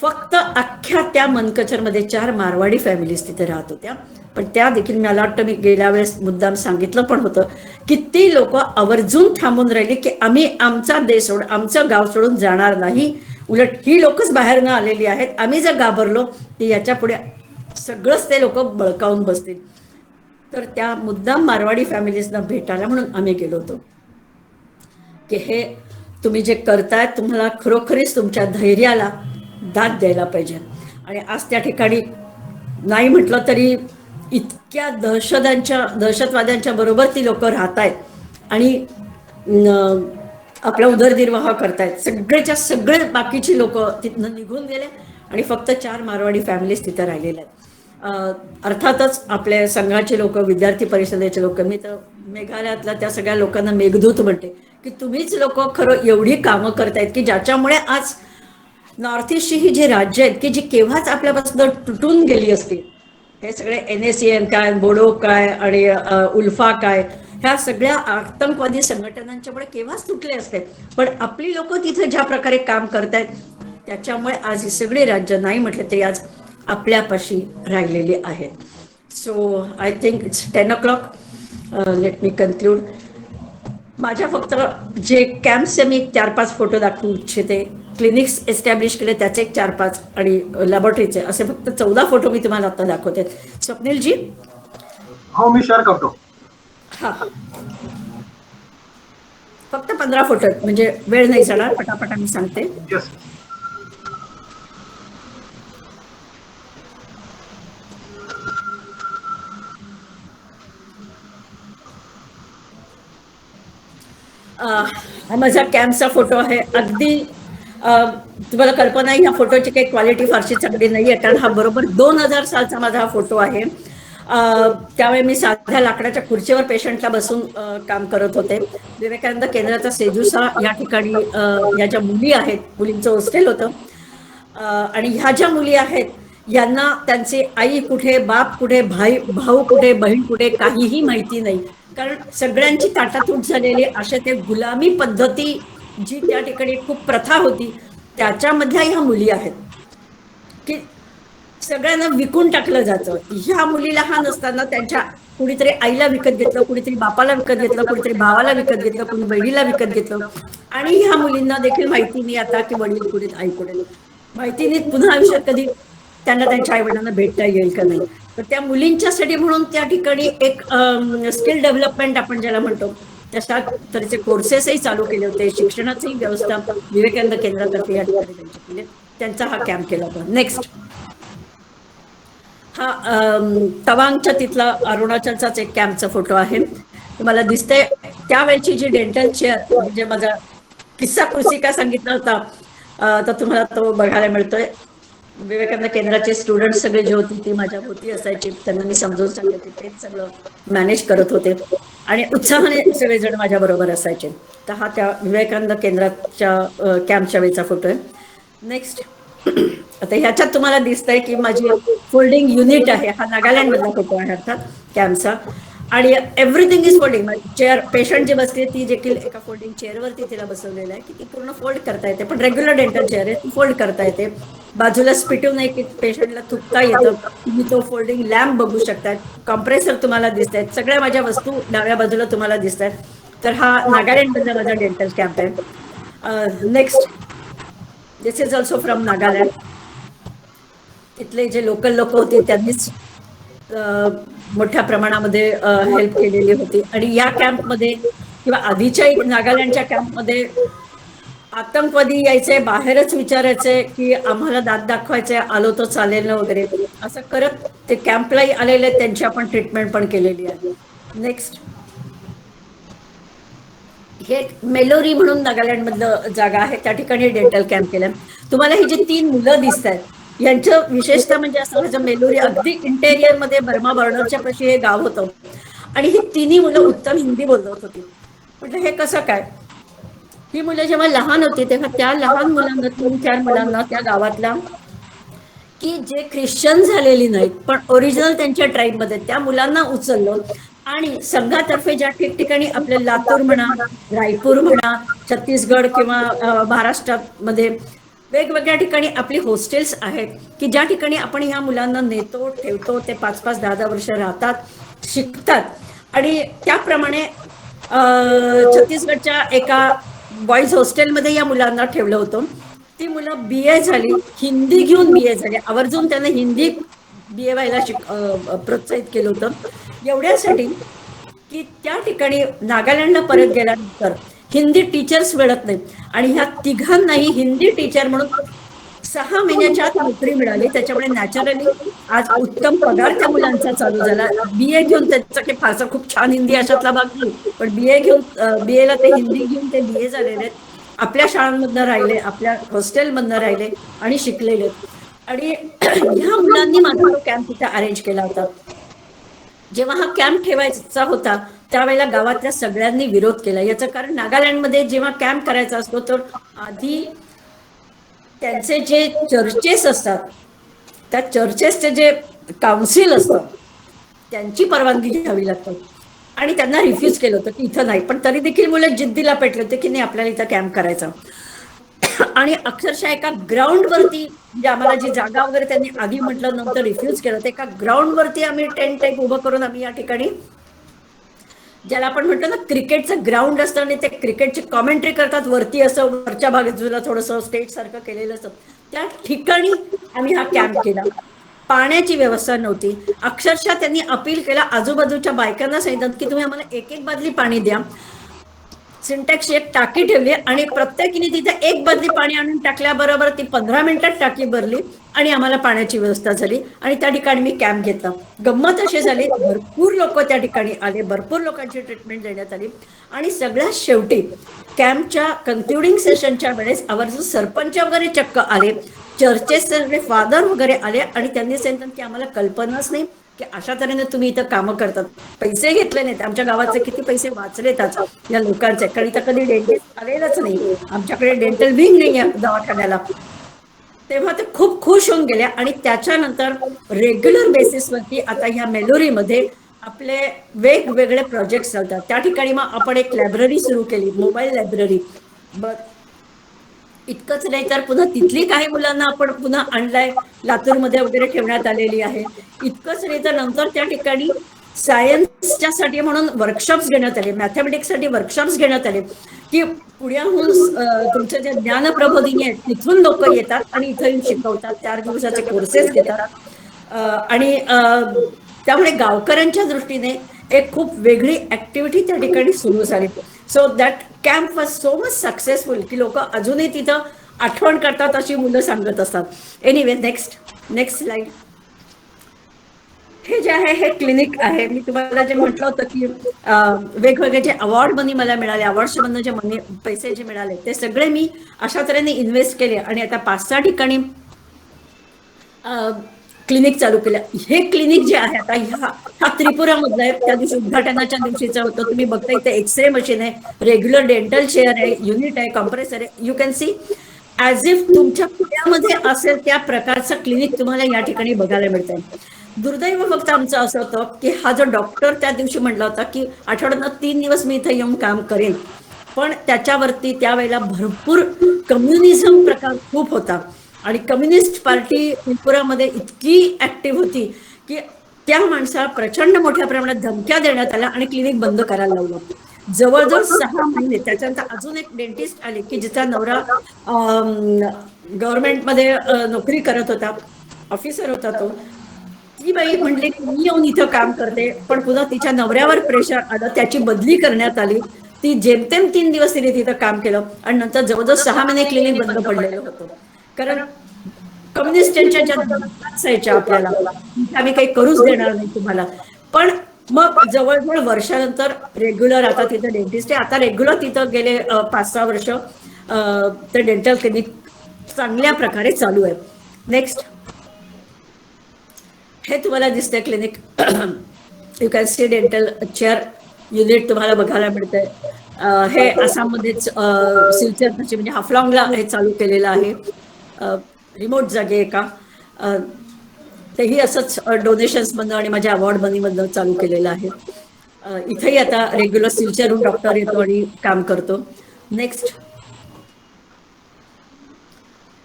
फक्त अख्ख्या त्या मनकचरमध्ये 4 मारवाडी फॅमिलीज तिथे राहत होत्या. पण त्या देखील मला वाटतं मी गेल्या वेळेस मुद्दाम सांगितलं पण होतं की ती लोक आवर्जून थांबून राहिली की आम्ही आमचा देश सोड, आमचं गाव सोडून जाणार नाही. उलट ही लोकच बाहेरनं आलेली आहेत, आम्ही जर घाबरलो की याच्या पुढे सगळंच ते लोक बळकावून बसतील. तर त्या मुद्दाम मारवाडी फॅमिलीजना भेटायला म्हणून आम्ही गेलो होतो की हे तुम्ही जे करताय, तुम्हाला खरोखरीच तुमच्या धैर्याला दाद द्यायला पाहिजे. आणि आज त्या ठिकाणी नाही म्हटलं तरी इतक्या दहशतवाद्यांच्या बरोबर ती लोक राहत आहेत आणि आपला उदरनिर्वाह करतायत. सगळेच्या सगळे बाकीची लोक तिथनं निघून गेले आणि फक्त 4 मारवाडी फॅमिलीज तिथं राहिलेल्या आहेत. अर्थातच आपल्या संघाचे लोक, विद्यार्थी परिषदेचे लोक, मी तर मेघालयातल्या त्या सगळ्या लोकांना मेघदूत म्हणते की तुम्हीच लोक खरं एवढी कामं करतायत की ज्याच्यामुळे आज नॉर्थ ईस्टची ही जी राज्य आहेत की जी केव्हाच आपल्यापासून तुटून गेली असतील, हे सगळे NACN काय, बोडो काय आणि उल्फा काय, ह्या सगळ्या आतंकवादी संघटनांच्यामुळे केव्हाच तुटले असते. पण आपली लोक तिथे ज्या प्रकारे काम करतायत त्याच्यामुळे आज ही सगळी राज्य नाही म्हटलं तरी आज आपल्यापाशी राहिलेली आहेत. So I think it's 10 o'clock. Let me conclude. माझ्या फक्त जे कॅम्प्सचे मी 4-5 फोटो दाखवू इच्छिते, क्लिनिक्स एस्टॅब्लिश केले त्याचे 4-5 आणि लॅबोरेटरीचे असे फक्त 14 फोटो मी तुम्हाला आता दाखवते. स्वप्नीलजी. हो, मी शेअर करतो. हा, फक्त 15 फोटो आहेत, म्हणजे वेळ नाही जाणार, पटापटा मी सांगते. येस. हा माझा कॅम्पचा फोटो आहे. अगदी तुम्हाला कल्पना आहे, ह्या फोटोची काही क्वालिटी फारशी चांगली नाही आहे, कारण हा बरोबर 2000 सालचा माझा हा फोटो आहे. त्यावेळी मी साध्या लाकडाच्या खुर्चीवर पेशंटला बसून काम करत होते. विवेकानंद केंद्राचा सेजूसा या ठिकाणी ह्या ज्या मुली आहेत, मुलींचं हॉस्टेल होतं. आणि ह्या ज्या मुली आहेत यांना त्यांची आई कुठे, बाप कुठे, भाऊ कुठे, बहीण कुठे, काहीही माहिती नाही. कारण सगळ्यांची ताटातूट झालेली अशा ते गुलामी पद्धती जी त्या ठिकाणी खूप प्रथा होती, त्याच्यामधल्या ह्या मुली आहेत की सगळ्यांना विकून टाकलं जातं. ह्या मुली लहान असताना त्यांच्या कुणीतरी आईला विकत घेतलं, कुणीतरी बापाला विकत घेतलं, कुणीतरी भावाला विकत घेतलं, कुणी बहिणीला विकत घेतलं. आणि ह्या मुलींना देखील माहिती नाही आता की वडील कुठे, आई कुठे, माहिती नाही पुन्हा आयुष्यात कधी त्यांना त्यांच्या आई वडिलांना भेटता येईल का नाही. तर त्या मुलींच्यासाठी म्हणून त्या ठिकाणी एक स्किल डेव्हलपमेंट आपण ज्याला म्हणतो तशा तऱ्हेचे कोर्सेसही चालू केले होते. शिक्षणाचीही व्यवस्था विवेकानंद केंद्रातर्फे या ठिकाणी त्यांच्या केले. त्यांचा हा कॅम्प केला होता. नेक्स्ट हा तवांगच्या तिथला अरुणाचलचाच एक कॅम्पचा फोटो आहे. तुम्हाला दिसते त्यावेळची जी डेंटल चेअर, म्हणजे माझा किस्सा कुर्सी का सांगितला होता, तर तुम्हाला तो बघायला मिळतोय. विवेकानंद केंद्राचे स्टुडंट सगळे जे होते ते माझ्या भोवती असायचे, त्यांना मी समजावून सांगायचे, तेच सगळं मॅनेज करत होते आणि उत्साहाने सगळेजण माझ्या बरोबर असायचे. तर हा त्या विवेकानंद केंद्राच्या कॅम्पच्या वेळचा फोटो आहे. नेक्स्ट, आता ह्याच्यात तुम्हाला दिसतंय की माझी फोल्डिंग युनिट आहे. हा नागालँड मधला फोटो आहे अर्थात कॅम्पचा. आणि everything is folding. Chair, patient जी बसते ती देखील एका फोल्डिंग चेअरवरती तिला बसवलेलं आहे की ती पूर्ण फोल्ड करता येते, पण रेग्युलर डेंटल चेअर आहे ती फोल्ड करता येते. बाजूला स्पिटू नाही की पेशंटला थुकता येतं. तुम्ही तो फोल्डिंग लॅम्प बघू शकता, कॉम्प्रेसर तुम्हाला दिसत आहेत, सगळ्या माझ्या वस्तू डाव्या बाजूला तुम्हाला दिसत आहेत. तर हा नागालँड मधला माझा डेंटल कॅम्प आहे. Next, this is also from Nagaland. तिथले जे लोकल लोक होते त्यांनीच मोठ्या प्रमाणामध्ये हेल्प केलेली होती. आणि या कॅम्पमध्ये किंवा आधीच्या नागालँडच्या कॅम्पमध्ये आतंकवादी यायचे, बाहेरच विचारायचे की आम्हाला दात दाखवायचे, आलो तर चालेल ना वगैरे, असं करत ते कॅम्पलाही आलेले, त्यांची आपण ट्रीटमेंट पण केलेली आहे. नेक्स्ट, हे मेलोरी म्हणून नागालँड मधलं जागा आहे, त्या ठिकाणी डेंटल कॅम्प केलं. तुम्हाला ही जी 3 मुलं दिसत आहेत यांचं विशेषतः म्हणजे असं व्हायचं, मेलोरी अगदी इंटेरियर मध्ये बर्मा बॉर्डरच्या पाशी हे गाव होतं आणि ही तिन्ही मुलं उत्तम हिंदी बोलत होती. म्हटलं हे कसं काय? ही मुलं जेव्हा लहान होती तेव्हा त्या लहान मुलांना, 3-4 मुलांना त्या गावातल्या, की जे ख्रिश्चन झालेली नाहीत पण ओरिजिनल त्यांच्या ट्राईबमध्ये, त्या मुलांना उचललं आणि संघातर्फे ज्या ठिकठिकाणी आपले लातूर म्हणा, रायपूर म्हणा, छत्तीसगड किंवा महाराष्ट्रामध्ये वेगवेगळ्या ठिकाणी आपली हॉस्टेल्स आहेत की ज्या ठिकाणी आपण ह्या मुलांना नेतो, ठेवतो, ते 5-5, 10-10 वर्ष राहतात, शिकतात. आणि त्याप्रमाणे छत्तीसगडच्या एका बॉईज हॉस्टेलमध्ये या मुलांना ठेवलं होतं. ती मुलं BA झाली, हिंदी घेऊन BA झाली, आवर्जून त्यांना हिंदी BA व्हायला प्रोत्साहित केलं होतं, एवढ्यासाठी की त्या ठिकाणी नागालँडला परत गेल्यानंतर हिंदी टीचर्स मिळत नाहीत. आणि ह्या तिघांनाही हिंदी टीचर म्हणून 6 महिन्याच्या आत नोकरी मिळाली. त्याच्यामुळे नॅचरली आज उत्तम पगार त्या मुलांचा चालू झाला. BA घेऊन, त्यांचं काही फारसा खूप छान हिंदी अशातला भाग नाही, पण BA घेऊन, BA ला ते हिंदी घेऊन ते BA झालेले आहेत. आपल्या शाळांमधनं राहिले, आपल्या हॉस्टेलमधनं राहिले आणि शिकलेले. आणि ह्या मुलांनी माझा तो कॅम्प तिथे अरेंज केला होता. जेव्हा हा कॅम्प ठेवायचा होता त्यावेळेला गावातल्या सगळ्यांनी विरोध केला. याचं कारण, नागालँडमध्ये जेव्हा कॅम्प करायचा असतो तर आधी त्यांचे जे चर्चेस असतात, त्या चर्चेसचे जे काउन्सिल असतं त्यांची परवानगी घ्यावी लागते. आणि त्यांना रिफ्यूज केलं होतं की इथं नाही, पण तरी देखील मुलं जिद्दीला पेटले होते की नाही आपल्याला इथं कॅम्प करायचा. आणि अक्षरशः एका ग्राउंडवरती, म्हणजे आम्हाला जी जागा वगैरे त्यांनी आधी म्हटलं, नंतर रिफ्यूज केलं, तर एका ग्राउंडवरती आम्ही टेंट टाईप उभं करून आम्ही या ठिकाणी, ज्याला आपण म्हणतो ना क्रिकेटचं ग्राउंड असतं आणि ते क्रिकेटची कॉमेंट्री करतात, वरती असं वरच्या बाजूला थोडंसं स्टेज सारखं केलेलं असतं, त्या ठिकाणी आम्ही हा कॅम्प केला. पाण्याची व्यवस्था नव्हती. अक्षरशः त्यांनी अपील केला, आजूबाजूच्या बायकांना सांगितलं की तुम्ही आम्हाला 1-1 बादली पाणी द्या. सिंटॅक्सची एक टाकी ठेवली आणि प्रत्येकीने तिथे 1 बादली पाणी आणून टाकल्याबरोबर ती 15 मिनिटात टाकी भरली आणि आम्हाला पाण्याची व्यवस्था झाली. आणि त्या ठिकाणी मी कॅम्प घेतला. गंमत अशी झाली, भरपूर लोक त्या ठिकाणी आले, भरपूर लोकांची ट्रीटमेंट देण्यात आली. आणि सगळ्यात शेवटी कॅम्पच्या कन्क्लुडिंग सेशनच्या वेळेस आवर्जून सरपंच वगैरे चक्क आले, चर्चेस सगळे फादर वगैरे आले आणि त्यांनी सांगितलं की आम्हाला कल्पनाच नाही की अशा तऱ्हेने तुम्ही इथं कामं करतात. पैसे घेतले नाहीत, आमच्या गावाचे किती पैसे वाचलेत आज या लोकांचे, कारण इथं कधी डेंटिस्ट आलेलंच नाही, आमच्याकडे डेंटल विंग नाही आहे दवाखान्याला. तेव्हा ते खूप खुश होऊन गेल्या. आणि त्याच्यानंतर रेग्युलर बेसिसवरती आता ह्या मेलोरीमध्ये आपले वेगवेगळे प्रोजेक्ट चालतात. त्या ठिकाणी मग आपण एक लायब्ररी सुरू केली, मोबाईल लायब्ररी. इतकंच नाही तर पुन्हा तिथली काही मुलांना आपण पुन्हा आणलाय, लातूरमध्ये वगैरे ठेवण्यात आलेली आहे. इतकंच नाही तर नंतर त्या ठिकाणी सायन्सच्या साठी म्हणून वर्कशॉप्स घेण्यात आले, मॅथमॅटिक्ससाठी वर्कशॉप्स घेण्यात आले की पुण्याहून तुमचे जे ज्ञानप्रबोधिनी आहेत तिथून लोक येतात आणि इथं येऊन शिकवतात, 4 दिवसाचे कोर्सेस घेतात. आणि त्यामुळे गावकऱ्यांच्या दृष्टीने एक खूप वेगळी ऍक्टिव्हिटी त्या ठिकाणी सुरू झाली. So that camp was so much successful की लोक अजूनही तिथं आठवण करतात अशी मुलं सांगत असतात. Anyway, next slide. हे जे आहे हे क्लिनिक आहे. मी तुम्हाला जे म्हटलं होतं की वेगवेगळे जे अवॉर्ड मनी मला मिळाले, अवॉर्ड्स मधून जे मनी पैसे जे मिळाले ते सगळे मी अशा तऱ्हेने इन्व्हेस्ट केले. आणि आता 5-6 ठिकाणी क्लिनिक चालू केलं. हे क्लिनिक जे आहे आता हा त्रिपुरामधला आहे. त्या दिवशी उद्घाटनाच्या दिवशीचा होतं. तुम्ही बघता इथे एक्सरे मशीन आहे, रेग्युलर डेंटल चेअर आहे, युनिट आहे, कॉम्प्रेसर आहे. You can C as if तुमच्या पुण्यामध्ये असेल त्या प्रकारचं क्लिनिक तुम्हाला या ठिकाणी बघायला मिळतंय. दुर्दैव फक्त आमचं असं होतं की हा जो डॉक्टर त्या दिवशी म्हणला होता की आठवड्यातनं 3 दिवस मी इथे येऊन काम करेन, पण त्याच्यावरती त्यावेळेला भरपूर कम्युनिझम प्रकार खूप होता आणि कम्युनिस्ट पार्टी त्रिपुरामध्ये इतकी ऍक्टिव्ह होती की त्या माणसाला प्रचंड मोठ्या प्रमाणात धमक्या देण्यात आल्या आणि क्लिनिक बंद करायला लावलं. जवळजवळ 6 महिने. त्याच्यानंतर अजून एक डेंटिस्ट आले की जिचा नवरा गव्हर्नमेंटमध्ये नोकरी करत होता, ऑफिसर होता तो. ती बाई म्हणली की मी येऊन इथं काम करते, पण पुन्हा तिच्या नवऱ्यावर प्रेशर आलं, त्याची बदली करण्यात आली. ती जेमतेम 3 दिवस तिने तिथं काम केलं आणि नंतर जवळजवळ 6 महिने क्लिनिक बंद पडलेलं होतं. कारण कम्युनिस्टांच्या ज्या असायच्या आपल्याला, आम्ही काही करूच देणार नाही तुम्हाला. पण मग जवळजवळ वर्षानंतर रेग्युलर आता तिथं डेंटिस्ट आहे. आता रेग्युलर तिथं गेले 5-6 वर्ष ते डेंटल क्लिनिक चांगल्या प्रकारे चालू आहे. नेक्स्ट, हे तुम्हाला दिसतंय clinic. You can C dental chair unit तुम्हाला बघायला मिळतंय. हे आसाममध्येच सिलचर म्हणजे हाफलॉंगला हे चालू केलेलं आहे, रिमोट जागे एका. तेही असंच डोनेशन्स मधनं आणि माझ्या अवॉर्ड मनीमधनं चालू केलेलं आहे. इथेही आता रेग्युलर सिलचरहून डॉक्टर येतो आणि काम करतो. नेक्स्ट,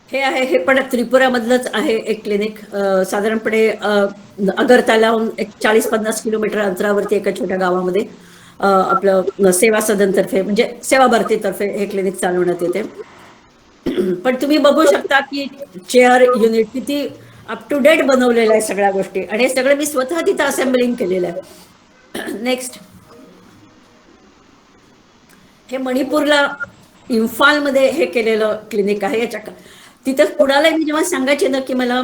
हे आहे, हे पण त्रिपुरामधलंच आहे एक क्लिनिक. साधारणपणे अगरतालाहून एक 40-50 किलोमीटर अंतरावरती एका छोट्या गावामध्ये आपलं सेवा सदनतर्फे म्हणजे सेवा भारतीतर्फे हे क्लिनिक चालवण्यात येते. पण तुम्ही बघू शकता की चेअर युनिट किती अप टू डेट बनवलेलं आहे सगळ्या गोष्टी, आणि हे सगळं मी स्वतः तिथं असेंबलिंग केलेलं आहे. नेक्स्ट, हे मणिपूरला इम्फालमध्ये हे केलेलं क्लिनिक आहे. याच्या तिथं कुणाला मी जेव्हा सांगायचे ना की मला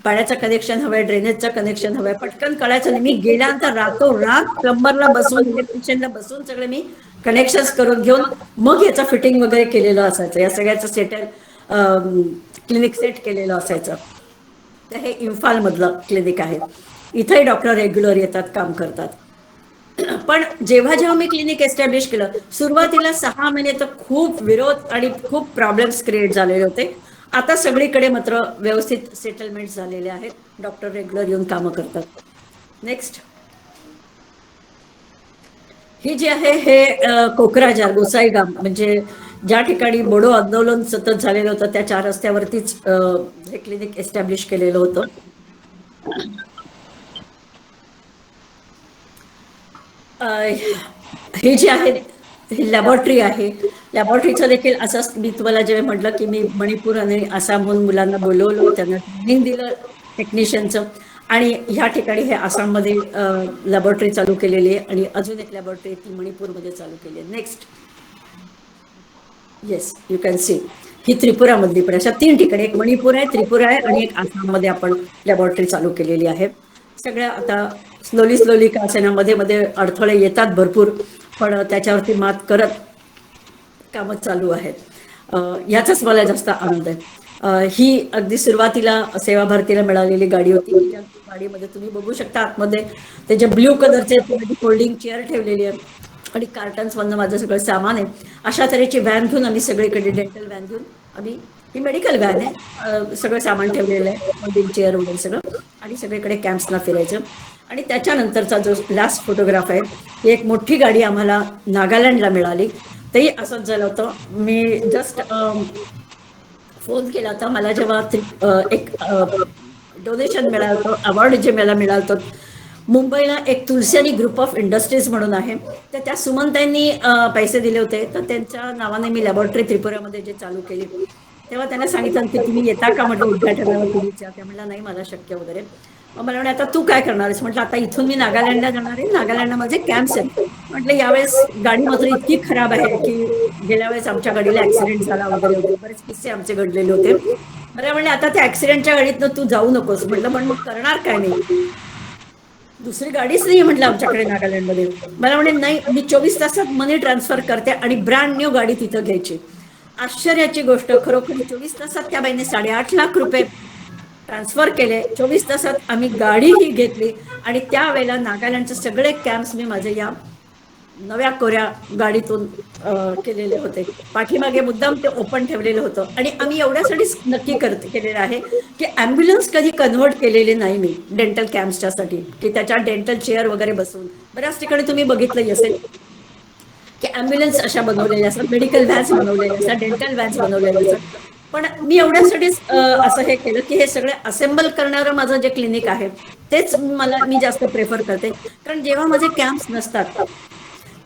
पाण्याचं कनेक्शन हवंय, ड्रेनेजचं कनेक्शन हवंय, पटकन कळायचं नाही. मी गेल्यानंतर रातोरात प्लंबरला बसवून, इलेक्ट्रिशियनला बसवून सगळे मी कनेक्शन्स करून घेऊन मग याचं फिटिंग वगैरे केलेलं असायचं. या सगळ्याचं क्लिनिक सेट केलेलं असायचं. तर हे इम्फालमधलं क्लिनिक आहे. इथंही डॉक्टर रेग्युलर येतात, काम करतात. पण जेव्हा जेव्हा मी क्लिनिक एस्टॅब्लिश केलं, सुरुवातीला 6 महिने तर खूप विरोध आणि खूप प्रॉब्लेम्स क्रिएट झालेले होते. आता सगळीकडे मात्र व्यवस्थित सेटलमेंट झालेले आहेत, डॉक्टर रेग्युलर येऊन कामं करतात. नेक्स्ट, ही जी आहे हे कोकराझार गोसाईगाम म्हणजे ज्या ठिकाणी बोडो आंदोलन सतत झालेलं होतं त्या 4 रस्त्यावरतीच हे क्लिनिक एस्टॅब्लिश केलेलं होतं. हे जे आहे ही लॅबॉरेटरी आहे. लॅबॉरेटरीचं देखील असंच मी तुम्हाला जेव्हा म्हटलं की मी मणिपूर आणि आसामहून मुलांना बोलवलं, त्यांना ट्रेनिंग दिलं टेक्निशियनचं, आणि ह्या ठिकाणी हे आसाममध्ये लॅबॉरेटरी चालू केलेली आहे आणि अजून एक लॅबॉरेटरी ती मणिपूरमध्ये चालू केली आहे. Next, yes, you can see ही त्रिपुरामधली पण अशा 3 ठिकाणी, एक मणिपूर आहे, त्रिपुरा आहे आणि एक आसाममध्ये आपण लॅबॉरेटरी चालू केलेली आहे. सगळ्या आता स्लोली का असेना मध्ये मध्ये अडथळे येतात भरपूर, पण त्याच्यावरती मात करत कामं चालू आहेत. याचाच मला जास्त आनंद आहे. ही अगदी सुरुवातीला सेवा भारतीला मिळालेली गाडी होती. त्या गाडीमध्ये तुम्ही बघू शकता आतमध्ये ते जे ब्ल्यू कलरचे फोल्डिंग चेअर ठेवलेली आहे आणि कार्टन्समधनं माझं सगळं सामान आहे. अशा तऱ्हेची व्हॅन घेऊन आम्ही सगळीकडे, डेंटल व्हॅन घेऊन आम्ही, ही मेडिकल व्हॅन आहे, सगळं सामान ठेवलेलं आहे, फोल्डिंग चेअर वगैरे सगळं, आणि सगळीकडे कॅम्प्सला फिरायचं. आणि त्याच्यानंतरचा जो लास्ट फोटोग्राफ आहे, ही एक मोठी गाडी आम्हाला नागालँडला मिळाली. तेही असंच झालं होतं. मी जस्ट फोन केला होता मला जेव्हा एक डोनेशन मिळालं होतं, अवॉर्ड जे मला मिळालं होतं. मुंबईला एक तुलसी ग्रुप ऑफ इंडस्ट्रीज म्हणून आहे, तर त्या सुमनताईंनी पैसे दिले होते. तर त्यांच्या नावाने मी लॅबॉरेटरी त्रिपुरामध्ये जे चालू केली, तेव्हा त्यांना सांगितलं की तुम्ही येता का म्हटलं उद्घाटनाला तुम्हीच्या. त्या म्हणला नाही मला शक्य वगैरे. मग मला म्हणे आता तू काय करणार आहेस म्हटलं आता इथून मी नागालँडला जाणार आहे, नागालँडला माझे कॅम्प्स आहेत. म्हटलं यावेळेस गाडी मात्र इतकी खराब आहे की गेल्या वेळेस आमच्या गाडीला ऍक्सिडेंट झाला वगैरे वगैरे बरेच किस्से आमचे घडलेले होते. मला म्हणले आता त्या ऍक्सिडेंटच्या गाडीतनं तू जाऊ नकोस. म्हटलं पण मग करणार काय नाही, दुसरी गाडीच नाही म्हटलं आमच्याकडे नागालँडमध्ये. मला म्हणे नाही, मी 24 तासात मनी ट्रान्सफर करते आणि ब्रँड न्यू गाडी तिथं घ्यायची. आश्चर्याची गोष्ट, खरोखर 24 तासात त्या बाईने 8.5 लाख रुपये ट्रान्सफर केले. 24 तासात आम्ही गाडीही घेतली आणि त्यावेळेला नागालँडचे सगळे कॅम्प्स मी माझे या नव्या कोऱ्या गाडीतून केलेले होते. पाठीमागे मुद्दाम ते ओपन ठेवलेलं होतं आणि आम्ही एवढ्यासाठीच नक्की केलेलं आहे की ॲम्ब्युलन्स कधी कन्व्हर्ट केलेली नाही मी डेंटल कॅम्प्सच्यासाठी, की त्याच्या डेंटल चेअर वगैरे बसून. बऱ्याच ठिकाणी तुम्ही बघितलंही असेल की ॲम्ब्युलन्स अशा बनवलेल्या असतात, मेडिकल व्हॅन्स बनवलेल्या असतात, डेंटल व्हॅन्स बनवलेल्या असतात. पण मी एवढ्यासाठीच असं हे केलं की हे सगळे असेंबल करणारं माझं जे क्लिनिक आहे तेच मी जास्त प्रेफर करते. कारण जेव्हा माझे कॅम्प्स नसतात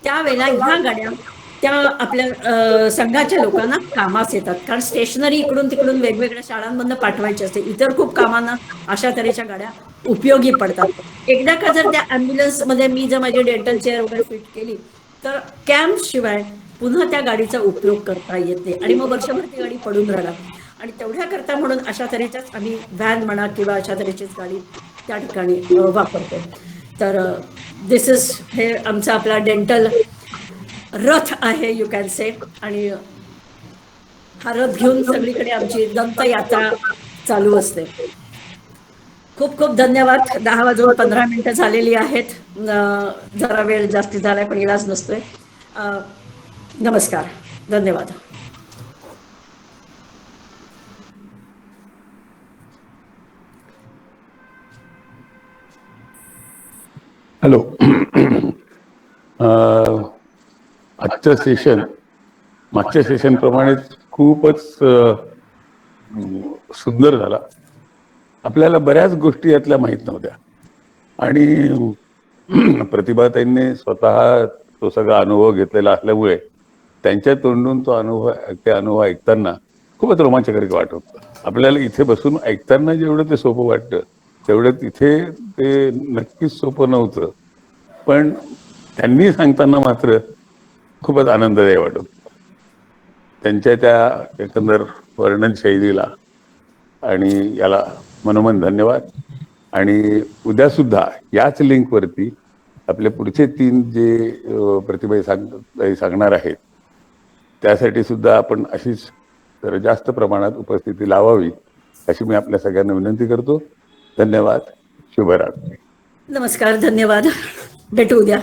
त्यावेळेला ह्या गाड्या त्या आपल्या संघाच्या लोकांना कामास येतात. कारण स्टेशनरी इकडून तिकडून वेगवेगळ्या शाळांमधनं पाठवायची असते, इतर खूप कामांना अशा तऱ्हेच्या गाड्या उपयोगी पडतात. एकदा का जर त्या ॲम्ब्युलन्समध्ये मी जर माझी डेंटल चेअर वगैरे फिट केली तर कॅम्प शिवाय पुन्हा त्या गाडीचा उपयोग करता येते आणि मग वर्षभर ती गाडी पडून राहणार. आणि तेवढ्या करता म्हणून अशा तऱ्हेच्याच आम्ही व्हॅन म्हणा किंवा अशा तऱ्हेचीच गाडी त्या ठिकाणी वापरतो. तर दिस इज हे आमचा आपला डेंटल रथ आहे यू कॅन से. आणि हा रथ घेऊन सगळीकडे आमची दंतयात्रा चालू असते. खूप खूप धन्यवाद. 10 वाजून 15 मिनिटं झालेली आहेत. जरा वेळ जास्ती झालाय पण इलाज नसतोय. नमस्कार, धन्यवाद. हॅलो. आजचं सेशन मागच्या सेशनप्रमाणेच खूपच सुंदर झाला. आपल्याला बऱ्याच गोष्टी यातल्या माहीत नव्हत्या आणि प्रतिभाताईंनी स्वतः तो सगळा अनुभव घेतलेला असल्यामुळे त्यांच्या तोंडून ते अनुभव ऐकताना खूपच रोमांचकारी वाटत होतं. आपल्याला इथे बसून ऐकताना जेवढं ते सोपं वाटतं तेवढं तिथे ते नक्कीच सोपं नव्हतं. पण त्यांनी सांगताना मात्र खूपच आनंददायी वाटत होतं. त्यांच्या त्या एकंदर वर्णन शैलीला आणि याला मनोमन धन्यवाद. आणि उद्या सुद्धा याच लिंकवरती आपले पुढचे 3 जे प्रतिभाताई सांगणार आहेत त्यासाठी सुद्धा आपण अशीच जरा जास्त प्रमाणात उपस्थिती लावावी अशी मी आपल्या सगळ्यांना विनंती करतो. धन्यवाद. शुभरात्री. नमस्कार, धन्यवाद. भेटू उद्या.